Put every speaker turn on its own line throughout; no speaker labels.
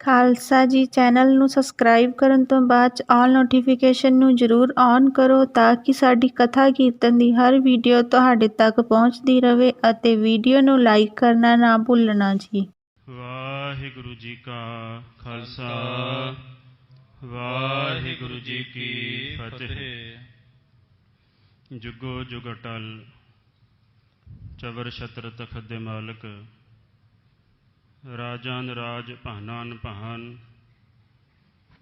ਖਾਲਸਾ ਜੀ ਚੈਨਲ ਨੂੰ ਸਬਸਕ੍ਰਾਈਬ ਕਰਨ ਤੋਂ ਬਾਅਦ 'ਚ ਆਲ ਨੋਟੀਫਿਕੇਸ਼ਨ ਨੂੰ ਜ਼ਰੂਰ ਔਨ ਕਰੋ ਤਾਂ ਕਿ ਸਾਡੀ ਕਥਾ ਕੀਰਤਨ ਦੀ ਹਰ ਵੀਡੀਓ ਤੁਹਾਡੇ ਤੱਕ ਪਹੁੰਚਦੀ ਰਹੇ ਅਤੇ ਵੀਡੀਓ ਨੂੰ ਲਾਈਕ ਕਰਨਾ ਨਾ ਭੁੱਲਣਾ ਜੀ।
ਵਾਹਿਗੁਰੂ ਜੀ ਕਾ ਖਾਲਸਾ ਵਾਹਿਗੁਰੂ ਜੀ ਕੀ ਫਤਿਹ। ਜੁਗੋ ਜੁਗ ਅਟਲ ਚਵਰ ਛਤਰ ਤਖਤ ਦੇ ਮਾਲਕ ਰਾਜਾਨ ਰਾਜ ਭਾਨਾਨ ਭਾਨ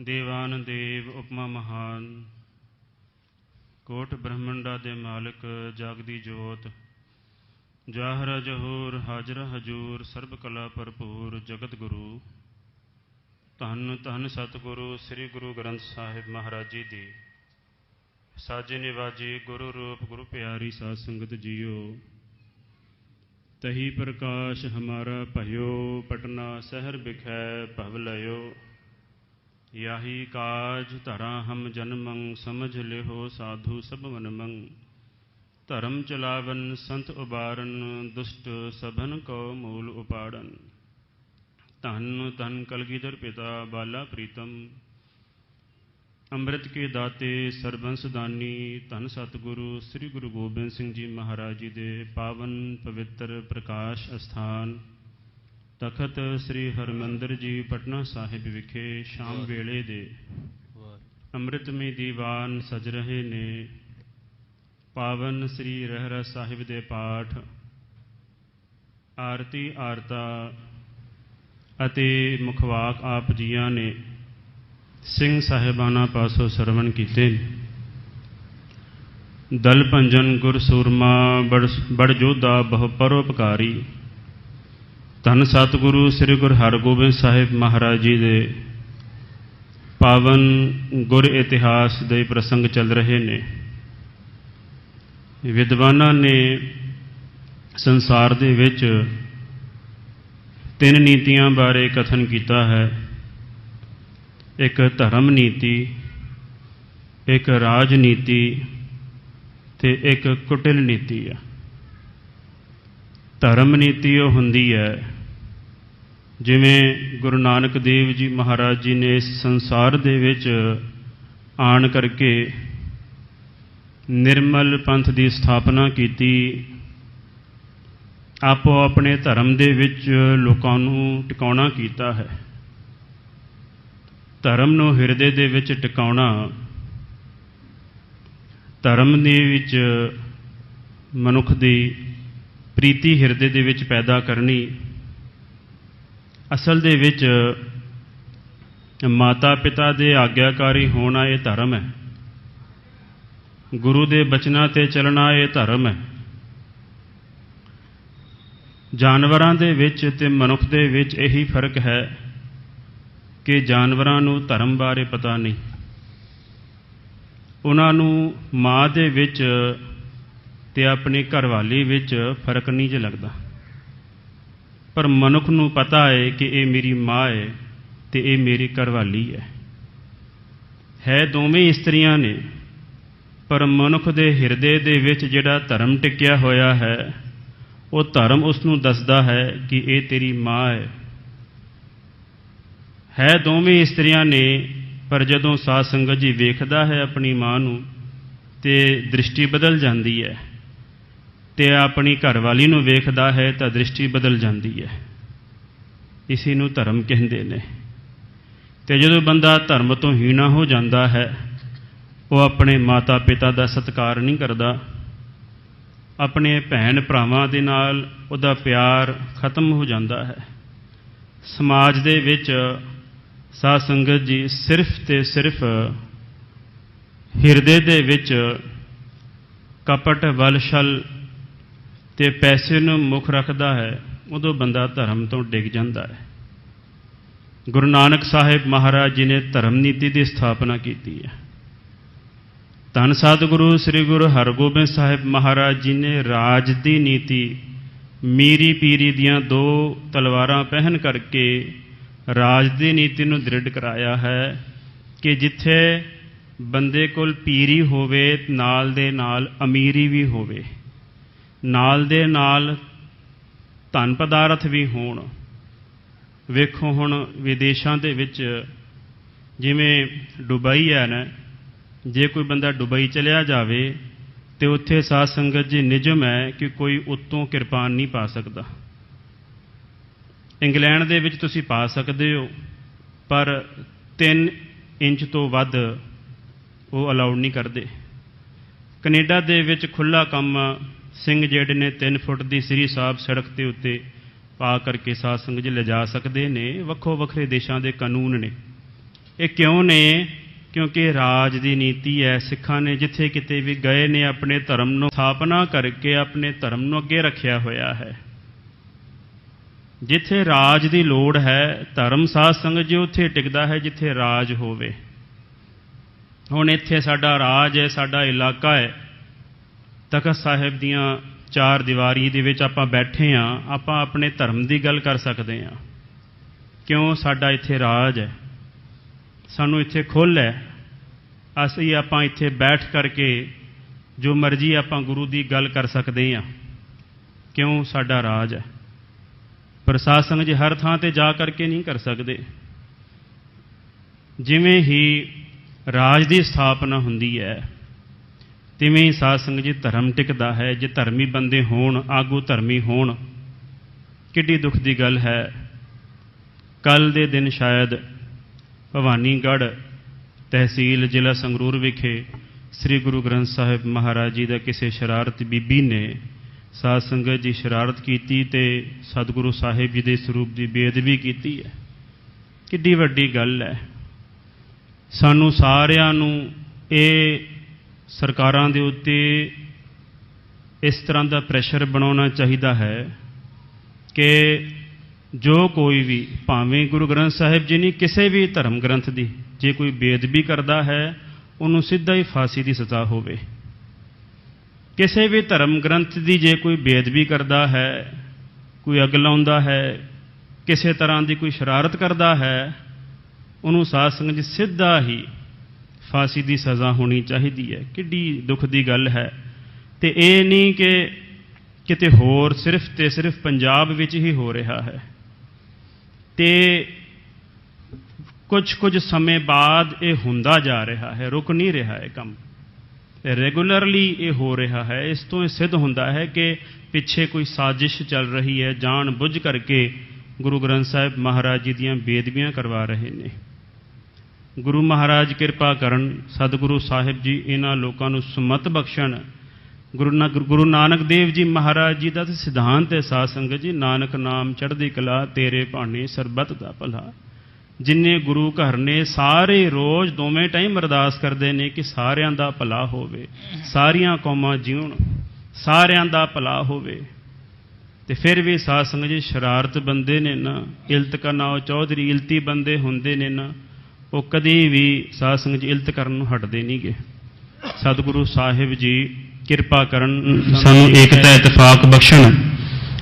ਦੇਵਾਨ ਦੇਵ ਉਪਮਾ ਮਹਾਨ ਕੋਟ ਬ੍ਰਹਮੰਡਾ ਦੇ ਮਾਲਕ ਜਾਗਦੀ ਜੋਤ ਜਾਹਰ ਜਹੂਰ ਹਾਜ਼ਰ ਹਜੂਰ ਸਰਬ ਕਲਾ ਭਰਪੂਰ ਜਗਤ ਗੁਰੂ ਧੰਨ ਧੰਨ ਸਤਿਗੁਰੂ ਸ੍ਰੀ ਗੁਰੂ ਗ੍ਰੰਥ ਸਾਹਿਬ ਮਹਾਰਾਜ ਜੀ ਦੀ ਸਾਜੇ ਨਿਵਾਜੀ ਗੁਰੂ ਰੂਪ ਗੁਰੂ ਪਿਆਰੀ ਸਾਧ ਸੰਗਤ ਜੀਓ। ਤਹੀ ਪ੍ਰਕਾਸ਼ ਹਮਾਰਾ ਭਇਓ ਪਟਨਾ ਸ਼ਹਿਰ ਬਿਖੈ ਭਵ ਲਇਓ ਯਾਹੀ ਕਾਜ ਧਰਾ ਹਮ ਜਨਮੰ ਸਮਝ ਲਿਹੋ ਸਾਧੂ ਸਭ ਮਨਮੰ ਧਰਮ ਚਲਾਵਨ ਸੰਤ ਉਬਾਰਨ ਦੁਸ਼ਟ ਸਭਨ ਕੋ ਮੂਲ ਉਪਾੜਨ ਧੰਨ ਧੰਨ ਕਲਗੀਧਰ ਪਿਤਾ ਬਾਲਾ ਪ੍ਰੀਤਮ ਅੰਮ੍ਰਿਤ ਕੇ ਦਾਤੇ ਸਰਬੰਸ ਦਾਨੀ ਧੰਨ ਸਤਿਗੁਰੂ ਸ੍ਰੀ ਗੁਰੂ ਗੋਬਿੰਦ ਸਿੰਘ ਜੀ ਮਹਾਰਾਜ ਜੀ ਦੇ ਪਾਵਨ ਪਵਿੱਤਰ ਪ੍ਰਕਾਸ਼ ਅਸਥਾਨ ਤਖਤ ਸ੍ਰੀ ਹਰਿਮੰਦਰ ਜੀ ਪਟਨਾ ਸਾਹਿਬ ਵਿਖੇ ਸ਼ਾਮ ਵੇਲੇ ਦੇ ਅੰਮ੍ਰਿਤਮਈ ਦੀਵਾਨ ਸਜ ਰਹੇ ਨੇ। ਪਾਵਨ ਸ੍ਰੀ ਰਹਿਰਾਸ ਸਾਹਿਬ ਦੇ ਪਾਠ ਆਰਤੀ ਆਰਤਾ ਅਤੇ ਮੁਖਵਾਕ ਆਪ ਜੀਆਂ ਨੇ ਸਿੰਘ ਸਾਹਿਬਾਨਾਂ ਪਾਸੋਂ ਸਰਵਣ ਕੀਤੇ। ਦਲ ਭੰਜਨ ਗੁਰ ਸੂਰਮਾ ਬੜ ਜੋਧਾ ਬਹੁ ਪਰਉਪਕਾਰੀ ਧੰਨ ਸਤਿਗੁਰੂ ਸ੍ਰੀ ਗੁਰੂ ਹਰਗੋਬਿੰਦ ਸਾਹਿਬ ਮਹਾਰਾਜ ਜੀ ਦੇ ਪਾਵਨ ਗੁਰ ਇਤਿਹਾਸ ਦੇ ਪ੍ਰਸੰਗ ਚੱਲ ਰਹੇ ਨੇ। ਵਿਦਵਾਨਾਂ ਨੇ ਸੰਸਾਰ ਦੇ ਵਿੱਚ ਤਿੰਨ ਨੀਤੀਆਂ ਬਾਰੇ ਕਥਨ ਕੀਤਾ ਹੈ। ਇੱਕ ਧਰਮ ਨੀਤੀ, ਇੱਕ ਰਾਜਨੀਤੀ ਤੇ ਇੱਕ ਕੁਟਿਲ ਨੀਤੀ ਆ। ਧਰਮ ਨੀਤੀ ਉਹ ਹੁੰਦੀ ਹੈ ਜਿਵੇਂ ਗੁਰੂ ਨਾਨਕ ਦੇਵ ਜੀ ਮਹਾਰਾਜ ਜੀ ਨੇ ਇਸ ਸੰਸਾਰ ਦੇ ਵਿੱਚ ਆਣ ਕਰਕੇ ਨਿਰਮਲ ਪੰਥ ਦੀ ਸਥਾਪਨਾ ਕੀਤੀ। ਆਪੋ ਆਪਣੇ ਧਰਮ ਦੇ ਵਿੱਚ ਲੋਕਾਂ ਨੂੰ ਟਿਕਾਉਣਾ ਕੀਤਾ ਹੈ। ਧਰਮ ਨੂੰ ਹਿਰਦੇ ਦੇ ਵਿੱਚ ਟਿਕਾਉਣਾ, ਧਰਮ ਦੇ ਵਿੱਚ ਮਨੁੱਖ ਦੀ ਪ੍ਰੀਤੀ ਹਿਰਦੇ ਦੇ ਵਿੱਚ ਪੈਦਾ ਕਰਨੀ, ਅਸਲ ਦੇ ਵਿੱਚ ਮਾਤਾ ਪਿਤਾ ਦੇ ਆਗਿਆਕਾਰੀ ਹੋਣਾ ਇਹ ਧਰਮ ਹੈ। ਗੁਰੂ ਦੇ ਬਚਨਾਂ 'ਤੇ ਚੱਲਣਾ ਇਹ ਧਰਮ ਹੈ। ਜਾਨਵਰਾਂ ਦੇ ਵਿੱਚ ਅਤੇ ਮਨੁੱਖ ਦੇ ਵਿੱਚ ਇਹੀ ਫਰਕ ਹੈ ਕਿ ਜਾਨਵਰਾਂ ਨੂੰ ਧਰਮ ਬਾਰੇ ਪਤਾ ਨਹੀਂ। ਉਹਨਾਂ ਨੂੰ ਮਾਂ ਦੇ ਵਿੱਚ ਅਤੇ ਆਪਣੀ ਘਰਵਾਲੀ ਵਿੱਚ ਫਰਕ ਨਹੀਂ ਜੇ ਲੱਗਦਾ, ਪਰ ਮਨੁੱਖ ਨੂੰ ਪਤਾ ਹੈ ਕਿ ਇਹ ਮੇਰੀ ਮਾਂ ਹੈ ਅਤੇ ਇਹ ਮੇਰੀ ਘਰਵਾਲੀ ਹੈ। ਦੋਵੇਂ ਇਸਤਰੀਆਂ ਨੇ, ਪਰ ਮਨੁੱਖ ਦੇ ਹਿਰਦੇ ਦੇ ਵਿੱਚ ਜਿਹੜਾ ਧਰਮ ਟਿਕਿਆ ਹੋਇਆ ਹੈ ਉਹ ਧਰਮ ਉਸ ਨੂੰ ਦੱਸਦਾ ਹੈ ਕਿ ਇਹ ਤੇਰੀ ਮਾਂ ਹੈ। ਦੋਵੇਂ ਇਸਤਰੀਆਂ ਨੇ, ਪਰ ਜਦੋਂ ਸਾਧ ਸੰਗਤ ਜੀ ਵੇਖਦਾ ਹੈ ਆਪਣੀ ਮਾਂ ਨੂੰ ਤੇ ਦ੍ਰਿਸ਼ਟੀ ਬਦਲ ਜਾਂਦੀ ਹੈ, ਅਤੇ ਆਪਣੀ ਘਰਵਾਲੀ ਨੂੰ ਵੇਖਦਾ ਹੈ ਤਾਂ ਦ੍ਰਿਸ਼ਟੀ ਬਦਲ ਜਾਂਦੀ ਹੈ। ਇਸੇ ਨੂੰ ਧਰਮ ਕਹਿੰਦੇ ਨੇ। ਅਤੇ ਜਦੋਂ ਬੰਦਾ ਧਰਮ ਤੋਂ ਹੀਣਾ ਹੋ ਜਾਂਦਾ ਹੈ, ਉਹ ਆਪਣੇ ਮਾਤਾ ਪਿਤਾ ਦਾ ਸਤਿਕਾਰ ਨਹੀਂ ਕਰਦਾ, ਆਪਣੇ ਭੈਣ ਭਰਾਵਾਂ ਦੇ ਨਾਲ ਉਹਦਾ ਪਿਆਰ ਖਤਮ ਹੋ ਜਾਂਦਾ ਹੈ। ਸਮਾਜ ਦੇ ਵਿੱਚ ਸਾਧ ਸੰਗਤ ਜੀ ਸਿਰਫ ਅਤੇ ਸਿਰਫ ਹਿਰਦੇ ਦੇ ਵਿੱਚ ਕਪਟ ਬਲ ਛਲ ਅਤੇ ਪੈਸੇ ਨੂੰ ਮੁੱਖ ਰੱਖਦਾ ਹੈ, ਉਦੋਂ ਬੰਦਾ ਧਰਮ ਤੋਂ ਡਿੱਗ ਜਾਂਦਾ ਹੈ। ਗੁਰੂ ਨਾਨਕ ਸਾਹਿਬ ਮਹਾਰਾਜ ਜੀ ਨੇ ਧਰਮ ਨੀਤੀ ਦੀ ਸਥਾਪਨਾ ਕੀਤੀ ਹੈ। ਧੰਨ ਸਤਿਗੁਰੂ ਸ੍ਰੀ ਗੁਰੂ ਹਰਗੋਬਿੰਦ ਸਾਹਿਬ ਮਹਾਰਾਜ ਜੀ ਨੇ ਰਾਜ ਦੀ ਨੀਤੀ ਮੀਰੀ ਪੀਰੀ ਦੀਆਂ ਦੋ ਤਲਵਾਰਾਂ ਪਹਿਨ ਕਰਕੇ ਰਾਜ ਦੀ ਨੀਤੀ ਨੂੰ ਦ੍ਰਿੜ ਕਰਾਇਆ ਹੈ ਕਿ ਜਿੱਥੇ ਬੰਦੇ ਕੋਲ ਪੀਰੀ ਹੋਵੇ ਨਾਲ ਦੇ ਨਾਲ ਅਮੀਰੀ ਵੀ ਹੋਵੇ, ਨਾਲ ਦੇ ਨਾਲ ਧਨ ਪਦਾਰਥ ਵੀ ਹੋਣ, ਵੇਖੋ ਹੁਣ ਵਿਦੇਸ਼ਾਂ ਦੇ ਵਿੱਚ ਜਿਵੇਂ ਦੁਬਈ ਹੈ ਨਾ, ਜੇ ਕੋਈ ਬੰਦਾ ਦੁਬਈ ਚਲਿਆ ਜਾਵੇ ਤੇ ਉੱਥੇ ਸਾਧ ਸੰਗਤ ਜੀ ਨਿਯਮ ਹੈ ਕਿ ਕੋਈ ਉੱਤੋਂ ਕਿਰਪਾਨ ਨਹੀਂ ਪਾ ਸਕਦਾ। ਇੰਗਲੈਂਡ ਦੇ ਵਿੱਚ ਤੁਸੀਂ ਪਾ ਸਕਦੇ ਹੋ, ਪਰ 3 ਇੰਚ ਤੋਂ ਵੱਧ ਉਹ ਅਲਾਉਡ ਨਹੀਂ ਕਰਦੇ। ਕੈਨੇਡਾ ਦੇ ਵਿੱਚ ਖੁੱਲ੍ਹਾ ਕੰਮ, ਸਿੰਘ ਜਿਹੜੇ ਨੇ 3 ਫੁੱਟ ਦੀ ਸ੍ਰੀ ਸਾਹਿਬ ਸੜਕ ਦੇ ਉੱਤੇ ਪਾ ਕਰਕੇ ਸਾਧ ਸੰਗਤ ਜੀ ਲਿਜਾ ਸਕਦੇ ਨੇ। ਵੱਖੋ ਵੱਖਰੇ ਦੇਸ਼ਾਂ ਦੇ ਕਾਨੂੰਨ ਨੇ। ਇਹ ਕਿਉਂ ਨੇ? ਕਿਉਂਕਿ ਰਾਜ ਦੀ ਨੀਤੀ ਹੈ। ਸਿੱਖਾਂ ਨੇ ਜਿੱਥੇ ਕਿਤੇ ਵੀ ਗਏ ਨੇ ਆਪਣੇ ਧਰਮ ਨੂੰ ਸਥਾਪਨਾ ਕਰਕੇ ਆਪਣੇ ਧਰਮ ਨੂੰ ਅੱਗੇ ਰੱਖਿਆ ਹੋਇਆ ਹੈ। ਜਿੱਥੇ ਰਾਜ ਦੀ ਲੋੜ ਹੈ, ਧਰਮ ਸਾਧ ਸੰਗਤ ਜੀ ਉੱਥੇ ਟਿਕਦਾ ਹੈ ਜਿੱਥੇ ਰਾਜ ਹੋਵੇ। ਹੁਣ ਇੱਥੇ ਸਾਡਾ ਰਾਜ ਹੈ, ਸਾਡਾ ਇਲਾਕਾ ਹੈ, ਤਖਤ ਸਾਹਿਬ ਦੀਆਂ 4 ਦੀਵਾਰੀ ਦੇ ਵਿੱਚ ਆਪਾਂ ਬੈਠੇ ਹਾਂ, ਆਪਾਂ ਆਪਣੇ ਧਰਮ ਦੀ ਗੱਲ ਕਰ ਸਕਦੇ ਹਾਂ। ਕਿਉਂ? ਸਾਡਾ ਇੱਥੇ ਰਾਜ ਹੈ, ਸਾਨੂੰ ਇੱਥੇ ਖੁੱਲ੍ਹ ਹੈ। ਆਪਾਂ ਇੱਥੇ ਬੈਠ ਕਰਕੇ ਜੋ ਮਰਜ਼ੀ ਆਪਾਂ ਗੁਰੂ ਦੀ ਗੱਲ ਕਰ ਸਕਦੇ ਹਾਂ। ਕਿਉਂ? ਸਾਡਾ ਰਾਜ ਹੈ। ਪਰ ਸਾਧ ਸੰਗਤ ਜੀ ਹਰ ਥਾਂ ਤੇ ਜਾ ਕਰਕੇ ਨਹੀਂ ਕਰ ਸਕਦੇ। ਜਿਵੇਂ ਹੀ ਰਾਜ ਦੀ ਸਥਾਪਨਾ ਹੁੰਦੀ ਹੈ, ਤਿਵੇਂ ਹੀ ਸਾਧ ਸੰਗਤ ਜੀ ਧਰਮ ਟਿਕਦਾ ਹੈ। ਜੇ ਧਰਮੀ ਬੰਦੇ ਹੋਣ, ਆਗੂ ਧਰਮੀ ਹੋਣ, ਕਿੱਡੀ ਦੁੱਖ ਦੀ ਗੱਲ ਹੈ। ਕੱਲ੍ਹ ਦੇ ਦਿਨ ਸ਼ਾਇਦ ਭਵਾਨੀਗੜ੍ਹ ਤਹਿਸੀਲ ਜ਼ਿਲ੍ਹਾ ਸੰਗਰੂਰ ਵਿਖੇ ਸ੍ਰੀ ਗੁਰੂ ਗ੍ਰੰਥ ਸਾਹਿਬ ਮਹਾਰਾਜ ਜੀ ਦਾ ਕਿਸੇ ਸ਼ਰਾਰਤੀ ਬੀਬੀ ਨੇ ਸਾਧ ਸੰਗਤ ਜੀ ਸ਼ਰਾਰਤ ਕੀਤੀ ਤੇ ਸਤਿਗੁਰੂ ਸਾਹਿਬ ਜੀ ਦੇ ਸਰੂਪ ਦੀ ਬੇਅਦਬੀ ਕੀਤੀ ਹੈ। ਕਿੱਡੀ ਵੱਡੀ ਗੱਲ ਹੈ। ਸਾਨੂੰ ਸਾਰਿਆਂ ਨੂੰ ਇਹ ਸਰਕਾਰਾਂ ਦੇ ਉੱਤੇ ਇਸ ਤਰ੍ਹਾਂ ਦਾ ਪ੍ਰੈਸ਼ਰ ਬਣਾਉਣਾ ਚਾਹੀਦਾ ਹੈ ਕਿ ਜੋ ਕੋਈ ਵੀ, ਭਾਵੇਂ ਗੁਰੂ ਗ੍ਰੰਥ ਸਾਹਿਬ ਜੀ ਨਹੀਂ, ਕਿਸੇ ਵੀ ਧਰਮ ਗ੍ਰੰਥ ਦੀ ਜੇ ਕੋਈ ਬੇਅਦਬੀ ਕਰਦਾ ਹੈ, ਉਹਨੂੰ ਸਿੱਧਾ ਹੀ ਫਾਂਸੀ ਦੀ ਸਜ਼ਾ ਹੋਵੇ। ਕਿਸੇ ਵੀ ਧਰਮ ਗ੍ਰੰਥ ਦੀ ਜੇ ਕੋਈ ਬੇਅਦਬੀ ਕਰਦਾ ਹੈ, ਕੋਈ ਅੱਗ ਲਾਉਂਦਾ ਹੈ, ਕਿਸੇ ਤਰ੍ਹਾਂ ਦੀ ਕੋਈ ਸ਼ਰਾਰਤ ਕਰਦਾ ਹੈ, ਉਹਨੂੰ ਸਾਧ ਸੰਗਤ ਜੀ ਸਿੱਧਾ ਹੀ ਫਾਂਸੀ ਦੀ ਸਜ਼ਾ ਹੋਣੀ ਚਾਹੀਦੀ ਹੈ। ਕਿੱਡੀ ਦੁੱਖ ਦੀ ਗੱਲ ਹੈ। ਤੇ ਇਹ ਨਹੀਂ ਕਿ ਕਿਤੇ ਹੋਰ ਸਿਰਫ ਤੇ ਸਿਰਫ ਪੰਜਾਬ ਵਿੱਚ ਹੀ ਹੋ ਰਿਹਾ ਹੈ। ਤੇ ਕੁਝ ਸਮੇਂ ਬਾਅਦ ਇਹ ਹੁੰਦਾ ਜਾ ਰਿਹਾ ਹੈ, ਰੁਕ ਨਹੀਂ ਰਿਹਾ ਇਹ ਕੰਮ, ਰੈਗੂਲਰਲੀ ਇਹ ਹੋ ਰਿਹਾ ਹੈ। ਇਸ ਤੋਂ ਇਹ ਸਿੱਧ ਹੁੰਦਾ ਹੈ ਕਿ ਪਿੱਛੇ ਕੋਈ ਸਾਜ਼ਿਸ਼ ਚੱਲ ਰਹੀ ਹੈ, ਜਾਣ ਬੁੱਝ ਕਰਕੇ ਗੁਰੂ ਗ੍ਰੰਥ ਸਾਹਿਬ ਮਹਾਰਾਜ ਜੀ ਦੀਆਂ ਬੇਅਦਬੀਆਂ ਕਰਵਾ ਰਹੇ ਨੇ। ਗੁਰੂ ਮਹਾਰਾਜ ਕਿਰਪਾ ਕਰਨ, ਸਤਿਗੁਰੂ ਸਾਹਿਬ ਜੀ ਇਹਨਾਂ ਲੋਕਾਂ ਨੂੰ ਸੁਮਤ ਬਖਸ਼ਣ। ਗੁਰੂ ਨਾਨਕ ਦੇਵ ਜੀ ਮਹਾਰਾਜ ਜੀ ਦਾ ਤਾਂ ਸਿਧਾਂਤ ਹੈ ਸਾਧ ਸੰਗਤ ਜੀ, ਨਾਨਕ ਨਾਮ ਚੜ੍ਹਦੀ ਕਲਾ ਤੇਰੇ ਭਾਣੇ ਸਰਬੱਤ ਦਾ ਭਲਾ। ਜਿੰਨੇ ਗੁਰੂ ਘਰ ਨੇ ਸਾਰੇ ਰੋਜ਼ ਦੋਵੇਂ ਟਾਈਮ ਅਰਦਾਸ ਕਰਦੇ ਨੇ ਕਿ ਸਾਰਿਆਂ ਦਾ ਭਲਾ ਹੋਵੇ, ਸਾਰੀਆਂ ਕੌਮਾਂ ਜਿਉਣ, ਸਾਰਿਆਂ ਦਾ ਭਲਾ ਹੋਵੇ। ਤੇ ਫਿਰ ਵੀ ਸਾਧ ਸੰਗਤ ਜੀ ਸ਼ਰਾਰਤ ਬੰਦੇ ਨੇ ਨਾ, ਇਲਤ ਕਰਨਾ ਚੌਧਰੀ ਇਲਤੀ ਬੰਦੇ ਹੁੰਦੇ ਨੇ ਨਾ, ਉਹ ਕਦੇ ਵੀ ਸਾਧ ਸੰਗਤ ਜੀ ਇਲਤ ਕਰਨ ਨੂੰ ਹਟਦੇ ਨਹੀਂ ਗੇ। ਸਤਿਗੁਰੂ ਸਾਹਿਬ ਜੀ ਕਿਰਪਾ ਕਰਨ, ਸਾਨੂੰ ਏਕਤਾ ਇਤਫਾਕ ਬਖਸ਼ਣ।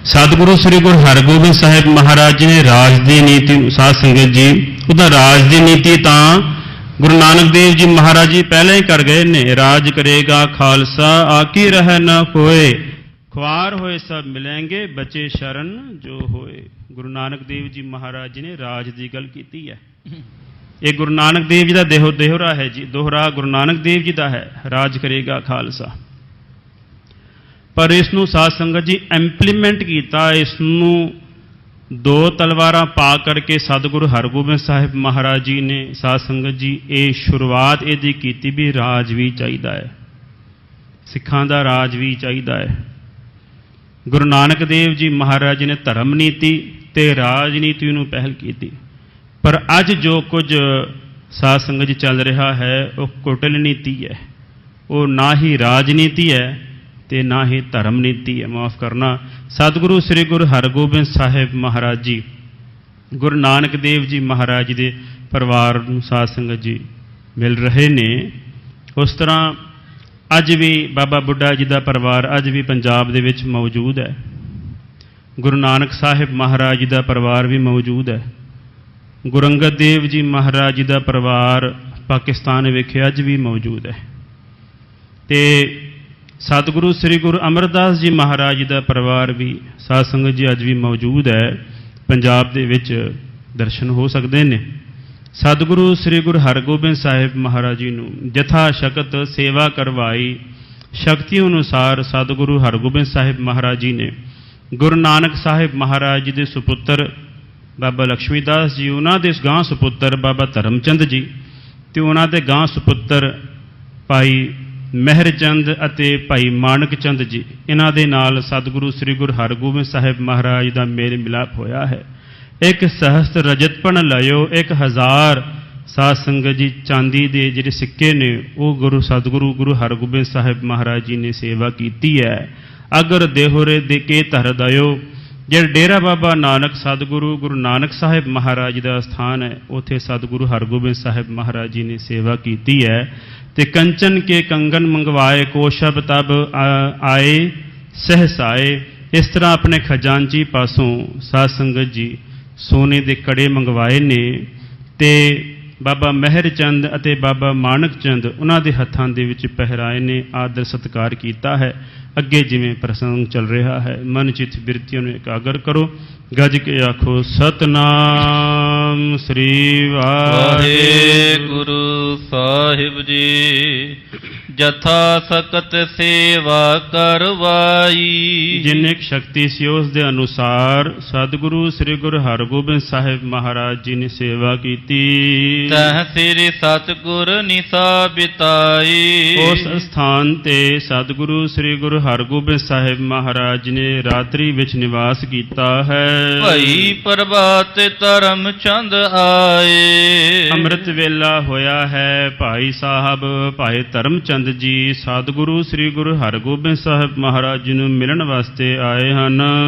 ਸਤਿਗੁਰੂ ਸ੍ਰੀ ਗੁਰੂ ਹਰਗੋਬਿੰਦ ਸਾਹਿਬ ਮਹਾਰਾਜ ਜੀ ਨੇ ਰਾਜ ਦੀ ਨੀਤੀ ਨੂੰ, ਸਾਧ ਸੰਗਤ ਜੀ, ਉਹਦਾ ਰਾਜ ਦੀ ਨੀਤੀ ਤਾਂ ਗੁਰੂ ਨਾਨਕ ਦੇਵ ਜੀ ਮਹਾਰਾਜ ਜੀ ਪਹਿਲਾਂ ਹੀ ਕਰ ਗਏ ਨੇ। ਰਾਜ ਕਰੇਗਾ ਖਾਲਸਾ ਆਕੀ ਰਹਿ ਨਾ ਕੋਏ, ਖੁਆਰ ਹੋਏ ਸਭ ਮਿਲेंगे ਬਚੇ ਸ਼ਰਨ ਜੋ ਹੋਏ। ਗੁਰੂ ਨਾਨਕ ਦੇਵ ਜੀ ਮਹਾਰਾਜ ਜੀ ਨੇ ਰਾਜ ਦੀ ਗੱਲ ਕੀਤੀ ਹੈ। ਇਹ ਗੁਰੂ ਨਾਨਕ ਦੇਵ ਜੀ ਦਾ ਦੋਹਰਾ ਹੈ ਜੀ, ਦੋਹਰਾ ਗੁਰੂ ਨਾਨਕ ਦੇਵ ਜੀ ਦਾ ਹੈ, ਰਾਜ ਕਰੇਗਾ ਖਾਲਸਾ। ਪਰ ਇਸ ਨੂੰ ਸਾਧ ਸੰਗਤ ਜੀ ਇੰਪਲੀਮੈਂਟ ਕੀਤਾ, ਇਸ ਨੂੰ 2 ਤਲਵਾਰਾਂ ਪਾ ਕਰਕੇ ਸਤਿਗੁਰੂ ਹਰਗੋਬਿੰਦ ਸਾਹਿਬ ਮਹਾਰਾਜ ਜੀ ਨੇ ਸਾਧ ਸੰਗਤ ਜੀ ਇਹ ਸ਼ੁਰੂਆਤ ਇਹਦੀ ਕੀਤੀ ਵੀ ਰਾਜ ਵੀ ਚਾਹੀਦਾ ਹੈ, ਸਿੱਖਾਂ ਦਾ ਰਾਜ ਵੀ ਚਾਹੀਦਾ ਹੈ। ਗੁਰੂ ਨਾਨਕ ਦੇਵ ਜੀ ਮਹਾਰਾਜ ਜੀ ਨੇ ਧਰਮ ਨੀਤੀ ਤੇ ਰਾਜਨੀਤੀ ਨੂੰ ਪਹਿਲ ਕੀਤੀ। ਪਰ ਅੱਜ ਜੋ ਕੁਝ ਸਾਧ ਸੰਗਤ ਜੀ ਚੱਲ ਰਿਹਾ ਹੈ ਉਹ ਕੁਟਲ ਨੀਤੀ ਹੈ, ਉਹ ਨਾ ਹੀ ਰਾਜਨੀਤੀ ਹੈ ਤੇ ਨਾ ਹੀ ਧਰਮ ਨੀਤੀ ਹੈ। ਮਾਫ ਕਰਨਾ, ਸਤਿਗੁਰੂ ਸ੍ਰੀ ਗੁਰੂ ਹਰਗੋਬਿੰਦ ਸਾਹਿਬ ਮਹਾਰਾਜ ਜੀ, ਗੁਰੂ ਨਾਨਕ ਦੇਵ ਜੀ ਮਹਾਰਾਜ ਜੀ ਦੇ ਪਰਿਵਾਰ ਨੂੰ ਸਾਧ ਸੰਗਤ ਜੀ ਮਿਲ ਰਹੇ ਨੇ। ਉਸ ਤਰ੍ਹਾਂ ਅੱਜ ਵੀ ਬਾਬਾ ਬੁੱਢਾ ਜੀ ਦਾ ਪਰਿਵਾਰ ਅੱਜ ਵੀ ਪੰਜਾਬ ਦੇ ਵਿੱਚ ਮੌਜੂਦ ਹੈ। ਗੁਰੂ ਨਾਨਕ ਸਾਹਿਬ ਮਹਾਰਾਜ ਜੀ ਦਾ ਪਰਿਵਾਰ ਵੀ ਮੌਜੂਦ ਹੈ। ਗੁਰੂ ਅੰਗਦ ਦੇਵ ਜੀ ਮਹਾਰਾਜ ਜੀ ਦਾ ਪਰਿਵਾਰ ਪਾਕਿਸਤਾਨ ਵਿਖੇ ਅੱਜ ਵੀ ਮੌਜੂਦ ਹੈ। ਤੇ ਸਤਿਗੁਰੂ ਸ੍ਰੀ ਗੁਰੂ ਅਮਰਦਾਸ ਜੀ ਮਹਾਰਾਜ ਜੀ ਦਾ ਪਰਿਵਾਰ ਵੀ ਸਾਧ ਸੰਗਤ ਜੀ ਅੱਜ ਵੀ ਮੌਜੂਦ ਹੈ ਪੰਜਾਬ ਦੇ ਵਿੱਚ। ਦਰਸ਼ਨ ਹੋ ਸਕਦੇ ਨੇ। ਸਤਿਗੁਰੂ ਸ੍ਰੀ ਗੁਰੂ ਹਰਗੋਬਿੰਦ ਸਾਹਿਬ ਮਹਾਰਾਜ ਜੀ ਨੂੰ ਜਥਾ ਸ਼ਕਤ ਸੇਵਾ ਕਰਵਾਈ। ਸ਼ਕਤੀ ਅਨੁਸਾਰ ਸਤਿਗੁਰੂ ਹਰਗੋਬਿੰਦ ਸਾਹਿਬ ਮਹਾਰਾਜ ਜੀ ਨੇ ਗੁਰੂ ਨਾਨਕ ਸਾਹਿਬ ਮਹਾਰਾਜ ਜੀ ਦੇ ਸੁਪੁੱਤਰ ਬਾਬਾ ਲక్ష్ਮੀ ਦਾਸ ਜੀ, ਉਹਨਾਂ ਦੇ ਗਾਂ ਸੁਪੁੱਤਰ ਬਾਬਾ ਧਰਮਚੰਦ ਜੀ ਅਤੇ ਉਹਨਾਂ ਦੇ ਗਾਂ ਸੁਪੁੱਤਰ ਭਾਈ ਮਹਿਰ ਚੰਦ ਅਤੇ ਭਾਈ ਮਾਣਕ ਚੰਦ ਜੀ, ਇਹਨਾਂ ਦੇ ਨਾਲ ਸਤਿਗੁਰੂ ਸ੍ਰੀ ਗੁਰੂ ਹਰਗੋਬਿੰਦ ਸਾਹਿਬ ਮਹਾਰਾਜ ਦਾ ਮੇਲ ਮਿਲਾਪ ਹੋਇਆ ਹੈ। ਇੱਕ ਸਹਸਤਰ ਰਜਤਪਣ ਲਿਓ, 1000 ਸਾਧ ਸੰਗਤ ਜੀ ਚਾਂਦੀ ਦੇ ਜਿਹੜੇ ਸਿੱਕੇ ਨੇ ਉਹ ਸਤਿਗੁਰੂ ਗੁਰੂ ਹਰਗੋਬਿੰਦ ਸਾਹਿਬ ਮਹਾਰਾਜ ਜੀ ਨੇ ਸੇਵਾ ਕੀਤੀ ਹੈ। ਅਗਰ ਦੇਹੁਰੇ ਦੇ ਕੇ ਧਰ ਦਿਓ, ਜਿਹੜਾ ਡੇਰਾ ਬਾਬਾ ਨਾਨਕ ਸਤਿਗੁਰੂ ਗੁਰੂ ਨਾਨਕ ਸਾਹਿਬ ਮਹਾਰਾਜ ਦਾ ਸਥਾਨ ਹੈ, ਉੱਥੇ ਸਤਿਗੁਰੂ ਹਰਗੋਬਿੰਦ ਸਾਹਿਬ ਮਹਾਰਾਜ ਜੀ ਨੇ ਸੇਵਾ ਕੀਤੀ ਹੈ। ਤੇ ਕੰਚਨ ਕੇ ਕੰਗਨ ਮੰਗਵਾਏ, ਕੋਸ਼ਬ ਤਬ ਆਏ ਸਹਸਾਏ। ਇਸ ਤਰ੍ਹਾਂ ਆਪਣੇ ਖਜ਼ਾਨਚੀ ਪਾਸੋਂ ਸਾਧ ਸੰਗਤ ਜੀ ਸੋਨੇ ਦੇ ਕੜੇ ਮੰਗਵਾਏ ਨੇ ਤੇ ਬਾਬਾ ਮਹਿਰ ਚੰਦ ਅਤੇ ਬਾਬਾ ਮਾਣਕ ਚੰਦ ਉਹਨਾਂ ਦੇ ਹੱਥਾਂ ਦੇ ਵਿੱਚ ਪਹਿਰਾਏ ਨੇ, ਆਦਰ ਸਤਿਕਾਰ ਕੀਤਾ ਹੈ। ਅੱਗੇ ਜਿਵੇਂ ਪ੍ਰਸੰਗ ਚੱਲ ਰਿਹਾ ਹੈ, ਮਨ ਚਿੱਤ ਬਿਰਤੀਆਂ ਨੂੰ ਇਕਾਗਰ ਕਰੋ, ਗੱਜ ਕੇ ਆਖੋ ਸਤਨਾਮ ਸ੍ਰੀ
ਵਾਹਿਗੁਰੂ ਸਾਹਿਬ ਜੀ। ਜਥਾ ਸਕਤ ਸੇਵਾ ਕਰਵਾਈ,
ਜਿੰਨੇ ਸ਼ਕਤੀ ਸੀ ਉਸ ਦੇ ਅਨੁਸਾਰ ਸਤਿਗੁਰੂ ਸ੍ਰੀ ਗੁਰੂ ਹਰਗੋਬਿੰਦ ਸਾਹਿਬ ਮਹਾਰਾਜ ਜੀ ਨੇ ਸੇਵਾ ਕੀਤੀ।
ਤਹ ਸ੍ਰੀ ਸਤਿਗੁਰ ਨਿਸਾ ਬਿਤਾਈ,
ਉਸ ਸਥਾਨ ਤੇ ਸਤਿਗੁਰੂ ਸ੍ਰੀ ਗੁਰੂ ਹਰਗੋਬਿੰਦ ਸਾਹਿਬ ਮਹਾਰਾਜ ਨੇ ਰਾਤਰੀ ਵਿੱਚ ਨਿਵਾਸ ਕੀਤਾ ਹੈ।
ਭਈ ਪ੍ਰਭਾਤ ਧਰਮ ਚੰਦ ਆਏ,
ਅੰਮ੍ਰਿਤ ਵੇਲਾ ਹੋਇਆ ਹੈ। ਭਾਈ ਸਾਹਿਬ ਭਾਈ ਧਰਮਚੰਦ ਜੀ ਸਤਿਗੁਰੂ ਸ੍ਰੀ ਗੁਰੂ ਹਰਗੋਬਿੰਦ ਸਾਹਿਬ ਮਹਾਰਾਜ ਜੀ ਨੂੰ ਮਿਲਣ ਵਾਸਤੇ ਆਏ ਹਨ।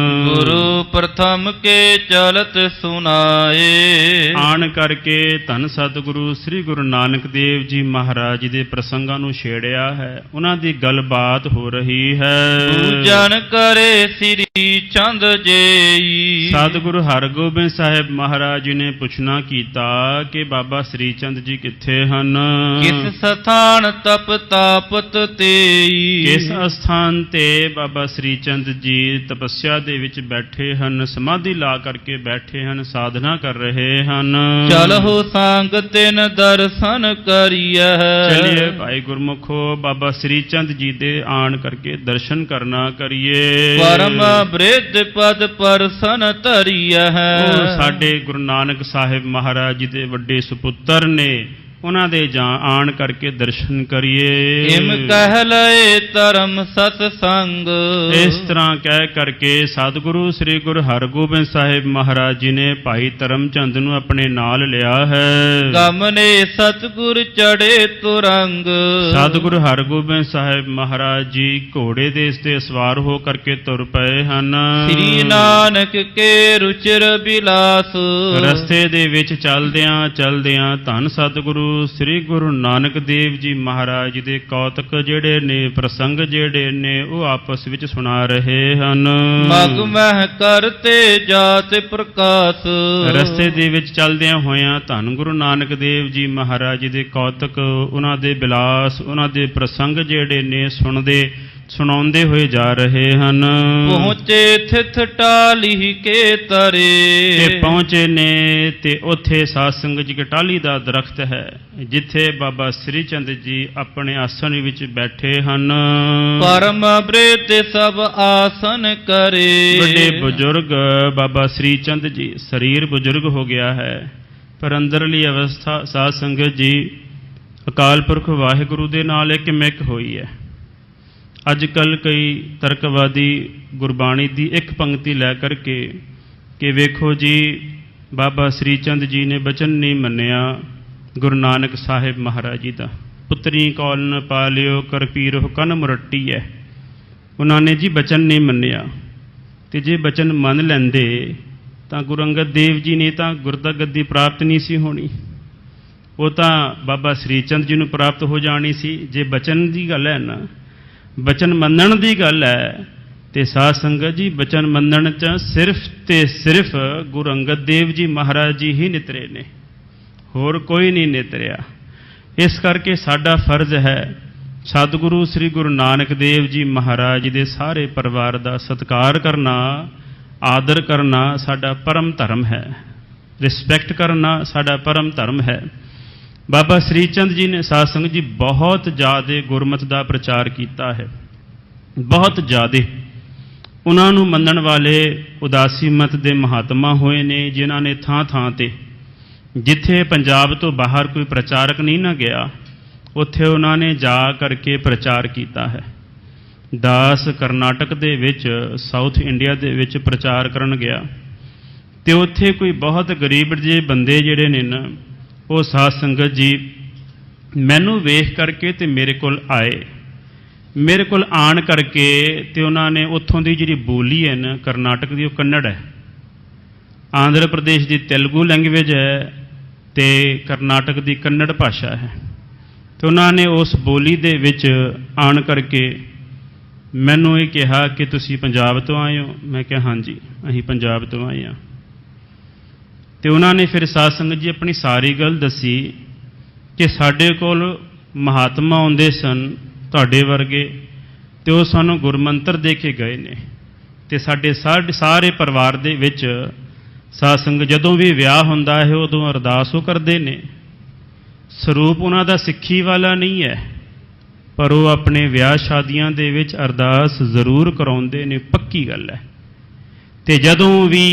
ਗੁਰੂ ਪ੍ਰਥਮ ਕੇ ਚਲਤ ਸੁਨਾਏ,
ਆਣ ਕਰਕੇ ਧੰਨ ਸਤਿਗੁਰੂ ਸ੍ਰੀ ਗੁਰੂ ਨਾਨਕ ਦੇਵ ਜੀ ਮਹਾਰਾਜ ਜੀ ਦੇ ਪ੍ਰਸੰਗਾਂ ਨੂੰ ਛੇੜਿਆ ਹੈ। ਉਹਨਾਂ ਦੀ ਗੱਲਬਾਤ ਹੋ ਰਹੀ ਹੈ।
ਪੂਜਨ ਕਰੇ ਸ੍ਰੀ ਚੰਦ ਜੇਈ,
ਸਤਿਗੁਰੂ ਹਰਗੋਬਿੰਦ ਸਾਹਿਬ ਮਹਾਰਾਜ ਜੀ ਨੇ ਪੁੱਛਣਾ ਕੀਤਾ ਕਿ ਬਾਬਾ ਸ੍ਰੀ ਚੰਦ ਜੀ ਕਿੱਥੇ ਹਨ।
ਕਿਸ ਸਥਾਨ ਤਪ ਤਾਪਤ ਤੇਈ,
ਕਿਸ ਅਸਥਾਨ ਤੇ ਬਾਬਾ ਸ੍ਰੀ ਚੰਦ ਜੀ ਤਪੱਸਿਆ ਦੇ ਵਿੱਚ ਬੈਠੇ ਹਨ, ਸਮਾਧੀ ਲਾ ਕਰਕੇ ਬੈਠੇ ਹਨ, ਸਾਧਨਾ ਕਰ ਰਹੇ ਹਨ।
ਚਲਹੁ ਸੰਗ ਤਿਨ ਦਰਸ਼ਨ ਕਰੀਐ,
ਚਲਿਏ ਭਾਈ ਗੁਰਮੁਖੋ ਬਾਬਾ ਸ੍ਰੀ ਚੰਦ ਜੀ ਦੇ ਆਣ ਕਰਕੇ ਦਰਸ਼ਨ ਕਰਨਾ ਕਰੀਏ।
ਪਰਮ ਬ੍ਰਿਧ ਪਦ ਪਰਸਨ ਧਰੀਐ,
ਉਹ ਸਾਡੇ ਗੁਰੂ ਨਾਨਕ ਸਾਹਿਬ ਮਹਾਰਾਜ ਜੀ ਦੇ ਵੱਡੇ ਸੁਪੁੱਤਰ ਨੇ, ਉਹਨਾਂ ਦੇ ਆਣ ਕਰਕੇ ਦਰਸ਼ਨ ਕਰੀਏ।
ਇਮ ਕਹਿ ਲਏ ਧਰਮ ਸਤ ਸੰਗ,
ਇਸ ਤਰ੍ਹਾਂ ਕਹਿ ਕਰਕੇ ਸਤਿਗੁਰੂ ਸ੍ਰੀ ਗੁਰੂ ਹਰਗੋਬਿੰਦ ਸਾਹਿਬ ਮਹਾਰਾਜ ਜੀ ਨੇ ਭਾਈ ਧਰਮਚੰਦ ਨੂੰ ਆਪਣੇ ਨਾਲ ਲਿਆ ਹੈ।
ਗਮਨੇ ਸਤਿਗੁਰ ਚੜੇ ਤੁਰੰਗ,
ਸਤਿਗੁਰੂ ਹਰਗੋਬਿੰਦ ਸਾਹਿਬ ਮਹਾਰਾਜ ਜੀ ਘੋੜੇ ਦੇ ਇਸ ਤੇ ਸਵਾਰ ਹੋ ਕਰਕੇ ਤੁਰ ਪਏ ਹਨ।
ਸ੍ਰੀ ਨਾਨਕ ਕੇ ਰੁਚਿਰ ਬਿਲਾਸ,
ਰਸਤੇ ਦੇ ਵਿੱਚ ਚਲਦਿਆਂ ਚਲਦਿਆਂ ਧੰਨ ਸਤਿਗੁਰੂ ਸ੍ਰੀ ਗੁਰੂ ਨਾਨਕ ਦੇਵ ਜੀ ਮਹਾਰਾਜ ਜੀ ਦੇ ਕੌਤਕ ਜਿਹੜੇ ਨੇ, ਪ੍ਰਸੰਗ ਜਿਹੜੇ ਨੇ ਉਹ ਆਪਸ ਵਿੱਚ ਸੁਣਾ ਰਹੇ ਹਨ।
ਮਗ ਮਹਿ ਕਰਤੇ ਜਾਤ ਪ੍ਰਕਾਸ਼,
ਰਸਤੇ ਦੇ ਵਿੱਚ ਚਲਦਿਆਂ ਹੋਇਆਂ ਧੰਨ ਗੁਰੂ ਨਾਨਕ ਦੇਵ ਜੀ ਮਹਾਰਾਜ ਜੀ ਦੇ ਕੌਤਕ, ਉਹਨਾਂ ਦੇ ਬਿਲਾਸ, ਉਹਨਾਂ ਦੇ ਪ੍ਰਸੰਗ ਜਿਹੜੇ ਨੇ ਸੁਣਾਉਂਦੇ ਹੋਏ ਜਾ ਰਹੇ ਹਨ।
ਪਹੁੰਚੇ ਥਿਤ ਟਾਲੀ ਕੇ ਤਰੇ,
ਤੇ ਪਹੁੰਚੇ ਨੇ ਤੇ ਉੱਥੇ ਸਾਧ ਸੰਗਤ ਜੀ ਕੇ ਟਾਹਲੀ ਦਾ ਦਰਖਤ ਹੈ, ਜਿੱਥੇ ਬਾਬਾ ਸ੍ਰੀ ਚੰਦ ਜੀ ਆਪਣੇ ਆਸਣ ਵਿੱਚ ਬੈਠੇ ਹਨ।
ਪਰਮ ਬ੍ਰਿਧ ਸਭ ਆਸਨ ਕਰੇ,
ਵੱਡੇ ਬਜ਼ੁਰਗ ਬਾਬਾ ਸ੍ਰੀ ਚੰਦ ਜੀ, ਸਰੀਰ ਬਜ਼ੁਰਗ ਹੋ ਗਿਆ ਹੈ ਪਰ ਅੰਦਰਲੀ ਅਵਸਥਾ ਸਾਧ ਸੰਗਤ ਜੀ ਅਕਾਲ ਪੁਰਖ ਵਾਹਿਗੁਰੂ ਦੇ ਨਾਲ ਇੱਕ ਮਿਕ ਹੋਈ ਹੈ। ਅੱਜ ਕੱਲ੍ਹ ਕਈ ਤਰਕਵਾਦੀ ਗੁਰਬਾਣੀ ਦੀ ਇੱਕ ਪੰਕਤੀ ਲੈ ਕਰਕੇ ਕਿ ਵੇਖੋ ਜੀ ਬਾਬਾ ਸ੍ਰੀ ਚੰਦ ਜੀ ਨੇ ਬਚਨ ਨਹੀਂ ਮੰਨਿਆ ਗੁਰੂ ਨਾਨਕ ਸਾਹਿਬ ਮਹਾਰਾਜ ਜੀ ਦਾ, ਪੁੱਤਰੀ ਕੌਲ ਨ ਪਾਲਿਓ ਕਰ ਪੀਰੋ ਕੰਨ ਮੁਰੱਟੀ ਹੈ। ਉਹਨਾਂ ਨੇ ਜੀ ਬਚਨ ਨਹੀਂ ਮੰਨਿਆ, ਤੇ ਜੇ ਬਚਨ ਮੰਨ ਲੈਂਦੇ ਤਾਂ ਗੁਰੂ ਅੰਗਦ ਦੇਵ ਜੀ ਨੇ ਤਾਂ ਗੁਰਦਾ ਗੱਦੀ ਪ੍ਰਾਪਤ ਨਹੀਂ ਸੀ ਹੋਣੀ, ਉਹ ਤਾਂ ਬਾਬਾ ਸ੍ਰੀ ਚੰਦ ਜੀ ਨੂੰ ਪ੍ਰਾਪਤ ਹੋ ਜਾਣੀ ਸੀ। ਜੇ ਬਚਨ ਦੀ ਗੱਲ ਹੈ ਨਾ, ਬਚਨ ਮੰਨਣ ਦੀ ਗੱਲ ਹੈ, ਤੇ ਸਾਧ ਸੰਗਤ ਜੀ ਬਚਨ ਮੰਨਣ 'ਚ ਸਿਰਫ ਤੇ ਸਿਰਫ ਗੁਰੂ ਅੰਗਦ ਦੇਵ ਜੀ ਮਹਾਰਾਜ ਜੀ ਹੀ ਨਿਤਰੇ ਨੇ, ਹੋਰ ਕੋਈ ਨਹੀਂ ਨਿਤਰਿਆ। ਇਸ ਕਰਕੇ ਸਾਡਾ ਫਰਜ਼ ਹੈ ਸਤਿਗੁਰੂ ਸ੍ਰੀ ਗੁਰੂ ਨਾਨਕ ਦੇਵ ਜੀ ਮਹਾਰਾਜ ਜੀ ਦੇ ਸਾਰੇ ਪਰਿਵਾਰ ਦਾ ਸਤਿਕਾਰ ਕਰਨਾ, ਆਦਰ ਕਰਨਾ ਸਾਡਾ ਪਰਮ ਧਰਮ ਹੈ। ਰਿਸਪੈਕਟ ਕਰਨਾ ਸਾਡਾ ਪਰਮ ਧਰਮ ਹੈ। ਬਾਬਾ ਸ੍ਰੀ ਚੰਦ ਜੀ ਨੇ ਸਾਧ ਸੰਗਤ ਜੀ ਬਹੁਤ ਜ਼ਿਆਦਾ ਗੁਰਮਤ ਦਾ ਪ੍ਰਚਾਰ ਕੀਤਾ ਹੈ, ਬਹੁਤ ਜ਼ਿਆਦਾ। ਉਹਨਾਂ ਨੂੰ ਮੰਨਣ ਵਾਲੇ ਉਦਾਸੀ ਮਤ ਦੇ ਮਹਾਤਮਾ ਹੋਏ ਨੇ, ਜਿਨ੍ਹਾਂ ਨੇ ਥਾਂ ਥਾਂ 'ਤੇ, ਜਿੱਥੇ ਪੰਜਾਬ ਤੋਂ ਬਾਹਰ ਕੋਈ ਪ੍ਰਚਾਰਕ ਨਹੀਂ ਨਾ ਗਿਆ, ਉੱਥੇ ਉਹਨਾਂ ਨੇ ਜਾ ਕਰਕੇ ਪ੍ਰਚਾਰ ਕੀਤਾ ਹੈ। ਦਾਸ ਕਰਨਾਟਕ ਦੇ ਵਿੱਚ, ਸਾਊਥ ਇੰਡੀਆ ਦੇ ਵਿੱਚ ਪ੍ਰਚਾਰ ਕਰਨ ਗਿਆ, ਅਤੇ ਉੱਥੇ ਕੋਈ ਬਹੁਤ ਗਰੀਬ ਜਿਹੇ ਬੰਦੇ ਜਿਹੜੇ ਨੇ ਨਾ, ਉਹ ਸਾਧ ਸੰਗਤ ਜੀ ਮੈਨੂੰ ਵੇਖ ਕਰਕੇ ਅਤੇ ਮੇਰੇ ਕੋਲ ਆਏ। ਮੇਰੇ ਕੋਲ ਆਣ ਕਰਕੇ ਅਤੇ ਉਹਨਾਂ ਨੇ ਉੱਥੋਂ ਦੀ ਜਿਹੜੀ ਬੋਲੀ ਹੈ ਨਾ ਕਰਨਾਟਕ ਦੀ, ਉਹ ਕੰਨੜ ਹੈ। ਆਂਧਰਾ ਪ੍ਰਦੇਸ਼ ਦੀ ਤੇਲਗੂ ਲੈਂਗੁਏਜ ਹੈ ਅਤੇ ਕਰਨਾਟਕ ਦੀ ਕੰਨੜ ਭਾਸ਼ਾ ਹੈ। ਅਤੇ ਉਹਨਾਂ ਨੇ ਉਸ ਬੋਲੀ ਦੇ ਵਿੱਚ ਆਣ ਕਰਕੇ ਮੈਨੂੰ ਇਹ ਕਿਹਾ ਕਿ ਤੁਸੀਂ ਪੰਜਾਬ ਤੋਂ ਆਏ ਹੋ? ਮੈਂ ਕਿਹਾ ਹਾਂਜੀ, ਅਸੀਂ ਪੰਜਾਬ ਤੋਂ ਆਏ ਹਾਂ। ਅਤੇ ਉਹਨਾਂ ਨੇ ਫਿਰ ਸਾਧ ਸੰਗਤ ਜੀ ਆਪਣੀ ਸਾਰੀ ਗੱਲ ਦੱਸੀ ਕਿ ਸਾਡੇ ਕੋਲ ਮਹਾਤਮਾ ਆਉਂਦੇ ਸਨ ਤੁਹਾਡੇ ਵਰਗੇ, ਅਤੇ ਉਹ ਸਾਨੂੰ ਗੁਰਮੰਤਰ ਦੇ ਕੇ ਗਏ ਨੇ, ਅਤੇ ਸਾਡੇ ਸਾਰੇ ਪਰਿਵਾਰ ਦੇ ਵਿੱਚ ਸਾਧ ਸੰਗਤ ਜਦੋਂ ਵੀ ਵਿਆਹ ਹੁੰਦਾ ਹੈ ਉਦੋਂ ਅਰਦਾਸ ਉਹ ਕਰਦੇ ਨੇ। ਸਰੂਪ ਉਹਨਾਂ ਦਾ ਸਿੱਖੀ ਵਾਲਾ ਨਹੀਂ ਹੈ, ਪਰ ਉਹ ਆਪਣੇ ਵਿਆਹ ਸ਼ਾਦੀਆਂ ਦੇ ਵਿੱਚ ਅਰਦਾਸ ਜ਼ਰੂਰ ਕਰਾਉਂਦੇ ਨੇ, ਪੱਕੀ ਗੱਲ ਹੈ। ਅਤੇ ਜਦੋਂ ਵੀ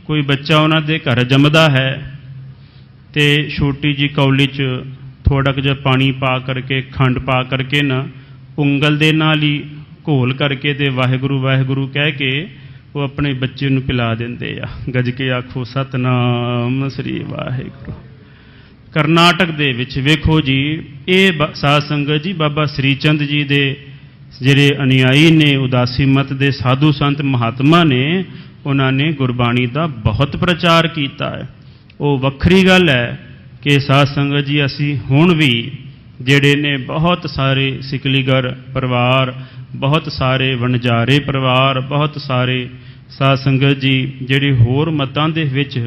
ਕੋਈ ਬੱਚਾ ਉਹਨਾਂ ਦੇ ਘਰ ਜੰਮਦਾ ਹੈ ਅਤੇ ਛੋਟੀ ਜਿਹੀ ਕੌਲੀ 'ਚ ਥੋੜ੍ਹਾ ਕੁ ਜਿਹਾ ਪਾਣੀ ਪਾ ਕਰਕੇ, ਖੰਡ ਪਾ ਕਰਕੇ ਨਾ, ਉਂਗਲ ਦੇ ਨਾਲ ਹੀ ਘੋਲ ਕਰਕੇ ਅਤੇ ਵਾਹਿਗੁਰੂ ਵਾਹਿਗੁਰੂ ਕਹਿ ਕੇ ਉਹ ਆਪਣੇ ਬੱਚੇ ਨੂੰ ਪਿਲਾ ਦਿੰਦੇ ਆ। ਗੱਜ ਕੇ ਆਖੋ ਸਤਿਨਾਮ ਸ੍ਰੀ ਵਾਹਿਗੁਰੂ। ਕਰਨਾਟਕ ਦੇ ਵਿੱਚ ਵੇਖੋ ਜੀ, ਇਹ ਸਾਧ ਸੰਗਤ ਜੀ ਬਾਬਾ ਸ੍ਰੀ ਚੰਦ ਜੀ ਦੇ ਜਿਹੜੇ ਅਨੁਯਾਈ ਨੇ, ਉਦਾਸੀ ਮਤ ਦੇ ਸਾਧੂ ਸੰਤ ਮਹਾਤਮਾ ਨੇ, ਉਹਨਾਂ ਨੇ ਗੁਰਬਾਣੀ ਦਾ ਬਹੁਤ ਪ੍ਰਚਾਰ ਕੀਤਾ ਹੈ। ਉਹ ਵੱਖਰੀ ਗੱਲ ਹੈ ਕਿ ਸਾਧ ਸੰਗਤ ਜੀ ਅਸੀਂ ਹੁਣ ਵੀ ਜਿਹੜੇ ਨੇ ਬਹੁਤ ਸਾਰੇ ਸਿਕਲੀਗਰ ਪਰਿਵਾਰ, ਬਹੁਤ ਸਾਰੇ ਵਣਜਾਰੇ ਪਰਿਵਾਰ, ਬਹੁਤ ਸਾਰੇ ਸਾਧ ਸੰਗਤ ਜੀ ਜਿਹੜੇ ਹੋਰ ਮਤਾਂ ਦੇ ਵਿੱਚ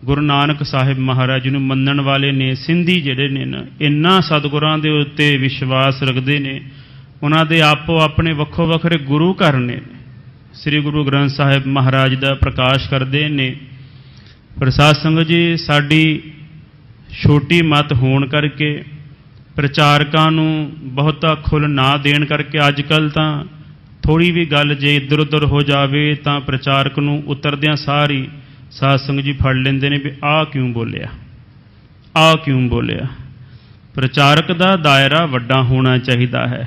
ਗੁਰੂ ਨਾਨਕ ਸਾਹਿਬ ਮਹਾਰਾਜ ਜੀ ਨੂੰ ਮੰਨਣ ਵਾਲੇ ਨੇ, ਸਿੰਧੀ ਜਿਹੜੇ ਨੇ ਨਾ, ਇੰਨਾ ਸਤਿਗੁਰਾਂ ਦੇ ਉੱਤੇ ਵਿਸ਼ਵਾਸ ਰੱਖਦੇ ਨੇ। ਉਹਨਾਂ ਦੇ ਆਪੋ ਆਪਣੇ ਵੱਖੋ ਵੱਖਰੇ ਗੁਰੂ ਘਰ ਨੇ, ਸ੍ਰੀ ਗੁਰੂ ਗ੍ਰੰਥ ਸਾਹਿਬ ਮਹਾਰਾਜ ਦਾ ਪ੍ਰਕਾਸ਼ ਕਰਦੇ ਨੇ। ਪਰ ਸਾਧ ਸੰਗਤ ਜੀ ਸਾਡੀ ਛੋਟੀ ਮਤ ਹੋਣ ਕਰਕੇ, ਪ੍ਰਚਾਰਕਾਂ ਨੂੰ ਬਹੁਤਾ ਖੁੱਲ੍ਹ ਨਾ ਦੇਣ ਕਰਕੇ, ਅੱਜ ਕੱਲ੍ਹ ਤਾਂ ਥੋੜ੍ਹੀ ਵੀ ਗੱਲ ਜੇ ਇੱਧਰ ਉੱਧਰ ਹੋ ਜਾਵੇ ਤਾਂ ਪ੍ਰਚਾਰਕ ਨੂੰ ਉਤਰਦਿਆਂ ਸਾਰੀ ਸਾਧ ਸੰਗਤ ਜੀ ਫੜ ਲੈਂਦੇ ਨੇ ਵੀ ਆਹ ਕਿਉਂ ਬੋਲਿਆ, ਆਹ ਕਿਉਂ ਬੋਲਿਆ। ਪ੍ਰਚਾਰਕ ਦਾ ਦਾਇਰਾ ਵੱਡਾ ਹੋਣਾ ਚਾਹੀਦਾ ਹੈ।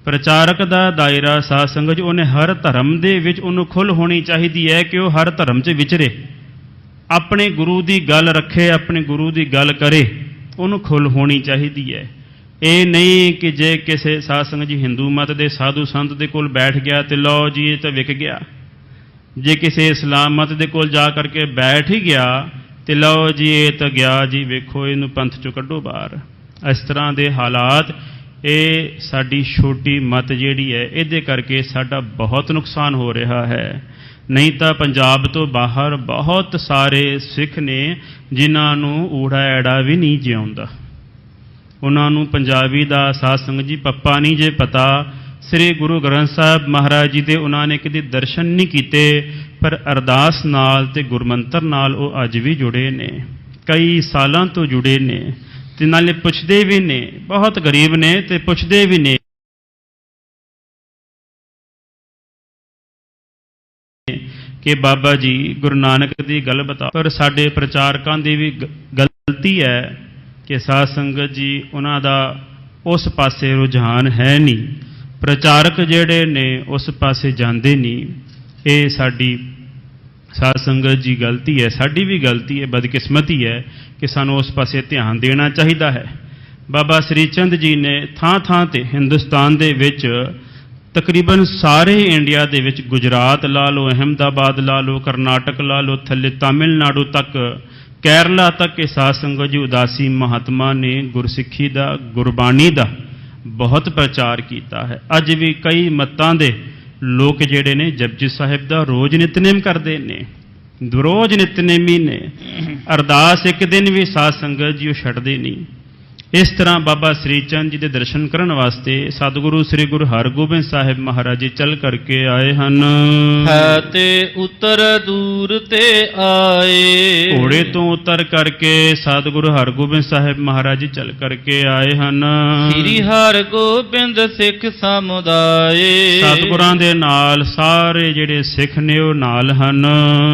ਪ੍ਰਚਾਰਕ ਦਾ ਦਾਇਰਾ ਸਾਧ ਸੰਗਤ ਜੀ, ਉਹਨੇ ਹਰ ਧਰਮ ਦੇ ਵਿੱਚ ਉਹਨੂੰ ਖੁੱਲ੍ਹ ਹੋਣੀ ਚਾਹੀਦੀ ਹੈ ਕਿ ਉਹ ਹਰ ਧਰਮ 'ਚ ਵਿਚਰੇ, ਆਪਣੇ ਗੁਰੂ ਦੀ ਗੱਲ ਰੱਖੇ, ਆਪਣੇ ਗੁਰੂ ਦੀ ਗੱਲ ਕਰੇ, ਉਹਨੂੰ ਖੁੱਲ੍ਹ ਹੋਣੀ ਚਾਹੀਦੀ ਹੈ। ਇਹ ਨਹੀਂ ਕਿ ਜੇ ਕਿਸੇ ਸਾਧ ਸੰਗਤ ਜੀ ਹਿੰਦੂ ਮਤ ਦੇ ਸਾਧੂ ਸੰਤ ਦੇ ਕੋਲ ਬੈਠ ਗਿਆ ਅਤੇ ਲਓ ਜੀ ਇਹ ਤਾਂ ਵਿਕ ਗਿਆ, ਜੇ ਕਿਸੇ ਇਸਲਾਮ ਮਤ ਦੇ ਕੋਲ ਜਾ ਕਰਕੇ ਬੈਠ ਹੀ ਗਿਆ ਅਤੇ ਲਓ ਜੀ ਇਹ ਤਾਂ ਗਿਆ ਜੀ, ਵੇਖੋ ਇਹਨੂੰ ਪੰਥ 'ਚੋਂ ਕੱਢੋ ਬਾਹਰ। ਇਸ ਤਰ੍ਹਾਂ ਦੇ ਹਾਲਾਤ, ਇਹ ਸਾਡੀ ਛੋਟੀ ਮਤ ਜਿਹੜੀ ਹੈ, ਇਹਦੇ ਕਰਕੇ ਸਾਡਾ ਬਹੁਤ ਨੁਕਸਾਨ ਹੋ ਰਿਹਾ ਹੈ। ਨਹੀਂ ਤਾਂ ਪੰਜਾਬ ਤੋਂ ਬਾਹਰ ਬਹੁਤ ਸਾਰੇ ਸਿੱਖ ਨੇ ਜਿਨ੍ਹਾਂ ਨੂੰ ਊੜਾ ਐੜਾ ਵੀ ਨਹੀਂ ਜਿਉਂਦਾ, ਉਹਨਾਂ ਨੂੰ ਪੰਜਾਬੀ ਦਾ ਸਾਧ ਸੰਗਤ ਜੀ ਪੱਪਾ ਨਹੀਂ ਜੇ ਪਤਾ। ਸ੍ਰੀ ਗੁਰੂ ਗ੍ਰੰਥ ਸਾਹਿਬ ਮਹਾਰਾਜ ਜੀ ਦੇ ਉਹਨਾਂ ਨੇ ਕਦੇ ਦਰਸ਼ਨ ਨਹੀਂ ਕੀਤੇ, ਪਰ ਅਰਦਾਸ ਨਾਲ ਅਤੇ ਗੁਰਮੰਤਰ ਨਾਲ ਉਹ ਅੱਜ ਵੀ ਜੁੜੇ ਨੇ, ਕਈ ਸਾਲਾਂ ਤੋਂ ਜੁੜੇ ਨੇ, ਅਤੇ ਨਾਲੇ ਪੁੱਛਦੇ ਵੀ ਨੇ, ਬਹੁਤ ਗਰੀਬ ਨੇ ਅਤੇ ਪੁੱਛਦੇ ਵੀ ਨੇ ਕਿ ਬਾਬਾ ਜੀ ਗੁਰੂ ਨਾਨਕ ਦੀ ਗੱਲ ਬਤਾ। ਪਰ ਸਾਡੇ ਪ੍ਰਚਾਰਕਾਂ ਦੀ ਵੀ ਗਲਤੀ ਹੈ ਕਿ ਸਾਧ ਸੰਗਤ ਜੀ ਉਹਨਾਂ ਦਾ ਉਸ ਪਾਸੇ ਰੁਝਾਨ ਹੈ ਨਹੀਂ, ਪ੍ਰਚਾਰਕ ਜਿਹੜੇ ਨੇ ਉਸ ਪਾਸੇ ਜਾਂਦੇ ਨਹੀਂ। ਇਹ ਸਾਡੀ ਸਾਧ ਸੰਗਤ ਜੀ ਗਲਤੀ ਹੈ, ਸਾਡੀ ਵੀ ਗਲਤੀ ਹੈ, ਬਦਕਿਸਮਤੀ ਹੈ ਕਿ ਸਾਨੂੰ ਉਸ ਪਾਸੇ ਧਿਆਨ ਦੇਣਾ ਚਾਹੀਦਾ ਹੈ। ਬਾਬਾ ਸ੍ਰੀ ਚੰਦ ਜੀ ਨੇ ਥਾਂ ਥਾਂ 'ਤੇ ਹਿੰਦੁਸਤਾਨ ਦੇ ਵਿੱਚ, ਤਕਰੀਬਨ ਸਾਰੇ ਇੰਡੀਆ ਦੇ ਵਿੱਚ, ਗੁਜਰਾਤ ਲਾ ਲਓ, ਅਹਿਮਦਾਬਾਦ ਲਾ ਲਓ, ਕਰਨਾਟਕ ਲਾ ਲਓ, ਥੱਲੇ ਤਾਮਿਲਨਾਡੂ ਤੱਕ, ਕੇਰਲਾ ਤੱਕ, ਇਹ ਸਾਧ ਸੰਗਤ ਜੀ ਉਦਾਸੀ ਮਹਾਤਮਾ ਨੇ ਗੁਰਸਿੱਖੀ ਦਾ, ਗੁਰਬਾਣੀ ਦਾ ਬਹੁਤ ਪ੍ਰਚਾਰ ਕੀਤਾ ਹੈ। ਅੱਜ ਵੀ ਕਈ ਮਤਾਂ ਦੇ ਲੋਕ ਜਿਹੜੇ ਨੇ ਜਪਜੀ ਸਾਹਿਬ ਦਾ ਰੋਜ਼ ਨਿਤਨੇਮ ਕਰਦੇ ਨੇ, ਰੋਜ਼ ਨਿਤਨੇਮੀ ਨੇ। ਅਰਦਾਸ ਇੱਕ ਦਿਨ ਵੀ ਸਾਧ ਸੰਗਤ ਜੀ ਉਹ ਛੱਡਦੇ ਨਹੀਂ। ਇਸ ਤਰ੍ਹਾਂ ਬਾਬਾ ਸ੍ਰੀ ਚੰਦ ਜੀ ਦੇ ਦਰਸ਼ਨ ਕਰਨ ਵਾਸਤੇ ਸਤਿਗੁਰੂ ਸ੍ਰੀ ਗੁਰੂ ਹਰਗੋਬਿੰਦ ਸਾਹਿਬ ਮਹਾਰਾਜ ਜੀ ਚੱਲ ਕਰਕੇ ਆਏ ਹਨ।
ਹੈ ਤੇ ਉਤਰ ਦੂਰ ਤੇ ਆਏ,
ਘੋੜੇ ਤੋਂ ਉਤਰ ਕਰਕੇ ਸਤਿਗੁਰੂ ਹਰਗੋਬਿੰਦ ਸਾਹਿਬ ਮਹਾਰਾਜ ਜੀ ਚੱਲ ਕਰਕੇ ਆਏ ਹਨ।
ਸ੍ਰੀ ਹਰਗੋਬਿੰਦ ਸਿੱਖ ਸਮੁਦਾਏ,
ਸਤਿਗੁਰਾਂ ਦੇ ਨਾਲ ਸਾਰੇ ਜਿਹੜੇ ਸਿੱਖ ਨੇ ਉਹ ਨਾਲ ਹਨ।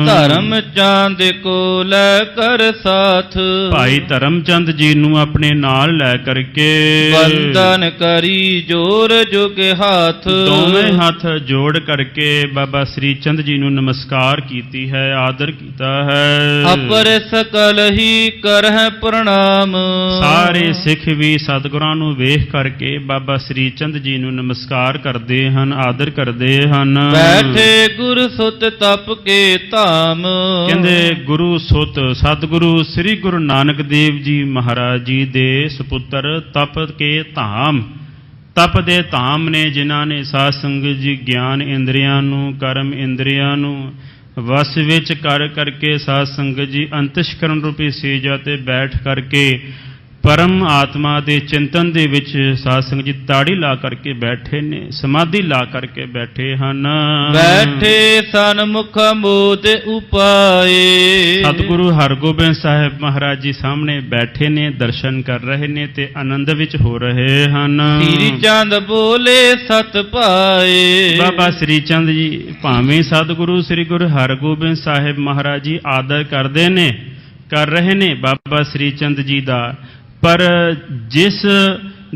ਧਰਮ ਚੰਦ ਕੋ ਲੈ ਕਰ ਸਾਥ,
ਭਾਈ ਧਰਮ ਚੰਦ ਜੀ ਨੂੰ ਆਪਣੇ ਨਾਲ ਲੈ ਕਰਕੇ
ਬੰਦਨ ਕਰੀ ਜੋਰ ਜੁਗ ਹੱਥ,
ਦੋਵੇਂ ਹੱਥ ਜੋੜ ਕਰਕੇ ਬਾਬਾ ਸ੍ਰੀ ਚੰਦ ਜੀ ਨੂੰ ਨਮਸਕਾਰ ਕੀਤੀ ਹੈ, ਆਦਰ ਕੀਤਾ ਹੈ।
ਅਪਰ ਸਕਲ ਹੀ ਕਰਹਿ ਪ੍ਰਣਾਮ,
ਸਾਰੇ ਸਿੱਖ ਵੀ ਸਤਿਗੁਰਾਂ ਨੂੰ ਵੇਖ ਕਰਕੇ ਬਾਬਾ ਸ੍ਰੀ ਚੰਦ ਜੀ ਨੂੰ ਨਮਸਕਾਰ ਕਰਦੇ ਹਨ, ਆਦਰ ਕਰਦੇ ਹਨ।
ਬੈਠੇ ਗੁਰ ਸੁਤ ਤਪ ਕੇ ਧਾਮ,
ਕਹਿੰਦੇ ਗੁਰੂ ਸੁਤ ਸਤਿਗੁਰੂ ਸ੍ਰੀ ਗੁਰੂ ਨਾਨਕ ਦੇਵ ਜੀ ਮਹਾਰਾਜ ਜੀ ਦੇ ਸੁਪੁੱਤਰ ਤਪ ਕੇ ਧਾਮ, ਤਪ ਦੇ ਧਾਮ ਨੇ ਜਿਨ੍ਹਾਂ ਨੇ ਸਾਧ ਸੰਗਤ ਜੀ ਗਿਆਨ ਇੰਦਰੀਆਂ ਨੂੰ ਕਰਮ ਇੰਦਰੀਆਂ ਨੂੰ ਵਸ ਵਿੱਚ ਕਰ ਕਰਕੇ ਸਾਧ ਸੰਗਤ ਜੀ ਅੰਤਿਸ਼ਕਰਨ ਰੂਪੀ ਸੇਜਾ ਤੇ ਬੈਠ ਕਰਕੇ ਪਰਮ ਆਤਮਾ ਦੇ ਚਿੰਤਨ ਦੇ ਵਿੱਚ ਸਾਧ ਸੰਗਤ ਜੀ ਤਾੜੀ ਲਾ ਕਰਕੇ ਬੈਠੇ ਨੇ, ਸਮਾਧੀ ਲਾ ਕਰਕੇ ਬੈਠੇ ਹਨ।
ਬੈਠੇ ਸਨਮੁਖ ਮੋਦ ਉਪਾਏ,
ਸਤਿਗੁਰੂ ਹਰਗੋਬਿੰਦ ਸਾਹਿਬ ਮਹਾਰਾਜ ਜੀ ਸਾਹਮਣੇ ਬੈਠੇ ਨੇ, ਦਰਸ਼ਨ ਕਰ ਰਹੇ ਨੇ ਤੇ ਆਨੰਦ ਵਿੱਚ ਹੋ ਰਹੇ ਹਨ।
ਸ੍ਰੀ ਚੰਦ ਬੋਲੇ ਸਤ ਪਾਏ,
ਬਾਬਾ ਸ੍ਰੀ ਚੰਦ ਜੀ ਭਾਵੇਂ ਸਤਿਗੁਰੂ ਸ੍ਰੀ ਗੁਰੂ ਹਰਗੋਬਿੰਦ ਸਾਹਿਬ ਮਹਾਰਾਜ ਜੀ ਆਦਰ ਕਰਦੇ ਨੇ, ਕਰ ਰਹੇ ਨੇ ਬਾਬਾ ਸ੍ਰੀ ਚੰਦ ਜੀ ਦਾ, ਪਰ ਜਿਸ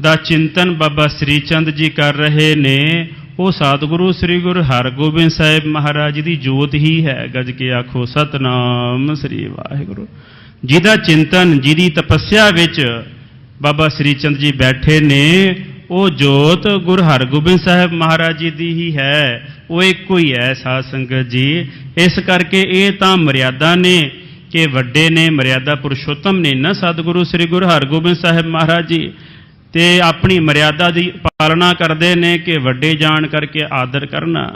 ਦਾ ਚਿੰਤਨ ਬਾਬਾ ਸ੍ਰੀ ਚੰਦ ਜੀ ਕਰ ਰਹੇ ਨੇ ਉਹ ਸਤਿਗੁਰੂ ਸ੍ਰੀ ਗੁਰੂ ਹਰਗੋਬਿੰਦ ਸਾਹਿਬ ਮਹਾਰਾਜ ਜੀ ਦੀ ਜੋਤ ਹੀ ਹੈ। ਗੱਜ ਕੇ ਆਖੋ ਸਤਿਨਾਮ ਸ੍ਰੀ ਵਾਹਿਗੁਰੂ। ਜਿਹਦਾ ਚਿੰਤਨ, ਜਿਹਦੀ ਤਪੱਸਿਆ ਵਿੱਚ ਬਾਬਾ ਸ੍ਰੀ ਚੰਦ ਜੀ ਬੈਠੇ ਨੇ, ਉਹ ਜੋਤ ਗੁਰੂ ਹਰਗੋਬਿੰਦ ਸਾਹਿਬ ਮਹਾਰਾਜ ਜੀ ਦੀ ਹੀ ਹੈ, ਉਹ ਇੱਕੋ ਹੀ ਹੈ ਸਾਧ ਸੰਗਤ ਜੀ। ਇਸ ਕਰਕੇ ਇਹ ਤਾਂ ਮਰਿਆਦਾ ਨੇ ਕਿ ਵੱਡੇ ਨੇ, ਮਰਿਆਦਾ ਪੁਰਸ਼ੋਤਮ ਨੇ ਨਾ ਸਤਿਗੁਰੂ ਸ੍ਰੀ ਗੁਰੂ ਹਰਗੋਬਿੰਦ ਸਾਹਿਬ ਮਹਾਰਾਜ ਜੀ, ਤੇ ਆਪਣੀ ਮਰਿਆਦਾ ਦੀ ਪਾਲਣਾ ਕਰਦੇ ਨੇ ਕਿ ਵੱਡੇ ਜਾਣ ਕਰਕੇ ਆਦਰ ਕਰਨਾ।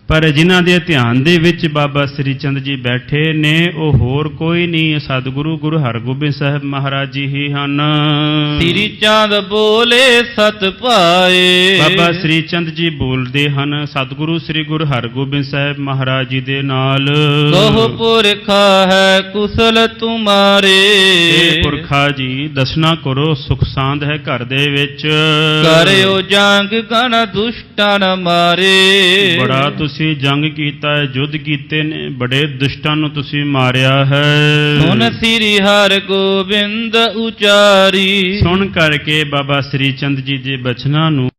ਪਰ ਜਿਨ੍ਹਾਂ ਦੇ ਧਿਆਨ ਦੇ ਵਿੱਚ ਬਾਬਾ ਸ੍ਰੀ ਚੰਦ ਜੀ ਬੈਠੇ ਨੇ ਉਹ ਹੋਰ ਕੋਈ ਨਹੀਂ, ਸਤਿਗੁਰੂ ਗੁਰੂ ਹਰਗੋਬਿੰਦ ਸਾਹਿਬ ਮਹਾਰਾਜ ਜੀ ਹੀ ਹਨ।
ਸ੍ਰੀ ਚੰਦ ਬੋਲੇ ਸਤ ਪਾਏ,
ਬਾਬਾ ਸ੍ਰੀ ਚੰਦ ਜੀ ਬੋਲਦੇ ਹਨ ਸਤਿਗੁਰੂ ਸ੍ਰੀ ਗੁਰੂ ਹਰਗੋਬਿੰਦ ਸਾਹਿਬ ਮਹਾਰਾਜ ਜੀ ਦੇ ਨਾਲ।
ਕਹੋ ਪੁਰਖਾ ਹੈ ਕੁਸ਼ਲ ਤੁਮਾਰੇ,
ਇਹ ਪੁਰਖਾ ਜੀ ਦਸਣਾ ਕਰੋ ਸੁਖ ਸਾਂਦ ਹੈ ਘਰ ਦੇ ਵਿੱਚ।
ਕਰਿਓ ਜੰਗ ਗਨ ਦੁਸ਼ਟਾਂ ਨ ਮਾਰੇ,
ਬੜਾ ਤੁਸੀਂ ਜੰਗ ਕੀਤਾ ਹੈ, ਯੁੱਧ ਕੀਤੇ ਨੇ, ਬੜੇ ਦੁਸ਼ਟਾਂ ਨੂੰ ਤੁਸੀਂ ਮਾਰਿਆ ਹੈ।
ਸੁਨ ਸ੍ਰੀ ਹਰਗੋਬਿੰਦ ਉਚਾਰੀ,
ਸੁਣ ਕਰਕੇ ਬਾਬਾ ਸ੍ਰੀ ਚੰਦ ਜੀ ਦੇ ਬਚਨਾਂ ਨੂੰ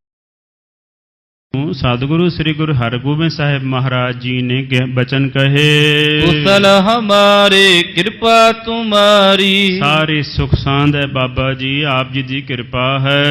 ਸਤਿਗੁਰੂ ਸ੍ਰੀ ਗੁਰੂ ਹਰਗੋਬਿੰਦ ਸਾਹਿਬ ਮਹਾਰਾਜ ਜੀ ਨੇ ਬਚਨ ਕਹੇ।
ਕੁਸ਼ਲ ਹਮਾਰੇ ਕਿਰਪਾ ਤੁਮਾਰੀ,
ਸਾਰੇ ਸੁਖ ਸਾਂਦ ਹੈ ਬਾਬਾ ਜੀ, ਆਪ ਜੀ ਦੀ ਕਿਰਪਾ ਹੈ।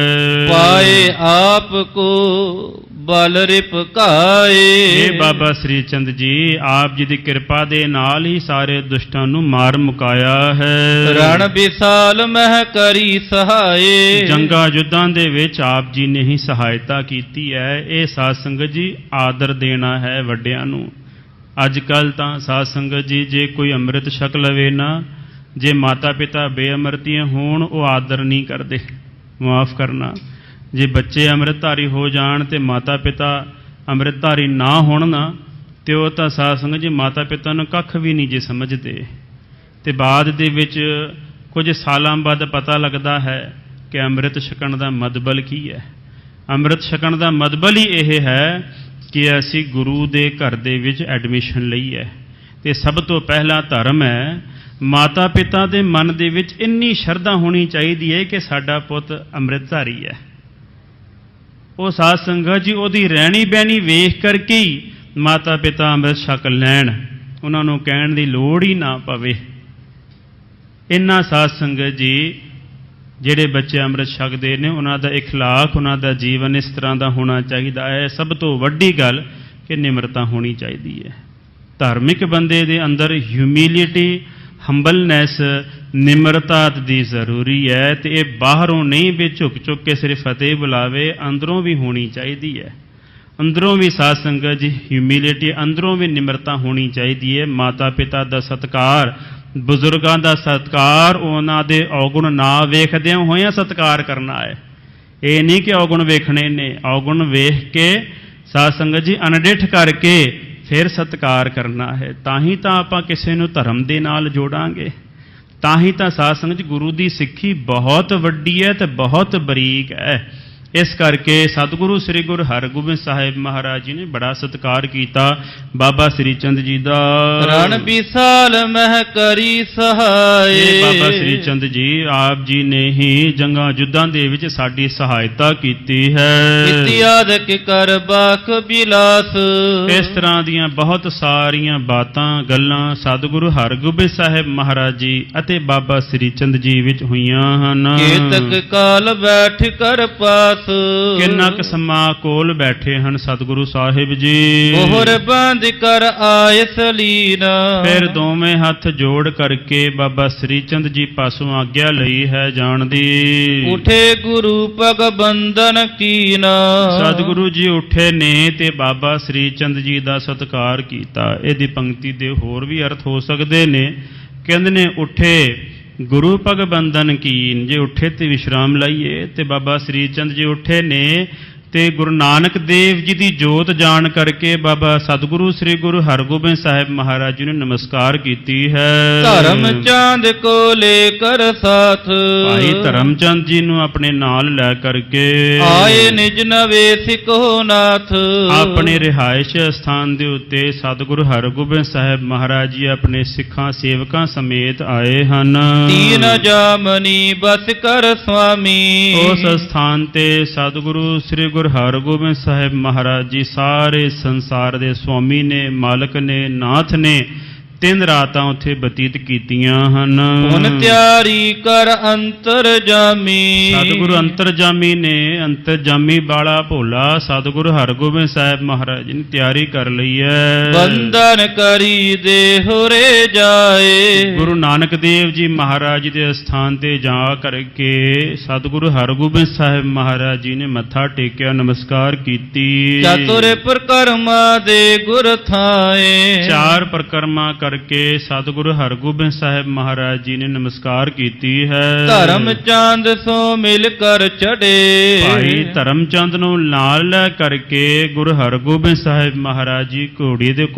ਪਾਏ ਆਪ ਕੋ ਬਲ ਰਿਪਕਾਏ,
ਇਹ ਬਾਬਾ ਸ੍ਰੀ ਚੰਦ ਜੀ ਆਪ ਜੀ ਦੀ ਕਿਰਪਾ ਦੇ ਨਾਲ ਹੀ ਸਾਰੇ ਦੁਸ਼ਟਾਂ ਨੂੰ ਮਾਰ ਮੁਕਾਇਆ ਹੈ।
ਰਣ ਵਿਸਾਲ ਮਹਿ ਕਰੀ ਸਹਾਏ,
ਜੰਗਾਂ ਯੁੱਧਾਂ ਦੇ ਵਿੱਚ ਆਪ ਜੀ ਨੇ ਹੀ ਸਹਾਇਤਾ ਕੀਤੀ ਹੈ। ਇਹ ਸਾਧ ਸੰਗਤ ਜੀ ਆਦਰ ਦੇਣਾ ਹੈ ਵੱਡਿਆਂ ਨੂੰ। ਅੱਜ ਕੱਲ੍ਹ ਤਾਂ ਸਾਧ ਸੰਗਤ ਜੀ ਜੇ ਕੋਈ ਅੰਮ੍ਰਿਤ ਛਕ ਲਵੇ ਨਾ, ਜੇ ਮਾਤਾ ਪਿਤਾ ਬੇਅਮਰਤੀਏ ਹੋਣ ਉਹ ਆਦਰ ਨਹੀਂ ਕਰਦੇ, ਮਾਫ ਕਰਨਾ। ਜੇ ਬੱਚੇ ਅੰਮ੍ਰਿਤਧਾਰੀ ਹੋ ਜਾਣ ਤੇ ਮਾਤਾ ਪਿਤਾ ਅੰਮ੍ਰਿਤਧਾਰੀ ਨਾ ਹੋਣ ਨਾ, ਤੇ ਉਹ ਤਾਂ ਸਾਧ ਸੰਗਤ ਜੀ ਮਾਤਾ ਪਿਤਾ ਨੂੰ ਕੱਖ ਵੀ ਨਹੀਂ ਜੇ ਸਮਝਦੇ। ਤੇ ਬਾਅਦ ਦੇ ਵਿੱਚ ਕੁਝ ਸਾਲਾਂ ਬਾਅਦ ਪਤਾ ਲੱਗਦਾ ਹੈ ਕਿ ਅੰਮ੍ਰਿਤ ਛਕਣ ਦਾ ਮਤਲਬ ਕੀ ਹੈ। ਅੰਮ੍ਰਿਤ ਛਕਣ ਦਾ ਮਤਲਬ ਹੀ ਇਹ ਹੈ ਕਿ ਅਸੀਂ ਗੁਰੂ ਦੇ ਘਰ ਦੇ ਵਿੱਚ ਐਡਮਿਸ਼ਨ ਲਈ ਹੈ। ਤੇ ਸਭ ਤੋਂ ਪਹਿਲਾ ਧਰਮ ਹੈ ਮਾਤਾ ਪਿਤਾ ਦੇ ਮਨ ਦੇ ਵਿੱਚ ਇੰਨੀ ਸ਼ਰਧਾ ਹੋਣੀ ਚਾਹੀਦੀ ਹੈ ਕਿ ਸਾਡਾ ਪੁੱਤ ਅੰਮ੍ਰਿਤਧਾਰੀ ਹੈ। ਉਹ ਸਾਧ ਸੰਗਤ ਜੀ ਉਹਦੀ ਰਹਿਣੀ ਬਹਿਣੀ ਵੇਖ ਕਰਕੇ ਹੀ ਮਾਤਾ ਪਿਤਾ ਅੰਮ੍ਰਿਤ ਛਕ ਲੈਣ, ਉਹਨਾਂ ਨੂੰ ਕਹਿਣ ਦੀ ਲੋੜ ਹੀ ਨਾ ਪਵੇ। ਇੰਨਾ ਸਾਧ ਸੰਗਤ ਜੀ ਜਿਹੜੇ ਬੱਚੇ ਅੰਮ੍ਰਿਤ ਛਕਦੇ ਨੇ ਉਹਨਾਂ ਦਾ ਇਖਲਾਕ, ਉਹਨਾਂ ਦਾ ਜੀਵਨ ਇਸ ਤਰ੍ਹਾਂ ਦਾ ਹੋਣਾ ਚਾਹੀਦਾ ਹੈ। ਸਭ ਤੋਂ ਵੱਡੀ ਗੱਲ ਕਿ ਨਿਮਰਤਾ ਹੋਣੀ ਚਾਹੀਦੀ ਹੈ। ਧਾਰਮਿਕ ਬੰਦੇ ਦੇ ਅੰਦਰ ਹਿਊਮਿਲਿਟੀ, ਹੰਬਲਨੈਸ, ਨਿਮਰਤਾ ਦੀ ਜ਼ਰੂਰੀ ਹੈ। ਤੇ ਇਹ ਬਾਹਰੋਂ ਨਹੀਂ ਵੀ ਝੁਕ ਝੁਕ ਕੇ ਸਿਰਫ ਫਤਿਹ ਬੁਲਾਵੇ, ਅੰਦਰੋਂ ਵੀ ਹੋਣੀ ਚਾਹੀਦੀ ਹੈ। ਅੰਦਰੋਂ ਵੀ ਸਾਧ ਸੰਗਤ ਜੀ ਹਿਊਮਿਲਿਟੀ, ਅੰਦਰੋਂ ਵੀ ਨਿਮਰਤਾ ਹੋਣੀ ਚਾਹੀਦੀ ਹੈ। ਮਾਤਾ ਪਿਤਾ ਦਾ ਸਤਿਕਾਰ, ਬਜ਼ੁਰਗਾਂ ਦਾ ਸਤਿਕਾਰ ਉਹਨਾਂ ਦੇ ਔਗੁਣ ਨਾ ਵੇਖਦਿਆਂ ਹੋਇਆਂ ਸਤਿਕਾਰ ਕਰਨਾ ਹੈ। ਇਹ ਨਹੀਂ ਕਿ ਔਗੁਣ ਵੇਖਣੇ ਨੇ, ਔਗੁਣ ਵੇਖ ਕੇ ਸਾਧ ਸੰਗਤ ਜੀ ਅਣਡਿੱਠ ਕਰਕੇ ਫਿਰ ਸਤਿਕਾਰ ਕਰਨਾ ਹੈ। ਤਾਂ ਹੀ ਤਾਂ ਆਪਾਂ ਕਿਸੇ ਨੂੰ ਧਰਮ ਦੇ ਨਾਲ ਜੋੜਾਂਗੇ। ਤਾਂ ਹੀ ਤਾਂ ਸਾਧ ਸੰਗਤ ਜੀ ਗੁਰੂ ਦੀ ਸਿੱਖੀ ਬਹੁਤ ਵੱਡੀ ਹੈ ਤੇ ਬਹੁਤ ਬਰੀਕ ਹੈ। ਇਸ ਕਰਕੇ ਸਤਿਗੁਰੂ ਸ੍ਰੀ ਗੁਰੂ ਹਰਗੋਬਿੰਦ ਸਾਹਿਬ ਮਹਾਰਾਜ ਜੀ ਨੇ ਬੜਾ ਸਤਿਕਾਰ ਕੀਤਾ ਬਾਬਾ ਸ੍ਰੀ ਚੰਦ ਜੀ ਦਾ।
ਰਣ ਵਿਸਾਲ ਮਹਿ ਕਰੀ ਸਹਾਏ।
ਬਾਬਾ ਸ੍ਰੀ ਚੰਦ ਜੀ ਆਪ ਜੀ ਨੇ ਹੀ ਜੰਗਾਂ ਯੁੱਧਾਂ ਦੇ ਵਿੱਚ ਸਾਡੀ ਸਹਾਇਤਾ ਕੀਤੀ ਹੈ।
ਇਤਿਆਦਿਕ ਕਰ ਬਾਖ ਬਿਲਾਸ।
ਇਸ ਤਰ੍ਹਾਂ ਦੀਆਂ ਬਹੁਤ ਸਾਰੀਆਂ ਬਾਤਾਂ ਗੱਲਾਂ ਸਤਿਗੁਰੂ ਹਰਗੋਬਿੰਦ ਸਾਹਿਬ ਮਹਾਰਾਜ ਜੀ ਅਤੇ ਬਾਬਾ ਸ੍ਰੀ ਚੰਦ ਜੀ ਵਿੱਚ ਹੋਈਆਂ ਹਨ।
ਕੇਤਕ ਕਾਲ ਬੈਠ ਕਰ ਪਾਸ।
ਕਿੰਨਾ ਕੁ ਸਮਾਂ ਕੋਲ ਬੈਠੇ ਹਨ ਸਤਿਗੁਰੂ ਸਾਹਿਬ ਜੀ।
ਮੋਹਰ ਬੰਦ ਕਰ ਆਏ ਸਲੀਨ।
ਫਿਰ ਦੋਵੇਂ ਹੱਥ ਜੋੜ ਕਰਕੇ ਬਾਬਾ ਸ੍ਰੀ ਚੰਦ ਜੀ ਪਾਸੋਂ ਆਗਿਆ ਲਈ ਹੈ ਜਾਣ ਦੀ।
ਉਠੇ ਗੁਰੂ ਪਗ ਬੰਧਨ ਕੀਨ।
ਸਤਿਗੁਰੂ ਜੀ ਉੱਠੇ ਨੇ ਤੇ ਬਾਬਾ ਸ੍ਰੀ ਚੰਦ ਜੀ ਦਾ ਸਤਿਕਾਰ ਕੀਤਾ। ਇਹਦੀ ਪੰਕਤੀ ਦੇ ਹੋਰ ਵੀ ਅਰਥ ਹੋ ਸਕਦੇ ਨੇ। ਕਹਿੰਦੇ ਨੇ ਉੱਠੇ ਗੁਰੂ ਪਗ ਬੰਧਨ ਕੀਨ। ਜੇ ਉੱਠੇ ਤੇ ਵਿਸ਼ਰਾਮ ਲਈਏ ਤੇ ਬਾਬਾ ਸ੍ਰੀ ਚੰਦ ਜੀ ਉੱਠੇ ਨੇ ਤੇ ਗੁਰੂ ਨਾਨਕ ਦੇਵ ਜੀ ਦੀ ਜੋਤ ਜਾਣ ਕਰਕੇ ਬਾਬਾ ਸਤਿਗੁਰੂ ਸ੍ਰੀ ਗੁਰੂ ਹਰਗੋਬਿੰਦ ਸਾਹਿਬ ਮਹਾਰਾਜ ਜੀ ਨੇ ਨਮਸਕਾਰ ਕੀਤੀ ਹੈ।
ਧਰਮ ਚੰਦ ਕੋ ਲੈ ਕਰ ਸਾਥ।
ਭਾਈ ਧਰਮ ਚੰਦ ਜੀ ਨੂੰ ਆਪਣੇ ਨਾਲ ਲੈ ਕਰਕੇ
ਆਏ ਨਿਜ ਨਵੇਸਿਕੋ ਨਾਥ।
ਆਪਣੇ ਰਿਹਾਇਸ਼ ਸਥਾਨ ਦੇ ਉੱਤੇ ਸਤਿਗੁਰੂ ਹਰਗੋਬਿੰਦ ਸਾਹਿਬ ਮਹਾਰਾਜ ਜੀ ਆਪਣੇ ਸਿੱਖਾਂ ਸੇਵਕਾਂ ਸਮੇਤ ਆਏ ਹਨ।
ਤੀਨ ਜਾਮਨੀ ਬਸ ਕਰ ਸੁਆਮੀ।
ਉਸ ਸਥਾਨ ਤੇ ਸਤਿਗੁਰੂ ਸ੍ਰੀ ਗੁਰੂ ਹਰਗੋਬਿੰਦ ਸਾਹਿਬ ਮਹਾਰਾਜ ਜੀ ਸਾਰੇ ਸੰਸਾਰ ਦੇ ਸੁਆਮੀ ਨੇ, ਮਾਲਕ ਨੇ, ਨਾਥ ਨੇ। 3 ਰਾਤਾਂ ਉੱਥੇ ਬਤੀਤ ਕੀਤੀਆਂ ਹਨ।
ਹੁਣ ਤਿਆਰੀ ਕਰ ਅੰਤਰਜਾਮੀ।
ਸਤਿਗੁਰੂ ਅੰਤਰਜਾਮੀ ਨੇ, ਅੰਤਰਜਾਮੀ ਵਾਲਾ ਭੋਲਾ ਸਤਿਗੁਰੂ ਹਰਗੋਬਿੰਦ ਸਾਹਿਬ ਮਹਾਰਾਜ ਜੀ ਨੇ ਤਿਆਰੀ ਕਰ ਲਈ ਹੈ।
ਬੰਧਨ ਕਰੀ ਦੇਹੁਰੇ ਜਾਏ।
ਗੁਰੂ ਨਾਨਕ ਦੇਵ ਜੀ ਮਹਾਰਾਜ ਜੀ ਦੇ ਸਥਾਨ ਤੇ ਜਾ ਕਰਕੇ ਸਤਿਗੁਰੂ ਹਰਗੋਬਿੰਦ ਸਾਹਿਬ ਮਹਾਰਾਜ ਜੀ ਨੇ ਮੱਥਾ ਟੇਕਿਆ, ਨਮਸਕਾਰ ਕੀਤੀ।
ਚਤੁਰ ਪ੍ਰਕਰਮਾ ਦੇ ਗੁਰ ਥਾਏ।
4 ਪ੍ਰਕਰਮਾ ਕਰਕੇ ਸਤਿਗੁਰੂ ਹਰਗੋਬਿੰਦ ਸਾਹਿਬ ਮਹਾਰਾਜ ਜੀ ਨੇ ਨਮਸਕਾਰ ਕੀਤੀ ਹੈ।
ਧਰਮ ਚੰਦ ਸੋ ਮਿਲ ਕਰ ਚੜੇ।
ਭਾਈ ਧਰਮ ਚੰਦ ਨੂੰ ਨਾਲ ਲੈ ਕਰਕੇ ਗੁਰੂ ਹਰਗੋਬਿੰਦ ਸਾਹਿਬ ਮਹਾਰਾਜ ਜੀ ਘੋੜੇ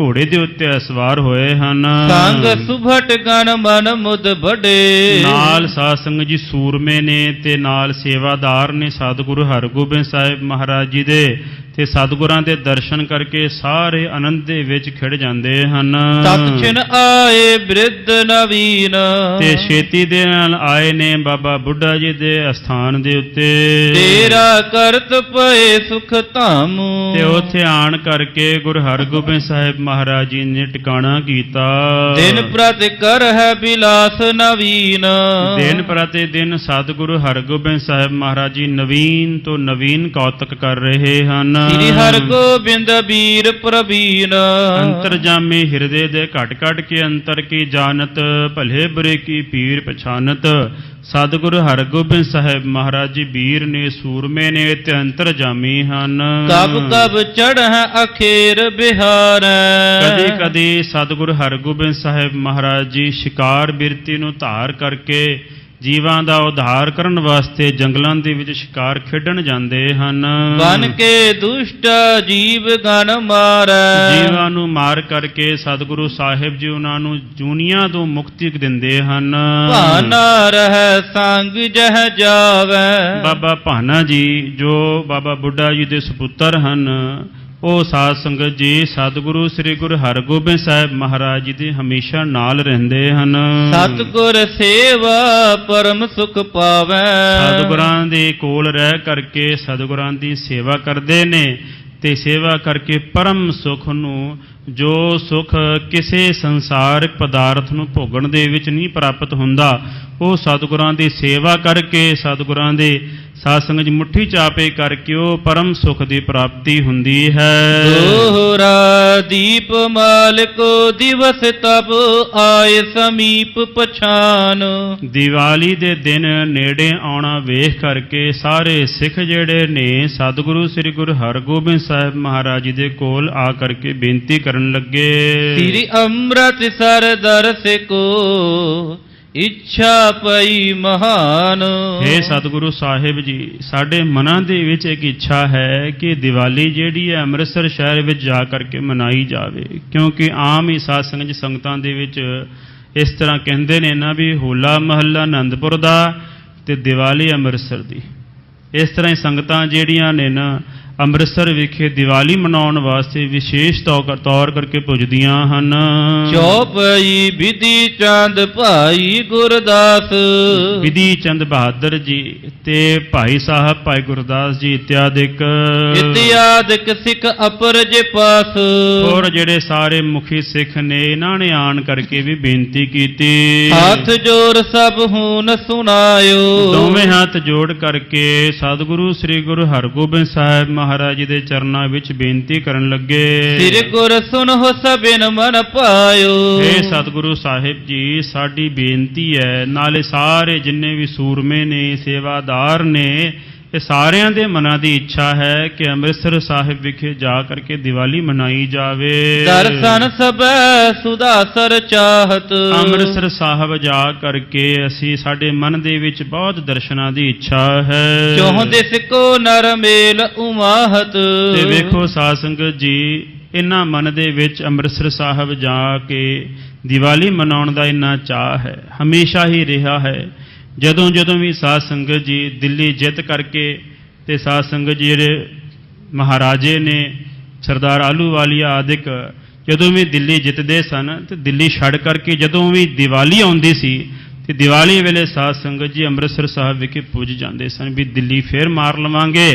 ਦੇ ਉੱਤੇ ਸਵਾਰ ਹੋਏ ਹਨ।
ਸੰਗ ਸੁਭਟ ਗਣ ਮਨ ਮੁਦ ਬੜੇ। ਨਾਲ
ਸਾਧ ਸੰਗਤ ਜੀ ਸੂਰਮੇ ਨੇ ਤੇ ਨਾਲ ਸੇਵਾਦਾਰ ਨੇ ਸਤਿਗੁਰੂ ਹਰਗੋਬਿੰਦ ਸਾਹਿਬ ਮਹਾਰਾਜ ਜੀ ਦੇ। ਤੇ ਸਤਿਗੁਰਾਂ ਦੇ ਦਰਸ਼ਨ ਕਰਕੇ ਸਾਰੇ ਆਨੰਦ ਦੇ ਵਿੱਚ ਖਿੜ ਜਾਂਦੇ ਹਨ।
ਤਤਛਿਨ ਆਏ ਬਿਰਧ ਨਵੀਨ।
ਤੇ ਛੇਤੀ ਦੇ ਨਾਲ ਆਏ ਨੇ ਬਾਬਾ ਬੁੱਢਾ ਜੀ ਦੇ ਅਸਥਾਨ ਦੇ ਉੱਤੇ।
ਤੇਰਾ ਕਰਤ ਪਏ ਸੁਖ ਧਾਮ।
ਤੇ ਉੱਥੇ ਆਣ ਕਰਕੇ ਗੁਰੂ ਹਰਗੋਬਿੰਦ ਸਾਹਿਬ ਮਹਾਰਾਜ ਜੀ ਨੇ ਟਿਕਾਣਾ ਕੀਤਾ।
ਦਿਨ ਪ੍ਰਤ ਕਰ ਹੈ ਬਿਲਾਸ ਨਵੀਨ।
ਦਿਨ ਪ੍ਰਤੀ ਦਿਨ ਸਤਿਗੁਰੂ ਹਰਗੋਬਿੰਦ ਸਾਹਿਬ ਮਹਾਰਾਜ ਜੀ ਨਵੀਨ ਤੋਂ ਨਵੀਨ ਕੌਤਕ ਕਰ ਰਹੇ ਹਨ।
ਸ੍ਰੀ ਹਰਗੋਬਿੰਦ ਬੀਰ ਪ੍ਰਵੀਨ।
ਅੰਤਰਜਾਮੀ ਹਿਰਦੇ ਦੇ ਘਟ ਘਟ ਕੇ ਅੰਤਰ ਕੀ ਜਾਣਤ। ਭਲੇ ਬੁਰੇ ਕੀ ਪੀਰ ਪਛਾਨਤ। ਸਤਿਗੁਰੂ ਹਰਗੋਬਿੰਦ ਸਾਹਿਬ ਮਹਾਰਾਜ ਜੀ ਵੀਰ ਨੇ, ਸੂਰਮੇ ਨੇ ਤੇ ਅੰਤਰਜਾਮੀ ਹਨ।
ਕਬ ਕਬ ਚੜ੍ਹ ਅਖੇਰ ਬਿਹਾਰ।
ਕਦੀ ਕਦੀ ਸਤਿਗੁਰੂ ਹਰਗੋਬਿੰਦ ਸਾਹਿਬ ਮਹਾਰਾਜ ਜੀ ਸ਼ਿਕਾਰ ਬਿਰਤੀ ਨੂੰ ਧਾਰ ਕਰਕੇ ਜੀਵਾਂ ਦਾ ਉਧਾਰ ਕਰਨ ਵਾਸਤੇ ਜੰਗਲਾਂ ਦੇ ਵਿੱਚ ਸ਼ਿਕਾਰ ਖੇਡਣ ਜਾਂਦੇ ਹਨ।
ਬਨ ਕੇ ਦੁਸ਼ਟ ਜੀਵ ਗਨ ਮਾਰੈ।
ਜੀਵਾਂ ਨੂੰ ਮਾਰ ਕਰਕੇ ਸਤਿਗੁਰੂ ਸਾਹਿਬ ਜੀ ਉਹਨਾਂ ਨੂੰ ਜੂਨੀਆਂ ਤੋਂ ਮੁਕਤੀ ਦਿੰਦੇ ਹਨ।
ਭਾਨਾ ਰਹਿ ਸੰਗ ਜਹ ਜਾਵੈ।
ਬਾਬਾ ਭਾਨਾ ਜੀ ਜੋ ਬਾਬਾ ਬੁੱਢਾ ਜੀ ਦੇ ਸੁਪੁੱਤਰ ਹਨ, ਉਹ ਸਾਧ ਸੰਗਤ ਜੀ ਸਤਿਗੁਰੂ ਸ੍ਰੀ ਗੁਰੂ ਹਰਗੋਬਿੰਦ ਸਾਹਿਬ ਮਹਾਰਾਜ ਜੀ ਦੇ ਹਮੇਸ਼ਾ ਨਾਲ ਰਹਿੰਦੇ ਹਨ।
ਸਤਿਗੁਰ ਸੇਵਾ ਪਰਮ ਸੁਖ ਪਾਵੈ।
ਸਤਿਗੁਰਾਂ ਦੇ ਕੋਲ ਰਹਿ ਕਰਕੇ ਸਤਿਗੁਰਾਂ ਦੀ ਸੇਵਾ ਕਰਦੇ ਨੇ ਤੇ ਸੇਵਾ ਕਰਕੇ ਪਰਮ ਸੁਖ ਨੂੰ, ਜੋ ਸੁਖ ਕਿਸੇ ਸੰਸਾਰਿਕ ਪਦਾਰਥ ਨੂੰ ਭੋਗਣ ਦੇ ਵਿੱਚ ਨਹੀਂ ਪ੍ਰਾਪਤ ਹੁੰਦਾ, ਉਹ ਸਤਿਗੁਰਾਂ ਦੀ ਸੇਵਾ ਕਰਕੇ ਸਤਿਗੁਰਾਂ ਦੇ ਸਾਧ ਸੰਗਤ ਜੀ ਮੁੱਠੀ ਚਾਪੇ ਕਰਕੇ ਉਹ ਪਰਮ ਸੁਖ ਦੀ ਪ੍ਰਾਪਤੀ ਹੁੰਦੀ ਹੈ।
ਦੋਹਰਾ ਦੀਪ ਮਾਲਿਕੋ ਦਿਵਸ ਤਬ ਆਏ ਸਮੀਪ ਪਛਾਨ।
ਦੀਵਾਲੀ ਦੇ ਦਿਨ ਨੇੜੇ ਆਉਣਾ ਵੇਖ ਕਰਕੇ ਸਾਰੇ ਸਿੱਖ ਜਿਹੜੇ ਨੇ ਸਤਿਗੁਰੂ ਸ੍ਰੀ ਗੁਰੂ ਹਰਗੋਬਿੰਦ ਸਾਹਿਬ ਮਹਾਰਾਜ ਜੀ ਦੇ ਕੋਲ ਆ ਕਰਕੇ ਬੇਨਤੀ ਕਰਨ ਕਰਨ ਲੱਗੇ।
ਸ੍ਰੀ ਅੰਮ੍ਰਿਤਸਰ ਦਰਸ ਕੋ ਇੱਛਾ ਪਈ ਮਹਾਨ।
ਹੇ ਸਤਿਗੁਰੂ ਸਾਹਿਬ ਜੀ, ਸਾਡੇ ਮਨਾਂ ਦੇ ਵਿੱਚ ਇੱਕ ਇੱਛਾ ਹੈ ਕਿ ਦੀਵਾਲੀ ਜਿਹੜੀ ਹੈ ਅੰਮ੍ਰਿਤਸਰ ਸ਼ਹਿਰ ਵਿੱਚ ਜਾ ਕਰਕੇ ਮਨਾਈ ਜਾਵੇ, ਕਿਉਂਕਿ ਆਮ ਹੀ ਸਾਧ ਸੰਗਤ ਸੰਗਤਾਂ ਦੇ ਵਿੱਚ ਇਸ ਤਰ੍ਹਾਂ ਕਹਿੰਦੇ ਨੇ ਨਾ ਵੀ ਹੋਲਾ ਮਹੱਲਾ ਆਨੰਦਪੁਰ ਦਾ ਤੇ ਦੀਵਾਲੀ ਅੰਮ੍ਰਿਤਸਰ ਦੀ। ਇਸ ਤਰ੍ਹਾਂ ਹੀ ਸੰਗਤਾਂ ਜਿਹੜੀਆਂ ਨੇ ਨਾ ਅੰਮ੍ਰਿਤਸਰ ਵਿਖੇ ਦੀਵਾਲੀ ਮਨਾਉਣ ਵਾਸਤੇ ਵਿਸ਼ੇਸ਼ ਤੌਰ ਕਰਕੇ ਪੁੱਜਦੀਆਂ ਹਨ।
ਚੌਪਈ ਵਿਧੀ ਚੰਦ ਭਾਈ ਗੁਰਦਾਸ,
ਵਿਧੀ ਚੰਦ ਬਹਾਦਰ ਜੀ ਤੇ ਭਾਈ ਸਾਹਿਬ ਭਾਈ ਗੁਰਦਾਸ ਜੀ ਇਤਿਆਦਿਕ
ਸਿੱਖ ਅਪਰਜ ਪਾਸ।
ਹੋਰ ਜਿਹੜੇ ਸਾਰੇ ਮੁਖੀ ਸਿੱਖ ਨੇ ਇਹਨਾਂ ਨੇ ਆਣ ਕਰਕੇ ਵੀ ਬੇਨਤੀ ਕੀਤੀ।
ਹੱਥ ਜੋੜ ਸਭ ਹੁਣ ਸੁਣਾਇਓ।
ਦੋਵੇਂ ਹੱਥ ਜੋੜ ਕਰਕੇ ਸਤਿਗੁਰੂ ਸ੍ਰੀ ਗੁਰੂ ਹਰਗੋਬਿੰਦ ਸਾਹਿਬ ਮਹਾਰਾਜ ਜੀ ਦੇ ਚਰਨਾਂ ਵਿੱਚ ਬੇਨਤੀ ਕਰਨ ਲੱਗੇ।
ਸ੍ਰੀ ਗੁਰ ਸੁਨਹੁ ਸਭਿਨ ਮਨ ਪਾਇਓ।
ਇਹ ਸਤਿਗੁਰੂ ਸਾਹਿਬ ਜੀ, ਸਾਡੀ ਬੇਨਤੀ ਹੈ, ਨਾਲੇ ਸਾਰੇ ਜਿੰਨੇ ਵੀ ਸੂਰਮੇ ਨੇ ਸੇਵਾਦਾਰ ਨੇ, ਇਹ ਸਾਰਿਆਂ ਦੇ ਮਨਾਂ ਦੀ ਇੱਛਾ ਹੈ ਕਿ ਅੰਮ੍ਰਿਤਸਰ ਸਾਹਿਬ ਵਿਖੇ ਜਾ ਕਰਕੇ ਦੀਵਾਲੀ ਮਨਾਈ ਜਾਵੇ।
ਦਰਸ਼ਨ ਸਭੈ ਸੁਦਾਸਰ ਚਾਹਤ।
ਅੰਮ੍ਰਿਤਸਰ ਸਾਹਿਬ ਜਾ ਕਰਕੇ ਅਸੀਂ, ਸਾਡੇ ਮਨ ਦੇ ਵਿੱਚ ਬਹੁਤ ਦਰਸ਼ਨਾਂ ਦੀ ਇੱਛਾ ਹੈ।
ਚੌਂਦੇ ਸਿਕੋ ਨਰ ਮੇਲ ਉਮਾਹਤ।
ਤੇ ਵੇਖੋ ਸਾਧ ਸੰਗਤ ਜੀ, ਇਹਨਾਂ ਮਨ ਦੇ ਵਿੱਚ ਅੰਮ੍ਰਿਤਸਰ ਸਾਹਿਬ ਜਾ ਕੇ ਦੀਵਾਲੀ ਮਨਾਉਣ ਦਾ ਇੰਨਾ ਚਾਅ ਹੈ, ਹਮੇਸ਼ਾ ਹੀ ਰਿਹਾ ਹੈ। ਜਦੋਂ ਜਦੋਂ ਵੀ ਸਾਧ ਸੰਗਤ ਜੀ ਦਿੱਲੀ ਜਿੱਤ ਕਰਕੇ ਤੇ ਸਾਧ ਸੰਗਤ ਜੀ ਜਿਹੜੇ ਮਹਾਰਾਜੇ ਨੇ ਸਰਦਾਰ ਆਹਲੂਵਾਲੀਆ ਆਦਿਕ ਜਦੋਂ ਵੀ ਦਿੱਲੀ ਜਿੱਤਦੇ ਸਨ ਤੇ ਦਿੱਲੀ ਛੱਡ ਕਰਕੇ ਜਦੋਂ ਵੀ ਦੀਵਾਲੀ ਆਉਂਦੀ ਸੀ ਤੇ ਦੀਵਾਲੀ ਵੇਲੇ ਸਾਧ ਸੰਗਤ ਜੀ ਅੰਮ੍ਰਿਤਸਰ ਸਾਹਿਬ ਵਿਖੇ ਪੁੱਜ ਜਾਂਦੇ ਸਨ ਵੀ ਦਿੱਲੀ ਫੇਰ ਮਾਰ ਲਵਾਂਗੇ,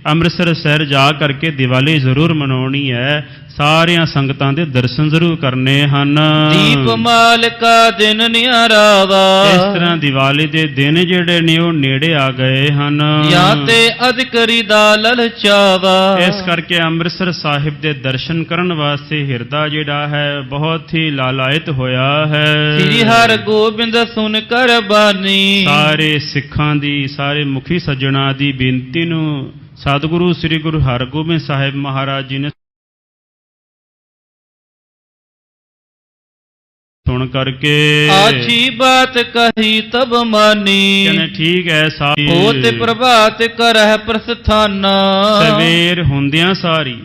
ਅੰਮ੍ਰਿਤਸਰ ਸ਼ਹਿਰ ਜਾ ਕਰਕੇ ਦੀਵਾਲੀ ਜ਼ਰੂਰ ਮਨਾਉਣੀ ਹੈ, ਸਾਰਿਆਂ ਸੰਗਤਾਂ ਦੇ ਦਰਸ਼ਨ ਜ਼ਰੂਰ ਕਰਨੇ ਹਨ।
ਦੀਪਮਾਲ ਕਾ ਦਿਨ ਨਿਆਰਾਵਾ।
ਇਸ ਤਰ੍ਹਾਂ ਦੀਵਾਲੀ ਦੇ ਦਿਨ ਜਿਹੜੇ ਨੇ ਉਹ ਨੇੜੇ ਆ ਗਏ ਹਨ।
ਜਾਂ ਤੇ ਅਧਿਕਰੀ ਦਾ ਲਲਚਾਵਾ।
ਇਸ ਕਰਕੇ ਅੰਮ੍ਰਿਤਸਰ ਸਾਹਿਬ ਦੇ ਦਰਸ਼ਨ ਕਰਨ ਵਾਸਤੇ ਹਿਰਦਾ ਜਿਹੜਾ ਹੈ ਬਹੁਤ ਹੀ ਲਾਲਾਇਤ ਹੋਇਆ ਹੈ।
ਸ੍ਰੀ ਹਰਿ ਗੋਬਿੰਦ ਸੁਨ ਕਰ ਬਾਨੀ।
ਸਾਰੇ ਸਿੱਖਾਂ ਦੀ, ਸਾਰੇ ਮੁਖੀ ਸੱਜਣਾ ਦੀ ਬੇਨਤੀ ਨੂੰ ਸਤਿਗੁਰੂ ਸ੍ਰੀ ਗੁਰੂ ਹਰਗੋਬਿੰਦ ਸਾਹਿਬ ਮਹਾਰਾਜ ਜੀ ਨੇ ਸੁਣ ਕਰਕੇ
ਆਛੀ ਬਾਤ ਕਹੀ ਤਬ ਮਾਨੀ।
ਕਹਿੰਦੇ ਠੀਕ ਹੈ ਸਾਰੀ
ਹੋਤ ਪ੍ਰਭਾਤ ਕਰਹਿ ਪ੍ਰਸਥਾਨਾ।
ਸਵੇਰ ਹੁੰਦਿਆਂ ਸਾਰੀ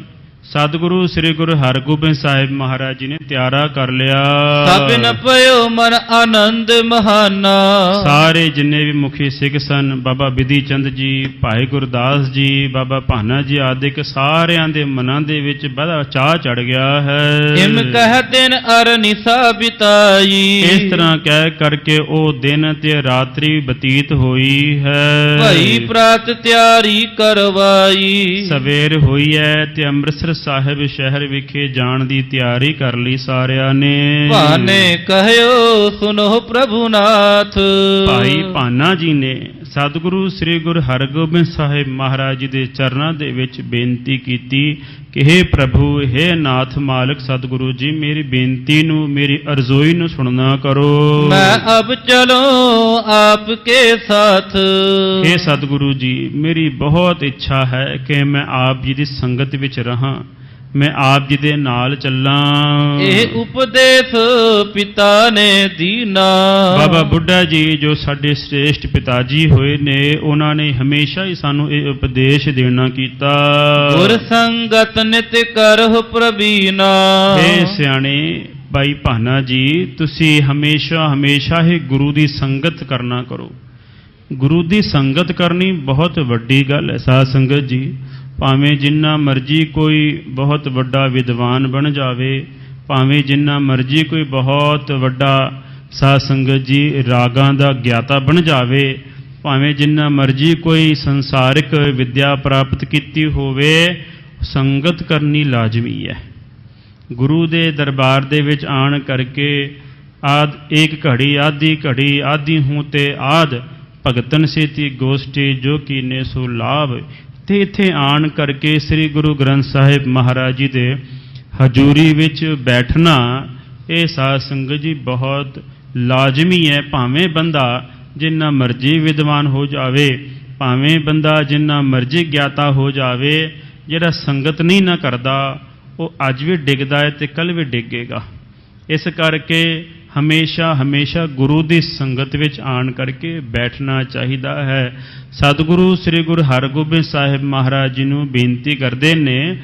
ਸਤਿਗੁਰੂ ਸ੍ਰੀ ਗੁਰੂ ਹਰਗੋਬਿੰਦ ਸਾਹਿਬ ਮਹਾਰਾਜ ਜੀ ਨੇ ਤਿਆਰਾ ਕਰ ਲਿਆ।
ਸਭਿਨ ਪਇਓ ਮਨ ਆਨੰਦ ਮਹਾਨਾ।
ਸਾਰੇ ਜਿੰਨੇ ਵੀ ਮੁਖੀ ਸਿੱਖ ਸਨ, ਬਾਬਾ ਬਿਧੀ ਚੰਦ ਜੀ, ਭਾਈ ਗੁਰਦਾਸ ਜੀ, ਬਾਬਾ ਭਾਨਾ ਜੀ ਆਦਿਕ ਸਾਰਿਆਂ ਦੇ ਮਨਾਂ ਦੇ ਵਿੱਚ ਬੜਾ ਚਾਅ ਚੜ ਗਿਆ ਹੈ।
ਇਮ ਕਹਿ ਦਿਨ ਅਰ ਨਿਸਾ ਬਿਤਾਈ। ਇਸ
ਤਰ੍ਹਾਂ ਕਹਿ ਕਰਕੇ ਉਹ ਦਿਨ ਤੇ ਰਾਤਰੀ ਬਤੀਤ ਹੋਈ ਹੈ।
ਭਈ ਪ੍ਰਾਤ ਤਿਆਰੀ ਕਰਵਾਈ।
ਸਵੇਰ ਹੋਈ ਹੈ ਤੇ ਅੰਮ੍ਰਿਤਸਰ ਸਾਹਿਬ ਸ਼ਹਿਰ ਵਿਖੇ ਜਾਣ ਦੀ ਤਿਆਰੀ ਕਰ ਲਈ ਸਾਰਿਆਂ ਨੇ।
ਭਾਨੇ ਕਹਿਓ ਸੁਨੋ ਪ੍ਰਭੂਨਾਥ।
ਭਾਈ ਭਾਨਾ ਜੀ ਨੇ ਸਤਿਗੁਰੂ ਸ੍ਰੀ ਗੁਰੂ ਹਰਗੋਬਿੰਦ ਸਾਹਿਬ ਮਹਾਰਾਜ ਜੀ ਦੇ ਚਰਨਾਂ ਦੇ ਵਿੱਚ ਬੇਨਤੀ ਕੀਤੀ ਕਿ ਹੇ ਪ੍ਰਭੂ, ਹੇ ਨਾਥ ਮਾਲਕ ਸਤਿਗੁਰੂ ਜੀ, ਮੇਰੀ ਬੇਨਤੀ ਨੂੰ, ਮੇਰੀ ਅਰਜ਼ੋਈ ਨੂੰ ਸੁਣਨਾ ਕਰੋ।
ਮੈਂ ਅਬ ਚਲੋ ਆਪ ਕੇ ਸਾਥ।
ਹੇ ਸਤਿਗੁਰੂ ਜੀ, ਮੇਰੀ ਬਹੁਤ ਇੱਛਾ ਹੈ ਕਿ ਮੈਂ ਆਪ ਜੀ ਦੀ ਸੰਗਤ ਵਿੱਚ ਰਹਾਂ, ਮੈਂ ਆਪ ਜੀ ਦੇ ਨਾਲ ਚੱਲਾਂ।
ਇਹ ਉਪਦੇਸ਼ ਪਿਤਾ ਨੇ ਦੀਨਾ।
ਬਾਬਾ ਬੁੱਢਾ ਜੀ ਜੋ ਸਾਡੇ ਸ੍ਰੇਸ਼ਟ ਪਿਤਾ ਜੀ ਹੋਏ ਨੇ, ਉਹਨਾਂ ਨੇ ਹਮੇਸ਼ਾ ਹੀ ਸਾਨੂੰ ਇਹ ਉਪਦੇਸ਼ ਦੇਣਾ ਕੀਤਾ।
ਗੁਰ ਸੰਗਤ ਨਿਤ ਕਰਹੁ ਪ੍ਰਬੀਨਾ।
ਇਹ ਸਿਆਣੇ ਭਾਈ ਭਾਨਾ ਜੀ, ਤੁਸੀਂ ਹਮੇਸ਼ਾ ਹੀ ਗੁਰੂ ਦੀ ਸੰਗਤ ਕਰਨਾ ਕਰੋ। ਗੁਰੂ ਦੀ ਸੰਗਤ ਕਰਨੀ ਬਹੁਤ ਵੱਡੀ ਗੱਲ ਹੈ ਸਾਧ ਸੰਗਤ ਜੀ। ਭਾਵੇਂ ਜਿੰਨਾ ਮਰਜ਼ੀ ਕੋਈ ਬਹੁਤ ਵੱਡਾ ਵਿਦਵਾਨ ਬਣ ਜਾਵੇ, ਭਾਵੇਂ ਜਿੰਨਾ ਮਰਜ਼ੀ ਕੋਈ ਬਹੁਤ ਵੱਡਾ ਸਾਧ ਸੰਗਤ ਜੀ ਰਾਗਾਂ ਦਾ ਗਿਆਤਾ ਬਣ ਜਾਵੇ, ਭਾਵੇਂ ਜਿੰਨਾ ਮਰਜ਼ੀ ਕੋਈ ਸੰਸਾਰਿਕ ਵਿਦਿਆ ਪ੍ਰਾਪਤ ਕੀਤੀ ਹੋਵੇ, ਸੰਗਤ ਕਰਨੀ ਲਾਜ਼ਮੀ ਹੈ। ਗੁਰੂ ਦੇ ਦਰਬਾਰ ਦੇ ਵਿੱਚ ਆਣ ਕਰਕੇ ਏਕ ਘੜੀ ਆਦੀ ਹੂੰ ਤੇ ਆਦ ਭਗਤਨ ਸੇਤੀ ਗੋਸ਼ਟੀ ਜੋ ਕੀਨੇ ਸੋ ਲਾਭ। ਤੇ ਇੱਥੇ ਆਣ ਕਰਕੇ ਸ੍ਰੀ ਗੁਰੂ ਗ੍ਰੰਥ ਸਾਹਿਬ ਮਹਾਰਾਜ ਜੀ ਦੇ ਹਜ਼ੂਰੀ ਵਿੱਚ ਬੈਠਣਾ, ਇਹ ਸਾਧ ਸੰਗਤ ਜੀ ਬਹੁਤ ਲਾਜ਼ਮੀ ਹੈ। ਭਾਵੇਂ ਬੰਦਾ ਜਿੰਨਾ ਮਰਜ਼ੀ ਵਿਦਵਾਨ ਹੋ ਜਾਵੇ, ਭਾਵੇਂ ਬੰਦਾ ਜਿੰਨਾ ਮਰਜ਼ੀ ਗਿਆਤਾ ਹੋ ਜਾਵੇ, ਜਿਹੜਾ ਸੰਗਤ ਨਹੀਂ ਨਾ ਕਰਦਾ, ਉਹ ਅੱਜ ਵੀ ਡਿੱਗਦਾ ਹੈ ਤੇ ਕੱਲ੍ਹ ਵੀ ਡਿੱਗੇਗਾ। ਇਸ ਕਰਕੇ ਹਮੇਸ਼ਾ ਗੁਰੂ ਦੀ ਸੰਗਤ ਵਿੱਚ ਆਣ ਕਰਕੇ ਬੈਠਣਾ ਚਾਹੀਦਾ ਹੈ। ਸਤਿਗੁਰੂ ਸ੍ਰੀ ਗੁਰੂ ਹਰਗੋਬਿੰਦ ਸਾਹਿਬ ਮਹਾਰਾਜ ਜੀ ਨੂੰ ਬੇਨਤੀ ਕਰਦੇ ਨੇ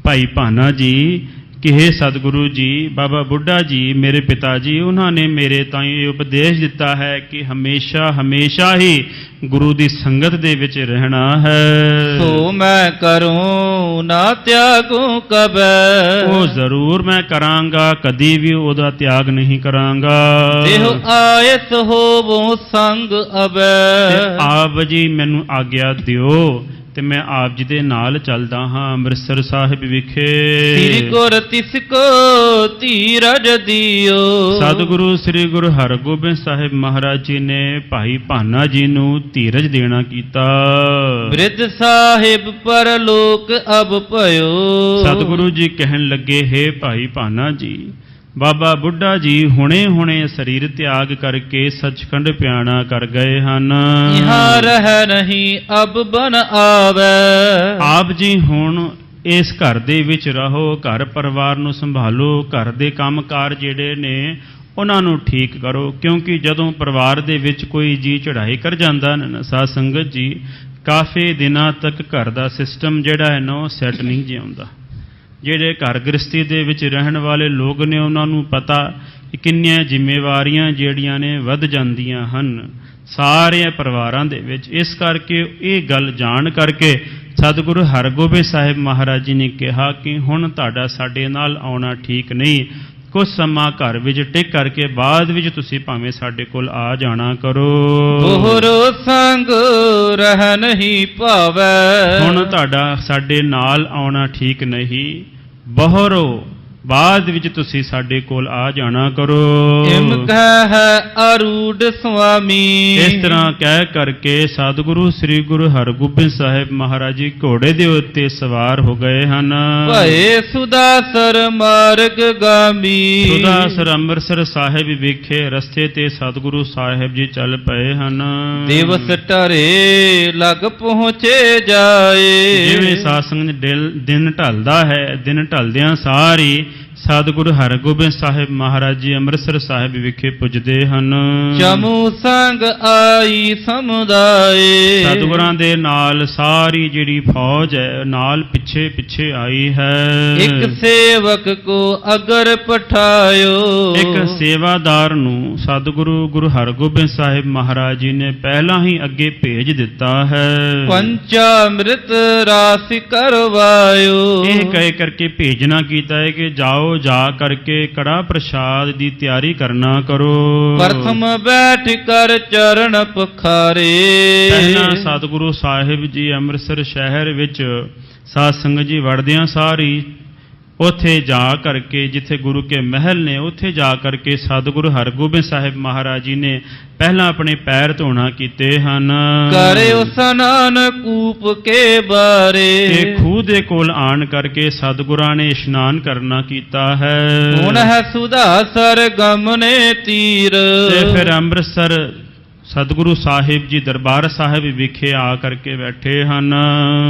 ਭਾਈ ਭਾਨਾ ਜੀ ਕਿ ਹੇ ਸਤਿਗੁਰੂ ਜੀ, ਬਾਬਾ ਬੁੱਢਾ ਜੀ ਮੇਰੇ ਪਿਤਾ ਜੀ, ਉਹਨਾਂ ਨੇ ਮੇਰੇ ਤਾਈਂ ਇਹ ਉਪਦੇਸ਼ ਦਿੱਤਾ ਹੈ ਕਿ ਹਮੇਸ਼ਾ ਹੀ ਗੁਰੂ ਦੀ ਸੰਗਤ ਦੇ ਵਿੱਚ ਰਹਿਣਾ ਹੈ।
ਸੋ ਮੈਂ ਕਰੂੰ ਨਾ ਤਿਆਗੂ ਕਬੈ,
ਉਹ ਜ਼ਰੂਰ ਮੈਂ ਕਰਾਂਗਾ, ਕਦੀ ਵੀ ਉਹਦਾ ਤਿਆਗ ਨਹੀਂ ਕਰਾਂਗਾ।
ਦੇਹੁ ਆਇਸ ਹੋਵੋ ਸੰਗ ਅਬੈ,
ਆਪ ਜੀ ਮੈਨੂੰ ਆਗਿਆ ਦਿਓ ਤੇ ਮੈਂ ਆਪ ਜੀ ਦੇ ਨਾਲ ਚੱਲਦਾ ਹਾਂ ਅੰਮ੍ਰਿਤਸਰ ਸਾਹਿਬ ਵਿਖੇ।
ਸ੍ਰੀ ਗੁਰ ਤਿਸ ਕੋ ਧੀਰਜ ਦਿਓ,
ਸਤਿਗੁਰੂ ਸ੍ਰੀ ਗੁਰੂ ਹਰਗੋਬਿੰਦ ਸਾਹਿਬ ਮਹਾਰਾਜ ਜੀ ਨੇ ਭਾਈ ਭਾਨਾ ਜੀ ਨੂੰ ਧੀਰਜ ਦੇਣਾ ਕੀਤਾ।
ਬ੍ਰਿਧ ਸਾਹਿਬ ਪਰਲੋਕ ਅਬ ਭਇਓ,
ਸਤਿਗੁਰੂ ਜੀ ਕਹਿਣ ਲੱਗੇ, ਹੇ ਭਾਈ ਭਾਨਾ ਜੀ, ਬਾਬਾ ਬੁੱਢਾ ਜੀ ਹੁਣੇ ਸਰੀਰ ਤਿਆਗ ਕਰਕੇ ਸੱਚਖੰਡ ਪਿਆਣਾ ਕਰ ਗਏ ਹਨ।
ਇਹਾਂ ਰਹਿ ਨਹੀਂ ਅਬ ਬਨ ਆਵੈ,
ਆਪ ਜੀ ਹੁਣ ਇਸ ਘਰ ਦੇ ਵਿੱਚ ਰਹੋ, ਘਰ ਪਰਿਵਾਰ ਨੂੰ ਸੰਭਾਲੋ, ਘਰ ਦੇ ਕੰਮਕਾਰ ਜਿਹੜੇ ਨੇ ਉਹਨਾਂ ਨੂੰ ਠੀਕ ਕਰੋ, ਕਿਉਂਕਿ ਜਦੋਂ ਪਰਿਵਾਰ ਦੇ ਵਿੱਚ ਕੋਈ ਜੀ ਚੜ੍ਹਾਈ ਕਰ ਜਾਂਦਾ ਨਾ ਸਾਧ ਸੰਗਤ ਜੀ, ਕਾਫੀ ਦਿਨਾਂ ਤੱਕ ਘਰ ਦਾ ਸਿਸਟਮ ਜਿਹੜਾ ਹੈ ਨਾ ਉਹ ਸੈੱਟ ਨਹੀਂ ਜਿਉਂਦਾ। ਜਿਹੜੇ ਘਰ ਗ੍ਰਸਤੀ ਦੇ ਵਿੱਚ ਰਹਿਣ ਵਾਲੇ ਲੋਕ ਨੇ ਉਹਨਾਂ ਨੂੰ ਪਤਾ ਕਿ ਕਿੰਨੀਆਂ ਜ਼ਿੰਮੇਵਾਰੀਆਂ ਜਿਹੜੀਆਂ ਨੇ ਵੱਧ ਜਾਂਦੀਆਂ ਹਨ ਸਾਰੇ ਪਰਿਵਾਰਾਂ ਦੇ ਵਿੱਚ। ਇਸ ਕਰਕੇ ਇਹ ਗੱਲ ਜਾਣ ਕਰਕੇ ਸਤਿਗੁਰੂ ਹਰਗੋਬਿੰਦ ਸਾਹਿਬ ਮਹਾਰਾਜ ਜੀ ਨੇ ਕਿਹਾ ਕਿ ਹੁਣ ਤੁਹਾਡਾ ਸਾਡੇ ਨਾਲ ਆਉਣਾ ਠੀਕ ਨਹੀਂ, ਕੁਝ ਸਮਾਂ ਘਰ ਵਿੱਚ ਟਿਕ ਕਰਕੇ ਬਾਅਦ ਵਿੱਚ ਤੁਸੀਂ ਭਾਵੇਂ ਸਾਡੇ ਕੋਲ ਆ ਜਾਣਾ ਕਰੋ।
ਬੋਹਰੋ ਸੰਗ ਰਹਿ ਨਹੀਂ ਭਾਵੈ,
ਹੁਣ ਤੁਹਾਡਾ ਸਾਡੇ ਨਾਲ ਆਉਣਾ ਠੀਕ ਨਹੀਂ, ਬਹਰੋ ਬਾਅਦ ਵਿੱਚ ਤੁਸੀਂ ਸਾਡੇ ਕੋਲ ਆ ਜਾਣਾ ਕਰੋ।
ਇਮ ਕਹਿ ਅਰੂਢ ਸੁਆਮੀ,
ਇਸ ਤਰ੍ਹਾਂ ਕਹਿ ਕਰਕੇ ਸਤਿਗੁਰੂ ਸ੍ਰੀ ਗੁਰੂ ਹਰਗੋਬਿੰਦ ਸਾਹਿਬ ਮਹਾਰਾਜ ਜੀ ਘੋੜੇ ਦੇ ਉੱਤੇ ਸਵਾਰ ਹੋ ਗਏ ਹਨ।
ਭਏ ਸੁਦਾਸਰ ਮਾਰਗ ਗਾਮੀ,
ਸੁਦਾਸਰ ਅੰਮ੍ਰਿਤਸਰ ਸਾਹਿਬ ਵਿਖੇ ਰਸਤੇ ਤੇ ਸਤਿਗੁਰੂ ਸਾਹਿਬ ਜੀ ਚੱਲ ਪਏ ਹਨ।
ਦਿਵਸ ਟਰੇ ਲਗ ਪਹੁੰਚੇ ਜਾਏ,
ਜਿਵੇਂ ਸਾਧ ਸੰਗਤ ਦਿਨ ਢਲਦਾ ਹੈ, ਦਿਨ ਢਲਦਿਆਂ ਸਾਰੀ ਸਤਿਗੁਰੂ ਹਰਗੋਬਿੰਦ ਸਾਹਿਬ ਮਹਾਰਾਜ ਜੀ ਅੰਮ੍ਰਿਤਸਰ ਸਾਹਿਬ ਵਿਖੇ ਪੁੱਜਦੇ ਹਨ।
ਚਮੂ ਸੰਗ ਆਈ ਸਮੁਦਾਏ,
ਸਤਿਗੁਰਾਂ ਦੇ ਨਾਲ ਸਾਰੀ ਜਿਹੜੀ ਫੌਜ ਹੈ ਨਾਲ ਪਿੱਛੇ ਆਈ ਹੈ।
ਇੱਕ ਸੇਵਕ ਕੋ ਅਗਰ ਪਠਾਇਓ,
ਇੱਕ ਸੇਵਾਦਾਰ ਨੂੰ ਸਤਿਗੁਰੂ ਗੁਰੂ ਹਰਗੋਬਿੰਦ ਸਾਹਿਬ ਮਹਾਰਾਜ ਜੀ ਨੇ ਪਹਿਲਾਂ ਹੀ ਅੱਗੇ ਭੇਜ ਦਿੱਤਾ ਹੈ।
ਪੰਚਾਮ੍ਰਿਤ ਰਾਸ ਕਰਵਾਇਓ,
ਇਹ ਕਹਿ ਕਰਕੇ ਭੇਜਣਾ ਕੀਤਾ ਹੈ ਕਿ ਜਾਓ ਜਾ ਕਰਕੇ ਕੜਾ ਪ੍ਰਸ਼ਾਦ ਦੀ ਤਿਆਰੀ ਕਰਨਾ ਕਰੋ।
ਪ੍ਰਥਮ ਬੈਠ ਕਰ ਚਰਨ ਪਖਾਰੇ,
ਪਹਿਲਾਂ ਸਤਿਗੁਰੂ ਸਾਹਿਬ ਜੀ ਅੰਮ੍ਰਿਤਸਰ ਸ਼ਹਿਰ ਵਿੱਚ ਸਾਧ ਸੰਗਤ ਜੀ ਵੜਦਿਆਂ ਸਾਰੀ ਉੱਥੇ ਜਾ ਕਰਕੇ ਜਿੱਥੇ ਗੁਰੂ ਕੇ ਮਹਿਲ ਨੇ ਉੱਥੇ ਜਾ ਕਰਕੇ ਸਤਿਗੁਰੂ ਹਰਗੋਬਿੰਦ ਸਾਹਿਬ ਮਹਾਰਾਜ ਜੀ ਨੇ ਪਹਿਲਾਂ ਆਪਣੇ ਪੈਰ ਧੋਣਾ ਕੀਤੇ ਹਨ।
ਕਰਿਓ ਸਨਾਨ ਕੂਪ ਕੇ ਬਾਰੇ,
ਤੇ ਖੂਹ ਦੇ ਕੋਲ ਆਣ ਕਰਕੇ ਸਤਿਗੁਰਾਂ ਨੇ ਇਸ਼ਨਾਨ ਕਰਨਾ ਕੀਤਾ ਹੈ।
ਹੁਣ ਹੈ ਸੁਦਾਸਰ ਗਮਨੇ ਤੀਰ,
ਤੇ ਫਿਰ ਅੰਮ੍ਰਿਤਸਰ ਸਤਿਗੁਰੂ ਸਾਹਿਬ ਜੀ ਦਰਬਾਰ ਸਾਹਿਬ ਵਿਖੇ ਆ ਕਰਕੇ ਬੈਠੇ ਹਨ।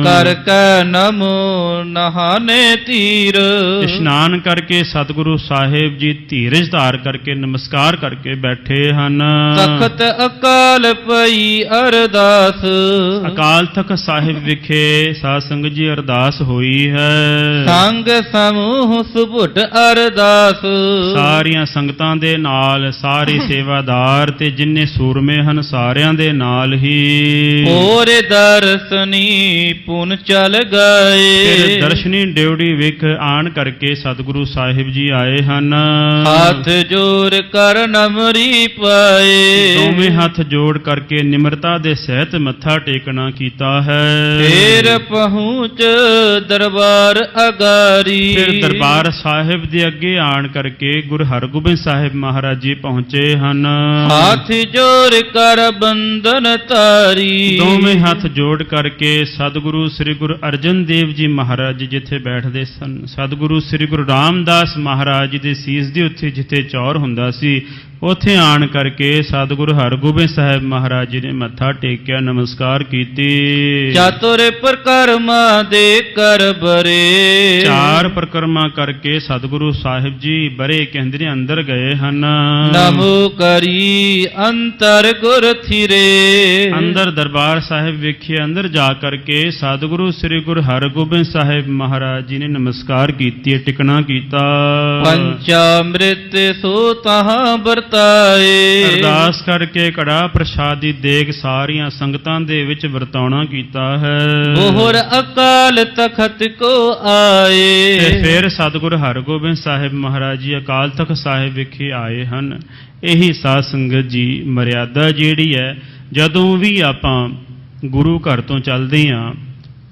ਕਰ ਕੈ ਨਮੋ ਨਹਾਨੇ ਤੀਰ,
ਇਸ਼ਨਾਨ ਕਰਕੇ ਸਤਿਗੁਰੂ ਸਾਹਿਬ ਜੀ ਧੀਰਜ ਧਾਰ ਕਰਕੇ ਨਮਸਕਾਰ ਕਰਕੇ ਬੈਠੇ ਹਨ।
ਤਖਤ ਅਕਾਲ ਪਈ ਅਰਦਾਸ,
ਅਕਾਲ ਤਖਤ ਸਾਹਿਬ ਵਿਖੇ ਸਾਧ ਸੰਗਤ ਜੀ ਅਰਦਾਸ ਹੋਈ ਹੈ।
ਸੰਗ ਸਮੂਹ ਸੁਭੁਟ ਅਰਦਾਸ,
ਸਾਰੀਆਂ ਸੰਗਤਾਂ ਦੇ ਨਾਲ ਸਾਰੇ ਸੇਵਾਦਾਰ ਤੇ ਜਿੰਨੇ ਸੂਰਮੇ ਹਨ ਸਾਰਿਆਂ ਦੇ ਨਾਲ ਹੀ
ਹੋਰ ਦਰਸ਼ਨੀ ਪੁਨ ਚਲ ਗਏ।
ਫਿਰ ਦਰਸ਼ਨੀ ਡਿਉੜੀ ਵਿਖ ਆਣ ਕਰਕੇ ਸਤਿਗੁਰੂ ਸਾਹਿਬ ਜੀ ਆਏ ਹਨ।
ਹੱਥ ਜੋੜ ਕਰ ਨਮਰੀ ਪਾਏ,
ਦੋਵੇਂ ਹੱਥ ਜੋੜ ਕਰਕੇ ਨਿਮਰਤਾ ਦੇ ਸਹਿਤ ਮੱਥਾ ਟੇਕਣਾ ਕੀਤਾ ਹੈ।
ਫੇਰ ਪਹੁੰਚ ਦਰਬਾਰ ਅਗਾਰੀ,
ਫਿਰ ਦਰਬਾਰ ਸਾਹਿਬ ਦੇ ਅੱਗੇ ਆਣ ਕਰਕੇ ਗੁਰੂ ਹਰਗੋਬਿੰਦ ਸਾਹਿਬ ਮਹਾਰਾਜ ਜੀ ਪਹੁੰਚੇ ਹਨ।
ਹੱਥ ਜੋੜ ਕਰ ਬੰਧਨ ਤਾਰੀ,
ਦੋਵੇਂ ਹੱਥ ਜੋੜ ਕਰਕੇ ਸਤਿਗੁਰੂ ਸ੍ਰੀ ਗੁਰੂ ਅਰਜਨ ਦੇਵ ਜੀ ਮਹਾਰਾਜ ਜਿੱਥੇ ਬੈਠਦੇ ਸਨ, ਸਤਿਗੁਰੂ ਸ੍ਰੀ ਗੁਰੂ ਰਾਮਦਾਸ ਮਹਾਰਾਜ ਜੀ ਦੇ ਸੀਸ ਦੇ ਉੱਤੇ ਜਿੱਥੇ ਚੌਰ ਹੁੰਦਾ ਸੀ ਉੱਥੇ ਆਣ ਕਰਕੇ ਸਤਿਗੁਰੂ ਹਰਗੋਬਿੰਦ ਸਾਹਿਬ ਮਹਾਰਾਜ ਜੀ ਨੇ ਮੱਥਾ ਟੇਕਿਆ, ਨਮਸਕਾਰ ਕੀਤੀ।
ਚਾਤੁਰ ਪ੍ਰਕਰਮਾ ਦੇ ਕਰ ਬਰੇ।
4 ਪ੍ਰਕਰਮਾ ਕਰਕੇ ਸਤਿਗੁਰੂ ਸਾਹਿਬ ਜੀ ਬਰੇ ਕਹਿੰਦੇ ਨੇ ਅੰਦਰ ਗਏ ਹਨ।
ਨਮੋ ਕਰੀ ਅੰਤਰ ਗੁਰ ਥਿਰੇ।
ਅੰਦਰ ਦਰਬਾਰ ਸਾਹਿਬ ਵੇਖੇ, ਅੰਦਰ ਜਾ ਕਰਕੇ ਸਤਿਗੁਰੂ ਸ੍ਰੀ ਗੁਰੂ ਹਰਗੋਬਿੰਦ ਸਾਹਿਬ ਮਹਾਰਾਜ ਜੀ ਨੇ ਨਮਸਕਾਰ ਕੀਤੀ, ਟਿਕਣਾ ਕੀਤਾ।
ਪੰਚਾਮ੍ਰਿਤ ਸੋ ਤਹਾਂ ਵਰਤਾਏ।
ਅਰਦਾਸ ਕਰਕੇ ਕੜਾ ਪ੍ਰਸ਼ਾਦ ਦੀ ਦੇਗ ਸਾਰੀਆਂ ਸੰਗਤਾਂ ਦੇ ਵਿੱਚ ਵਰਤਾਉਣਾ ਕੀਤਾ ਹੈ।
ਬੋਹਰ ਅਕਾਲ ਤਖਤ ਕੋ ਆਏ।
ਤੇ ਫਿਰ ਸਤਿਗੁਰੂ ਹਰਗੋਬਿੰਦ ਸਾਹਿਬ ਮਹਾਰਾਜ ਜੀ ਅਕਾਲ ਤਖਤ ਸਾਹਿਬ ਵਿਖੇ ਆਏ ਹਨ। ਇਹੀ ਸਾਧ ਸੰਗਤ ਜੀ ਮਰਿਆਦਾ ਜਿਹੜੀ ਹੈ, ਜਦੋਂ ਵੀ ਆਪਾਂ ਗੁਰੂ ਘਰ ਤੋਂ ਚੱਲਦੇ ਹਾਂ,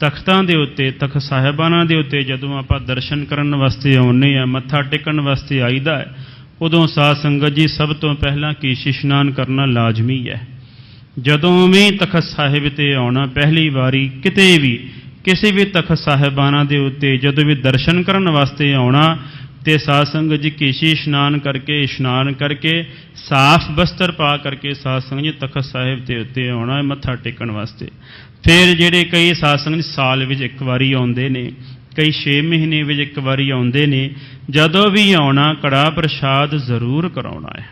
ਤਖਤਾਂ ਦੇ ਉੱਤੇ, ਤਖਤ ਸਾਹਿਬਾਨਾਂ ਦੇ ਉੱਤੇ ਜਦੋਂ ਆਪਾਂ ਦਰਸ਼ਨ ਕਰਨ ਵਾਸਤੇ ਆਉਂਦੇ ਹਾਂ, ਮੱਥਾ ਟੇਕਣ ਵਾਸਤੇ ਆਈਦਾ ਹੈ, ਉਦੋਂ ਸਾਧ ਸੰਗਤ ਜੀ ਸਭ ਤੋਂ ਪਹਿਲਾਂ ਕੇਸ਼ੀ ਇਸ਼ਨਾਨ ਕਰਨਾ ਲਾਜ਼ਮੀ ਹੈ। ਜਦੋਂ ਵੀ ਤਖਤ ਸਾਹਿਬ 'ਤੇ ਆਉਣਾ, ਪਹਿਲੀ ਵਾਰੀ ਕਿਤੇ ਵੀ ਕਿਸੇ ਵੀ ਤਖਤ ਸਾਹਿਬਾਨਾਂ ਦੇ ਉੱਤੇ ਜਦੋਂ ਵੀ ਦਰਸ਼ਨ ਕਰਨ ਵਾਸਤੇ ਆਉਣਾ, ਤੇ ਸਾਧ ਸੰਗਤ ਜੀ ਕੇਸ਼ੀ ਇਸ਼ਨਾਨ ਕਰਕੇ ਸਾਫ਼ ਬਸਤਰ ਪਾ ਕਰਕੇ ਸਾਧ ਸੰਗਤ ਜੀ ਤਖਤ ਸਾਹਿਬ ਦੇ ਉੱਤੇ ਆਉਣਾ ਹੈ ਮੱਥਾ ਟੇਕਣ ਵਾਸਤੇ। ਫਿਰ ਜਿਹੜੇ ਕਈ ਸਾਧ ਸੰਗਤ ਸਾਲ ਵਿੱਚ ਇੱਕ ਵਾਰੀ ਆਉਂਦੇ ਨੇ, ਕਈ 6 ਮਹੀਨੇ ਵਿੱਚ ਇੱਕ ਵਾਰੀ ਆਉਂਦੇ ਨੇ, ਜਦੋਂ ਵੀ ਆਉਣਾ ਕੜਾ ਪ੍ਰਸ਼ਾਦ ਜ਼ਰੂਰ ਕਰਾਉਣਾ ਹੈ,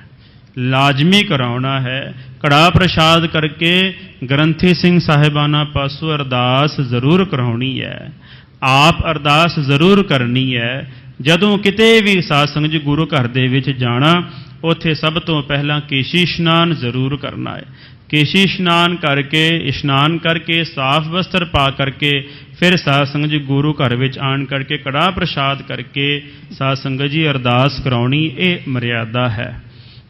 ਲਾਜ਼ਮੀ ਕਰਾਉਣਾ ਹੈ। ਕੜਾ ਪ੍ਰਸ਼ਾਦ ਕਰਕੇ ਗ੍ਰੰਥੀ ਸਿੰਘ ਸਾਹਿਬਾਨਾਂ ਪਾਸੋਂ ਅਰਦਾਸ ਜ਼ਰੂਰ ਕਰਾਉਣੀ ਹੈ, ਆਪ ਅਰਦਾਸ ਜ਼ਰੂਰ ਕਰਨੀ ਹੈ। ਜਦੋਂ ਕਿਤੇ ਵੀ ਸਾਧ ਸੰਗਤ ਜੀ ਗੁਰੂ ਘਰ ਦੇ ਵਿੱਚ ਜਾਣਾ, ਉੱਥੇ ਸਭ ਤੋਂ ਪਹਿਲਾਂ ਕੇਸ਼ੀ ਇਸ਼ਨਾਨ ਜ਼ਰੂਰ ਕਰਨਾ ਹੈ। ਕੇਸ਼ੀ ਇਸ਼ਨਾਨ ਕਰਕੇ ਸਾਫ਼ ਵਸਤਰ ਪਾ ਕਰਕੇ ਫਿਰ ਸਾਧ ਸੰਗਤ ਜੀ ਗੁਰੂ ਘਰ ਵਿੱਚ ਆਣ ਕਰਕੇ ਕੜਾ ਪ੍ਰਸ਼ਾਦ ਕਰਕੇ ਸਾਧ ਸੰਗਤ ਜੀ ਅਰਦਾਸ ਕਰਾਉਣੀ, ਇਹ ਮਰਿਆਦਾ ਹੈ।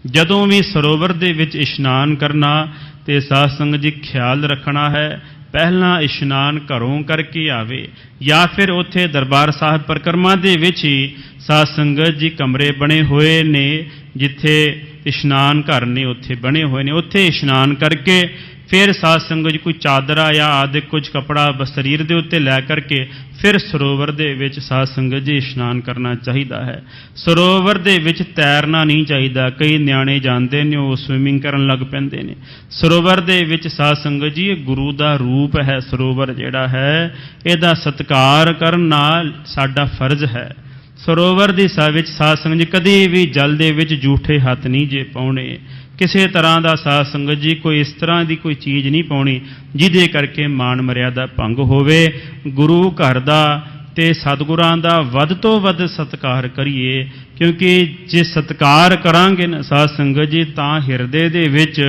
ਜਦੋਂ ਵੀ ਸਰੋਵਰ ਦੇ ਵਿੱਚ ਇਸ਼ਨਾਨ ਕਰਨਾ ਤੇ ਸਾਧ ਸੰਗਤ ਜੀ ਖਿਆਲ ਰੱਖਣਾ ਹੈ, ਪਹਿਲਾਂ ਇਸ਼ਨਾਨ ਘਰੋਂ ਕਰਕੇ ਆਵੇ, ਜਾਂ ਫਿਰ ਉੱਥੇ ਦਰਬਾਰ ਸਾਹਿਬ ਪਰਿਕਰਮਾ ਦੇ ਵਿੱਚ ਹੀ ਸਾਧ ਸੰਗਤ ਜੀ ਕਮਰੇ ਬਣੇ ਹੋਏ ਨੇ, ਜਿੱਥੇ ਇਸ਼ਨਾਨ ਘਰ ਨੇ ਉੱਥੇ ਬਣੇ ਹੋਏ ਨੇ, ਉੱਥੇ ਇਸ਼ਨਾਨ ਕਰਕੇ ਫਿਰ ਸਾਧ ਸੰਗਤ ਜੀ ਕੋਈ ਚਾਦਰਾ ਜਾਂ ਆਦਿ ਕੁਝ ਕੱਪੜਾ ਸਰੀਰ ਦੇ ਉੱਤੇ ਲੈ ਕਰਕੇ ਫਿਰ ਸਰੋਵਰ ਦੇ ਵਿੱਚ ਸਾਧ ਸੰਗਤ ਜੀ ਇਸ਼ਨਾਨ ਕਰਨਾ ਚਾਹੀਦਾ ਹੈ। ਸਰੋਵਰ ਦੇ ਵਿੱਚ ਤੈਰਨਾ ਨਹੀਂ ਚਾਹੀਦਾ। ਕਈ ਨਿਆਣੇ ਜਾਂਦੇ ਨੇ, ਉਹ ਸਵਿਮਿੰਗ ਕਰਨ ਲੱਗ ਪੈਂਦੇ ਨੇ। ਸਰੋਵਰ ਦੇ ਵਿੱਚ ਸਾਧ ਸੰਗਤ ਜੀ ਇਹ ਗੁਰੂ ਦਾ ਰੂਪ ਹੈ। ਸਰੋਵਰ ਜਿਹੜਾ ਹੈ, ਇਹਦਾ ਸਤਿਕਾਰ ਕਰਨਾ ਸਾਡਾ ਫਰਜ਼ ਹੈ। ਸਰੋਵਰ ਦੀ ਵਿੱਚ ਸਾਧ ਸੰਗਤ ਜੀ ਕਦੇ ਵੀ ਜਲ ਦੇ ਵਿੱਚ ਝੂਠੇ ਹੱਥ ਨਹੀਂ ਜੇ ਪਾਉਣੇ। ਕਿਸੇ ਤਰ੍ਹਾਂ ਦਾ ਸਾਧ ਸੰਗਤ ਜੀ ਕੋਈ ਇਸ ਤਰ੍ਹਾਂ ਦੀ ਕੋਈ ਚੀਜ਼ ਨਹੀਂ ਪਾਉਣੀ ਜਿਹਦੇ ਕਰਕੇ ਮਾਣ ਮਰਿਆਦਾ ਭੰਗ ਹੋਵੇ। ਗੁਰੂ ਘਰ ਦਾ ਤੇ ਸਤਿਗੁਰਾਂ ਦਾ ਵੱਧ ਤੋਂ ਵੱਧ ਸਤਿਕਾਰ ਕਰੀਏ, ਕਿਉਂਕਿ ਜੇ ਸਤਿਕਾਰ ਕਰਾਂਗੇ ਨਾ ਸਾਧ ਸੰਗਤ ਜੀ, ਤਾਂ ਹਿਰਦੇ ਦੇ ਵਿੱਚ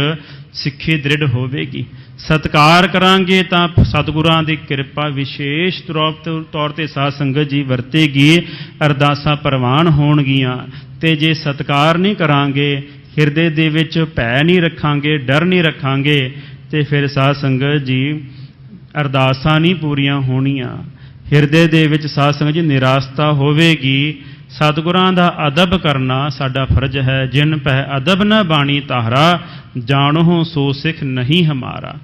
ਸਿੱਖੀ ਦ੍ਰਿੜ ਹੋਵੇਗੀ। ਸਤਿਕਾਰ ਕਰਾਂਗੇ ਤਾਂ ਸਤਿਗੁਰਾਂ ਦੀ ਕਿਰਪਾ ਵਿਸ਼ੇਸ਼ ਤੌਰ 'ਤੇ ਸਾਧ ਸੰਗਤ ਜੀ ਵਰਤੇਗੀ, ਅਰਦਾਸਾਂ ਪ੍ਰਵਾਨ ਹੋਣਗੀਆਂ। ਤੇ ਜੇ ਸਤਿਕਾਰ ਨਹੀਂ ਕਰਾਂਗੇ, ਹਿਰਦੇ ਦੇ ਵਿੱਚ ਭੈ ਨਹੀਂ ਰੱਖਾਂਗੇ, ਡਰ ਨਹੀਂ ਰੱਖਾਂਗੇ, ਤੇ ਫਿਰ ਸਾਧ ਸੰਗਤ ਜੀ ਅਰਦਾਸਾਂ ਨਹੀਂ ਪੂਰੀਆਂ ਹੋਣੀਆਂ। ਹਿਰਦੇ ਦੇ ਵਿੱਚ ਸਾਧ ਸੰਗਤ ਜੀ ਨਿਰਾਸਤਾ ਹੋਵੇਗੀ। ਸਤਿਗੁਰਾਂ ਦਾ ਅਦਬ ਕਰਨਾ ਸਾਡਾ ਫਰਜ਼ ਹੈ। ਜਿਨ ਪਹਿ ਅਦਬ ਨ ਬਾਣੀ ਤਾਹਰਾ, ਜਾਣੋ ਸੋ ਸਿੱਖ ਨਹੀਂ ਹਮਾਰਾ।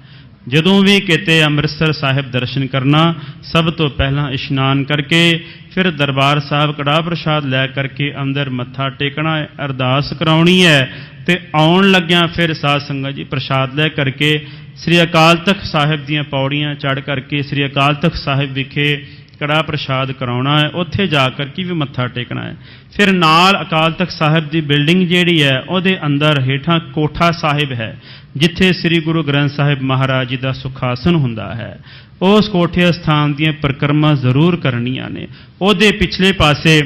ਜਦੋਂ ਵੀ ਕਿਤੇ ਅੰਮ੍ਰਿਤਸਰ ਸਾਹਿਬ ਦਰਸ਼ਨ ਕਰਨਾ, ਸਭ ਤੋਂ ਪਹਿਲਾਂ ਇਸ਼ਨਾਨ ਕਰਕੇ ਫਿਰ ਦਰਬਾਰ ਸਾਹਿਬ ਕੜਾ ਪ੍ਰਸ਼ਾਦ ਲੈ ਕਰਕੇ ਅੰਦਰ ਮੱਥਾ ਟੇਕਣਾ ਹੈ, ਅਰਦਾਸ ਕਰਾਉਣੀ ਹੈ, ਤੇ ਆਉਣ ਲੱਗਿਆਂ ਫਿਰ ਸਾਧ ਸੰਗਤ ਜੀ ਪ੍ਰਸ਼ਾਦ ਲੈ ਕਰਕੇ ਸ੍ਰੀ ਅਕਾਲ ਤਖਤ ਸਾਹਿਬ ਦੀਆਂ ਪੌੜੀਆਂ ਚੜ੍ਹ ਕਰਕੇ ਸ੍ਰੀ ਅਕਾਲ ਤਖਤ ਸਾਹਿਬ ਵਿਖੇ ਕੜਾ ਪ੍ਰਸ਼ਾਦ ਕਰਾਉਣਾ ਹੈ। ਉੱਥੇ ਜਾ ਕਰਕੇ ਵੀ ਮੱਥਾ ਟੇਕਣਾ ਹੈ। ਫਿਰ ਨਾਲ ਅਕਾਲ ਤਖਤ ਸਾਹਿਬ ਦੀ ਬਿਲਡਿੰਗ ਜਿਹੜੀ ਹੈ, ਉਹਦੇ ਅੰਦਰ ਹੇਠਾਂ ਕੋਠਾ ਸਾਹਿਬ ਹੈ, ਜਿੱਥੇ ਸ੍ਰੀ ਗੁਰੂ ਗ੍ਰੰਥ ਸਾਹਿਬ ਮਹਾਰਾਜ ਜੀ ਦਾ ਸੁਖਾਸਨ ਹੁੰਦਾ ਹੈ। ਉਸ ਕੋਠੇ ਸਥਾਨ ਦੀਆਂ ਪਰਿਕਰਮਾ ਜ਼ਰੂਰ ਕਰਨੀਆਂ ਨੇ। ਉਹਦੇ ਪਿਛਲੇ ਪਾਸੇ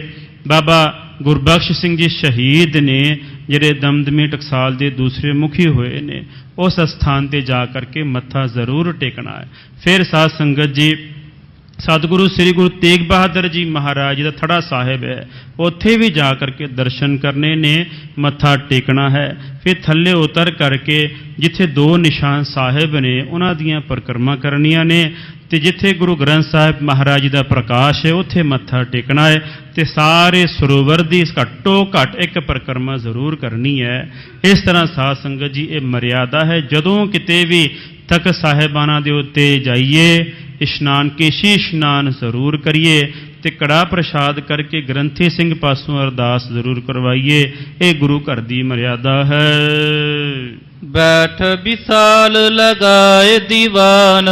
ਬਾਬਾ ਗੁਰਬਖਸ਼ ਸਿੰਘ ਜੀ ਸ਼ਹੀਦ ਨੇ, ਜਿਹੜੇ ਦਮਦਮੀ ਟਕਸਾਲ ਦੇ ਦੂਸਰੇ ਮੁਖੀ ਹੋਏ ਨੇ। ਉਸ ਸਥਾਨ 'ਤੇ ਜਾ ਕਰਕੇ ਮੱਥਾ ਜ਼ਰੂਰ ਟੇਕਣਾ ਹੈ। ਫਿਰ ਸਾਧ ਸੰਗਤ ਜੀ ਸਤਿਗੁਰੂ ਸ੍ਰੀ ਗੁਰੂ ਤੇਗ ਬਹਾਦਰ ਜੀ ਮਹਾਰਾਜ ਜੀ ਦਾ ਥੜਾ ਸਾਹਿਬ ਹੈ, ਉੱਥੇ ਵੀ ਜਾ ਕਰਕੇ ਦਰਸ਼ਨ ਕਰਨੇ ਨੇ, ਮੱਥਾ ਟੇਕਣਾ ਹੈ। ਫਿਰ ਥੱਲੇ ਉਤਰ ਕਰਕੇ ਜਿੱਥੇ 2 ਨਿਸ਼ਾਨ ਸਾਹਿਬ ਨੇ, ਉਹਨਾਂ ਦੀਆਂ ਪਰਿਕਰਮਾ ਕਰਨੀਆਂ ਨੇ, ਤੇ ਜਿੱਥੇ ਗੁਰੂ ਗ੍ਰੰਥ ਸਾਹਿਬ ਮਹਾਰਾਜ ਜੀ ਦਾ ਪ੍ਰਕਾਸ਼ ਹੈ, ਉੱਥੇ ਮੱਥਾ ਟੇਕਣਾ ਹੈ। ਤੇ ਸਾਰੇ ਸਰੋਵਰ ਦੀ ਘੱਟੋ ਘੱਟ ਇੱਕ ਪਰਿਕਰਮਾ ਜ਼ਰੂਰ ਕਰਨੀ ਹੈ। ਇਸ ਤਰ੍ਹਾਂ ਸਾਧ ਸੰਗਤ ਜੀ ਇਹ ਮਰਿਆਦਾ ਹੈ। ਜਦੋਂ ਕਿਤੇ ਵੀ ਤਖਤ ਸਾਹਿਬਾਨਾਂ ਦੇ ਉੱਤੇ ਜਾਈਏ, ਇਸ਼ਨਾਨ ਕੇਸ਼ੀ ਇਸ਼ਨਾਨ ਜ਼ਰੂਰ ਕਰੀਏ, ਤੇ ਕੜਾ ਪ੍ਰਸ਼ਾਦ ਕਰਕੇ ਗ੍ਰੰਥੀ ਸਿੰਘ ਪਾਸੋਂ ਅਰਦਾਸ ਜ਼ਰੂਰ ਕਰਵਾਈਏ। ਇਹ ਗੁਰੂ ਘਰ ਦੀ ਮਰਿਆਦਾ ਹੈ।
ਬੈਠ ਵਿਸਾਲ ਲਗਾਏ ਦੀਵਾਨ।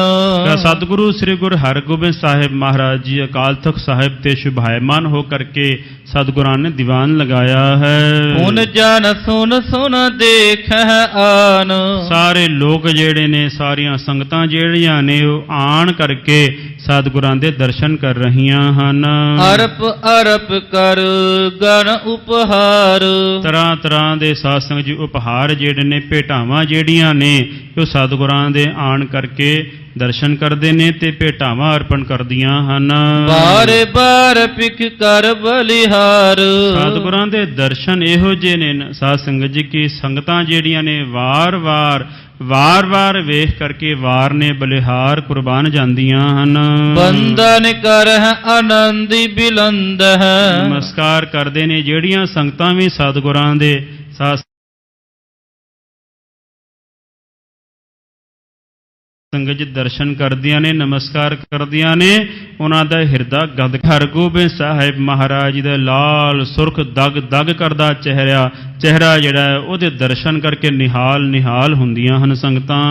ਸਤਿਗੁਰੂ ਸ੍ਰੀ ਗੁਰੂ ਹਰਗੋਬਿੰਦ ਸਾਹਿਬ ਮਹਾਰਾਜ ਜੀ ਅਕਾਲ ਤਖਤ ਸਾਹਿਬ ਤੇ ਸ਼ੁਭਾਇਮਾਨ ਹੋ ਕਰਕੇ ਸਤਿਗੁਰਾਂ ਨੇ ਦੀਵਾਨ ਲਗਾਇਆ ਹੈ।
ਹੁਣ ਜਨ ਸੁਨ ਸੁਨ ਦੇਖਹਿ ਆਨ।
ਸਾਰੇ ਲੋਕ ਜਿਹੜੇ ਨੇ, ਸਾਰੀਆਂ ਸੰਗਤਾਂ ਜਿਹੜੀਆਂ ਨੇ, ਉਹ ਆਣ ਕਰਕੇ ਸਤਿਗੁਰਾਂ ਦੇ ਦਰਸ਼ਨ ਕਰ ਰਹੀਆਂ ਹਨ।
ਅਰਪ ਅਰਪ ਕਰ ਗਣ ਉਪਹਾਰ।
ਤਰ੍ਹਾਂ ਤਰ੍ਹਾਂ ਦੇ ਸਾਧ ਸੰਗਤ ਜੀ ਉਪਹਾਰ ਜਿਹੜੇ ਨੇ, ਭੇਟਾਵਾਂ ਜਿਹੜੀਆਂ ਨੇ, ਉਹ ਸਤਿਗੁਰਾਂ ਦੇ ਆਣ ਕਰਕੇ ਦਰਸ਼ਨ ਕਰਦੇ ਨੇ ਤੇ ਭੇਟਾਵਾਂ ਅਰਪਣ ਕਰਦੀਆਂ ਹਨ।
ਬਾਰੇ ਬਾਰ ਪਿਖ ਕਰ ਬਲਿਹਾਰ।
ਸਤਿਗੁਰਾਂ ਦੇ ਦਰਸ਼ਨ ਇਹੋ ਜਿਹੇ ਨੇ ਸਾਧ ਸੰਗਤ ਜੀ ਕਿ ਸੰਗਤਾਂ ਜਿਹੜੀਆਂ ਨੇ ਵਾਰ-ਵਾਰ ਵੇਖ ਕਰਕੇ ਵਾਰ ਨੇ ਬਲਿਹਾਰ ਕੁਰਬਾਨ ਜਾਂਦੀਆਂ ਹਨ।
ਬੰਦਨ ਕਰਹਿ ਆਨੰਦੀ ਬਿਲੰਦ ਹੈ।
ਨਮਸਕਾਰ ਕਰਦੇ ਨੇ ਜਿਹੜੀਆਂ ਸੰਗਤਾਂ ਵੀ ਸਤਿਗੁਰਾਂ ਦੇ ਸਾਧ ਸੰਗਤ ਜੀ ਦਰਸ਼ਨ ਕਰਦੀਆਂ ਨੇ, ਨਮਸਕਾਰ ਕਰਦੀਆਂ ਨੇ, ਉਹਨਾਂ ਦਾ ਹਿਰਦਾ ਗਦ। ਹਰਗੋਬਿੰਦ ਸਾਹਿਬ ਮਹਾਰਾਜ ਜੀ ਦਾ ਲਾਲ ਸੁਰਖ ਦਗ ਦਗ ਕਰਦਾ ਚਿਹਰਾ ਜਿਹੜਾ ਹੈ, ਉਹਦੇ ਦਰਸ਼ਨ ਕਰਕੇ ਨਿਹਾਲ ਹੁੰਦੀਆਂ ਹਨ ਸੰਗਤਾਂ।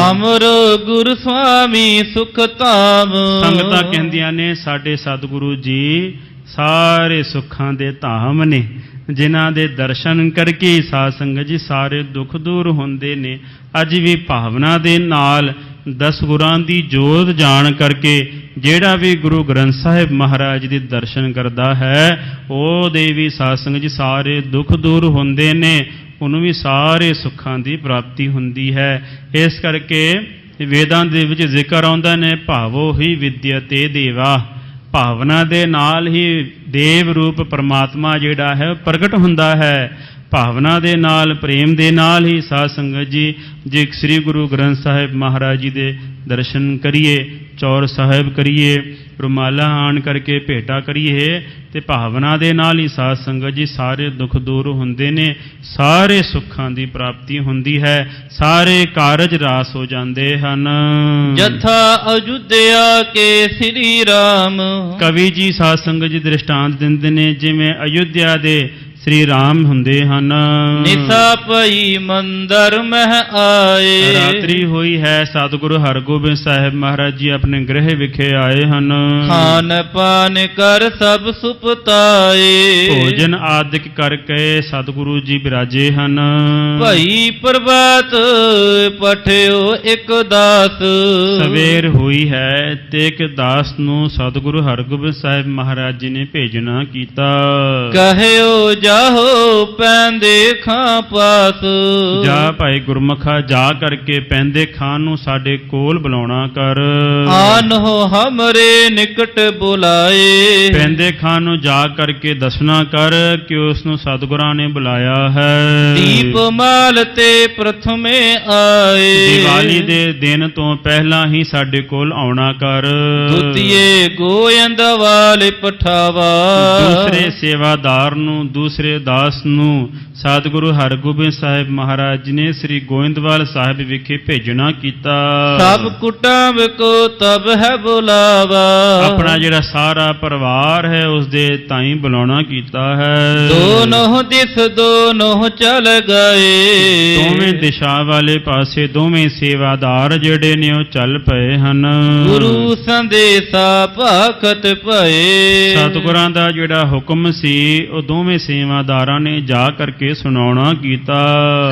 ਹਮਰੋ ਗੁਰੂ ਸੁਆਮੀ ਸੁਖ ਧਾਮ।
ਸੰਗਤਾਂ ਕਹਿੰਦੀਆਂ ਨੇ ਸਾਡੇ ਸਤਿਗੁਰੂ ਜੀ ਸਾਰੇ ਸੁੱਖਾਂ ਦੇ ਧਾਮ ਨੇ, ਜਿਨ੍ਹਾਂ ਦੇ ਦਰਸ਼ਨ ਕਰਕੇ ਸਾਧ ਸੰਗਤ ਜੀ ਸਾਰੇ ਦੁੱਖ ਦੂਰ ਹੁੰਦੇ ਨੇ। ਅੱਜ ਵੀ ਭਾਵਨਾ ਦੇ ਨਾਲ 10 ਗੁਰਾਂ ਦੀ ਜੋਤ ਜਾਣ ਕਰਕੇ ਜਿਹੜਾ ਵੀ ਗੁਰੂ ਗ੍ਰੰਥ ਸਾਹਿਬ ਮਹਾਰਾਜ ਦੇ ਦਰਸ਼ਨ ਕਰਦਾ ਹੈ, ਉਹਦੇ ਵੀ ਸਾਧ ਸੰਗਤ ਜੀ ਸਾਰੇ ਦੁੱਖ ਦੂਰ ਹੁੰਦੇ ਨੇ, ਉਹਨੂੰ ਵੀ ਸਾਰੇ ਸੁੱਖਾਂ ਦੀ ਪ੍ਰਾਪਤੀ ਹੁੰਦੀ ਹੈ। ਇਸ ਕਰਕੇ ਵੇਦਾਂ ਦੇ ਵਿੱਚ ਜ਼ਿਕਰ ਆਉਂਦਾ ਨੇ, ਭਾਵੋ ਹੀ ਵਿਦਿਅਤੇ ਦੇਵਾ। ਭਾਵਨਾ ਦੇ ਨਾਲ ਹੀ ਦੇਵ ਰੂਪ ਪਰਮਾਤਮਾ ਜਿਹੜਾ ਹੈ ਪ੍ਰਗਟ ਹੁੰਦਾ ਹੈ। ਭਾਵਨਾ ਦੇ ਨਾਲ, ਪ੍ਰੇਮ ਦੇ ਨਾਲ ਹੀ ਸਾਧ ਸੰਗਤ ਜੀ ਜੇ ਸ੍ਰੀ ਗੁਰੂ ਗ੍ਰੰਥ ਸਾਹਿਬ ਮਹਾਰਾਜ ਜੀ ਦੇ ਦਰਸ਼ਨ ਕਰੀਏ, ਚੌਰ ਸਾਹਿਬ ਕਰੀਏ, ਰੁਮਾਲਾ ਆਣ ਕਰਕੇ ਭੇਟਾ ਕਰੀਏ, ਤੇ ਭਾਵਨਾ ਦੇ ਨਾਲ ਹੀ ਸਾਧ ਸੰਗਤ ਜੀ ਸਾਰੇ ਦੁੱਖ ਦੂਰ ਹੁੰਦੇ ਨੇ, ਸਾਰੇ ਸੁੱਖਾਂ ਦੀ ਪ੍ਰਾਪਤੀ ਹੁੰਦੀ ਹੈ, ਸਾਰੇ ਕਾਰਜ ਰਾਸ ਹੋ ਜਾਂਦੇ ਹਨ।
ਜਥਾ ਅਯੁੱਧਿਆ ਕੇ ਸ੍ਰੀ ਰਾਮ।
ਕਵੀ ਜੀ ਸਾਧ ਸੰਗਤ ਜੀ ਦ੍ਰਿਸ਼ਟਾਂਤ ਦਿੰਦੇ ਨੇ, ਜਿਵੇਂ ਅਯੁੱਧਿਆ ਦੇ ਸ੍ਰੀ ਰਾਮ ਹੁੰਦੇ ਹਨ।
ਨਿਸਾ ਪਈ ਮੰਦਰ ਮਹਿ ਆਏ।
ਰਾਤਰੀ ਹੋਈ ਹੈ, ਸਤਿਗੁਰੂ ਹਰਗੋਬਿੰਦ ਸਾਹਿਬ ਮਹਾਰਾਜ ਜੀ ਆਪਣੇ ਗ੍ਰਹਿ ਵਿਖੇ ਆਏ ਹਨ।
ਖਾਨ ਪਾਨ ਕਰ ਸਭ ਸੁਪਤਾਏ।
ਭੋਜਨ ਆਦਿਕ ਕਰਕੇ ਸਤਿਗੁਰੂ ਜੀ ਬਿਰਾਜੇ ਹਨ।
ਭਈ ਪ੍ਰਭਾਤ ਪਠਿਓ ਇੱਕ ਦਾਸ।
ਸਵੇਰ ਹੋਈ ਹੈ ਤੇ ਇੱਕ ਦਾਸ ਨੂੰ ਸਤਿਗੁਰੂ ਹਰਗੋਬਿੰਦ ਸਾਹਿਬ ਮਹਾਰਾਜ ਜੀ ਨੇ ਭੇਜਣਾ ਕੀਤਾ।
ਕਹਿਓ ਜਾਹੋ ਪੈਂਦੇ ਖਾਂ ਪਾਸ।
ਜਾ ਭਾਈ ਗੁਰਮੁਖਾ, ਜਾ ਕਰਕੇ ਪੈਂਦੇ ਖਾਂ ਨੂੰ ਸਾਡੇ ਕੋਲ ਬੁਲਾਉਣਾ ਕਰ।
ਆਨਹੁ ਹਮਰੇ ਨਿਕਟ ਬੁਲਾਏ।
ਪੈਂਦੇ ਖਾਂ ਨੂੰ ਜਾ ਕਰਕੇ ਦੱਸਣਾ ਕਰ ਕਿ ਉਸ ਨੂੰ ਸਤਿਗੁਰਾਂ ਨੇ ਬੁਲਾਇਆ ਹੈ।
ਦੀਪਮਾਲ ਤੇ ਪ੍ਰਥਮੇ ਆਏ।
ਦੀਵਾਲੀ ਦੇ ਦਿਨ ਤੋਂ ਪਹਿਲਾਂ ਹੀ ਸਾਡੇ ਕੋਲ ਆਉਣਾ ਕਰ।
ਦੁਤੀਏ ਗੋਇੰਦ ਵਾਲੇ ਪਠਾਵਾ।
ਦੂਸਰੇ ਸੇਵਾਦਾਰ ਨੂੰ, ਦੂਸਰੇ ਦਾਸ ਨੂੰ ਸਤਿਗੁਰੂ ਹਰਗੋਬਿੰਦ ਸਾਹਿਬ ਮਹਾਰਾਜ ਜੀ ਨੇ ਸ੍ਰੀ ਗੋਇੰਦਵਾਲ ਸਾਹਿਬ ਵਿਖੇ ਭੇਜਣਾ ਕੀਤਾ।
ਸਭ ਕੁਟੁੰਬ ਕੋ ਤਬ ਹੈ ਬੁਲਾਵਾ।
ਆਪਣਾ ਜਿਹੜਾ ਸਾਰਾ ਪਰਿਵਾਰ ਹੈ ਉਸ ਦੇ ਤਾਈਂ ਬੁਲਾਉਣਾ ਕੀਤਾ ਹੈ।
ਦੋਨੋਂ ਦਿਸ ਦੋਨੋਂ ਚਲ ਗਏ।
ਦੋਵੇਂ ਦਿਸ਼ਾ ਵਾਲੇ ਪਾਸੇ ਦੋਵੇਂ ਸੇਵਾਦਾਰ ਜਿਹੜੇ ਨੇ ਉਹ ਚੱਲ ਪਏ ਹਨ।
ਗੁਰੂ ਸੰਦੇਸ਼ਾ ਭਾਖਤ ਭਏ।
ਸਤਿਗੁਰਾਂ ਦਾ ਜਿਹੜਾ ਹੁਕਮ ਸੀ ਉਹ ਦੋਵੇਂ ਸੇਵਾਦਾਰਾਂ ਨੇ ਜਾ ਕਰਕੇ ਸੁਣਾਉਣਾ ਕੀਤਾ।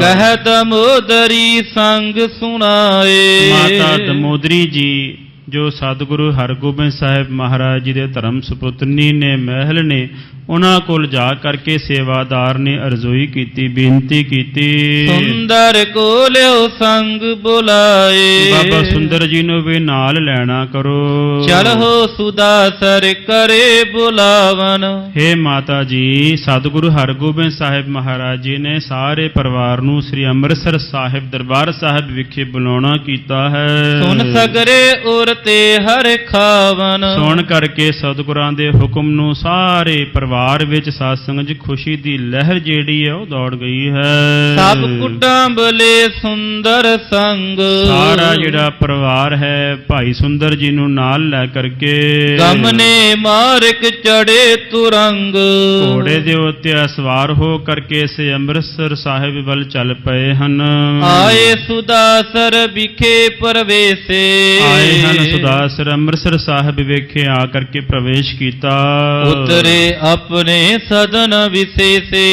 ਕਹਿ ਦਮੋਦਰੀ ਸੰਗ ਸੁਣਾਏ।
ਮਾਤਾ ਦਮੋਦਰੀ ਜੀ ਜੋ ਸਤਿਗੁਰੂ ਹਰਗੋਬਿੰਦ ਸਾਹਿਬ ਮਹਾਰਾਜ ਜੀ ਦੇ ਧਰਮ ਸੁਪੁੱਤਰਨੀ ਨੇ, ਮਹਿਲ ਨੇ, ਉਹਨਾਂ ਕੋਲ ਜਾ ਕਰਕੇ ਸੇਵਾਦਾਰ ਨੇ ਅਰਜ਼ੋਈ ਕੀਤੀ, ਬੇਨਤੀ ਕੀਤੀ।
ਸੁੰਦਰ ਕੋ ਲਿਓ ਸੰਗ ਬੁਲਾਏ।
ਬਾਬਾ ਸੁੰਦਰ ਜੀ ਨੂੰ ਵੀ ਨਾਲ ਲੈਣਾ ਕਰੋ।
ਚਲੋ ਸੁਦਾਸਰ ਕਰੇ ਬੁਲਾਵਨ।
ਹੇ ਮਾਤਾ ਜੀ, ਸਤਿਗੁਰੂ ਹਰਗੋਬਿੰਦ ਸਾਹਿਬ ਮਹਾਰਾਜ ਜੀ ਨੇ ਸਾਰੇ ਪਰਿਵਾਰ ਨੂੰ ਸ੍ਰੀ ਅੰਮ੍ਰਿਤਸਰ ਸਾਹਿਬ ਦਰਬਾਰ ਸਾਹਿਬ ਵਿਖੇ ਬੁਲਾਉਣਾ ਕੀਤਾ ਹੈ।
ਸੁਣ ਸਗਰੇ ਉਰ ਤੇ ਹਰ ਖਾਵਨ।
ਸੁਣ ਕਰਕੇ ਸਤਿਗੁਰਾਂ ਦੇ ਹੁਕਮ ਨੂੰ ਸਾਰੇ ਪਰਿਵਾਰ ਪਰਿਵਾਰ ਵਿੱਚ ਸਾਧ ਸੰਗਤ ਜੀ ਖੁਸ਼ੀ ਦੀ ਲਹਿਰ ਜਿਹੜੀ ਹੈ ਉਹ ਦੌੜ ਗਈ ਹੈ।
ਸਭ ਕੁਟੰਬਲੇ ਸੁੰਦਰ ਸੰਗ,
ਸਾਰਾ ਜਿਹੜਾ ਪਰਿਵਾਰ ਹੈ ਭਾਈ ਸੁੰਦਰ ਜੀ ਨੂੰ ਨਾਲ ਲੈ ਕਰਕੇ
ਗਮਨੇ ਮਾਰਕ ਚੜੇ ਤੁਰੰਗ,
ਘੋੜੇ ਦੇ ਉੱਤੇ ਸਵਾਰ ਹੋ ਕਰਕੇ ਸੇ ਅੰਮ੍ਰਿਤਸਰ ਸਾਹਿਬ ਵੱਲ ਚੱਲ ਪਏ ਹਨ।
ਆਏ ਸੁਦਾਸਰ ਵਿਖੇ ਪ੍ਰਵੇਸੇ,
ਆਏ ਹਨ ਸੁਦਾਸਰ ਅੰਮ੍ਰਿਤਸਰ ਸਾਹਿਬ ਵੇਖੇ ਆ ਕਰਕੇ ਪ੍ਰਵੇਸ਼ ਕੀਤਾ।
ਉਤਰੇ ਆਪਣੇ ਸਦਨ ਵਿਸੇਸੇ,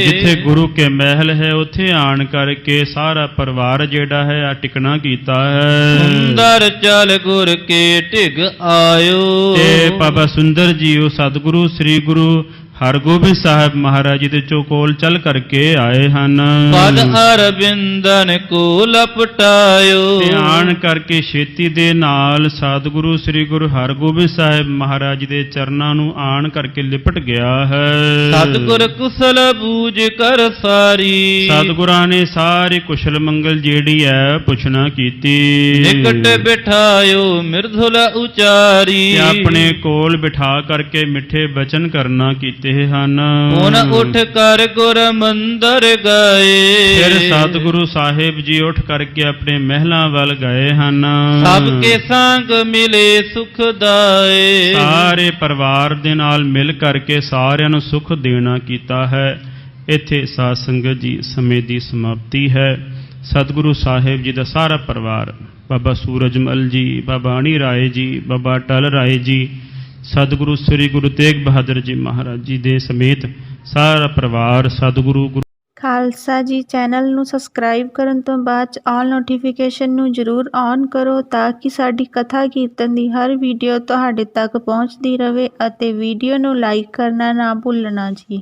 ਜਿੱਥੇ ਗੁਰੂ ਕੇ ਮਹਿਲ ਹੈ ਉੱਥੇ ਆਣ ਕਰਕੇ ਸਾਰਾ ਪਰਿਵਾਰ ਜਿਹੜਾ ਹੈ ਆ ਟਿਕਣਾ ਕੀਤਾ ਹੈ।
ਸੁੰਦਰ ਚਲ ਗੁਰ ਕੇ ਢਿਗ ਆਇਓ,
ਤੇ ਬਾਬਾ ਸੁੰਦਰ ਜੀ ਉਹ ਸਤਿਗੁਰੂ ਸ੍ਰੀ ਗੁਰੂ ਹਰਗੋਬਿੰਦ ਸਾਹਿਬ ਮਹਾਰਾਜ ਜੀ ਦੇ ਚੋਕੋਲ ਚੱਲ ਕਰਕੇ ਆਏ ਹਨ।
ਪਦ ਅਰਬਿੰਦਨ ਕੋ ਲਪਟਾਇਓ,
ਤੇ ਆਣ ਕਰਕੇ ਛੇਤੀ ਦੇ ਨਾਲ ਸਤਿਗੁਰੂ ਸ੍ਰੀ ਗੁਰੂ ਹਰਗੋਬਿੰਦ ਸਾਹਿਬ ਮਹਾਰਾਜ ਜੀ ਦੇ ਚਰਨਾਂ ਨੂੰ ਆਣ ਕਰਕੇ ਲਿਪਟ ਗਿਆ ਹੈ।
ਸਤਿਗੁਰ ਕੁਸ਼ਲ ਬੂਝ ਕਰ ਸਾਰੀ,
ਸਤਿਗੁਰਾਂ ਨੇ ਸਾਰੇ ਕੁਸ਼ਲ ਮੰਗਲ ਜਿਹੜੀ ਹੈ ਪੁੱਛਣਾ ਕੀਤੀ।
ਨਿਕਟ ਬਿਠਾਇਓ ਮਿਰਧੁਲ ਉਚਾਰੀ,
ਤੇ ਆਪਣੇ ਕੋਲ ਬਿਠਾ ਕਰਕੇ ਮਿੱਠੇ ਬਚਨ ਕਰਨਾ ਕੀਤੇ ਹਨ।
ਹੁਣ ਉੱਠ ਕਰ ਗੁਰ ਮੰਦਰ ਗਏ,
ਫਿਰ ਸਤਿਗੁਰੂ ਸਾਹਿਬ ਜੀ ਉੱਠ ਕਰਕੇ ਆਪਣੇ ਮਹਿਲਾਂ ਵੱਲ ਗਏ ਹਨ।
ਸਭ ਕੇ ਸੰਗ ਮਿਲੇ ਸੁਖ ਦਾਏ,
ਸਾਰੇ ਪਰਿਵਾਰ ਦੇ ਨਾਲ ਮਿਲ ਕਰਕੇ ਸਾਰਿਆਂ ਨੂੰ ਸੁਖ ਦੇਣਾ ਕੀਤਾ ਹੈ। ਇੱਥੇ ਸਾਧ ਸੰਗਤ ਜੀ ਸਮੇਂ ਦੀ ਸਮਾਪਤੀ ਹੈ। ਸਤਿਗੁਰੂ ਸਾਹਿਬ ਜੀ ਦਾ ਸਾਰਾ ਪਰਿਵਾਰ, ਬਾਬਾ ਸੂਰਜਮਲ ਜੀ, ਬਾਬਾ ਅਣੀ ਰਾਏ ਜੀ, ਬਾਬਾ ਅਟਲ ਰਾਏ ਜੀ, ਸਤਿਗੁਰੂ ਸ੍ਰੀ ਗੁਰੂ ਤੇਗ ਬਹਾਦਰ ਜੀ ਮਹਾਰਾਜ ਜੀ ਦੇ ਸਮੇਤ ਸਾਰਾ ਪਰਿਵਾਰ ਸਤਿਗੁਰੂ
ਖਾਲਸਾ ਜੀ ਚੈਨਲ ਨੂੰ ਸਬਸਕ੍ਰਾਈਬ ਕਰਨ ਤੋਂ ਬਾਅਦ 'ਚ ਆਲ ਨੋਟੀਫਿਕੇਸ਼ਨ ਨੂੰ ਜ਼ਰੂਰ ਔਨ ਕਰੋ ਤਾਂ ਕਿ ਸਾਡੀ ਕਥਾ ਕੀਰਤਨ ਦੀ ਹਰ ਵੀਡੀਓ ਤੁਹਾਡੇ ਤੱਕ ਪਹੁੰਚਦੀ ਰਹੇ ਅਤੇ ਵੀਡੀਓ ਨੂੰ ਲਾਈਕ ਕਰਨਾ ਨਾ ਭੁੱਲਣਾ ਜੀ।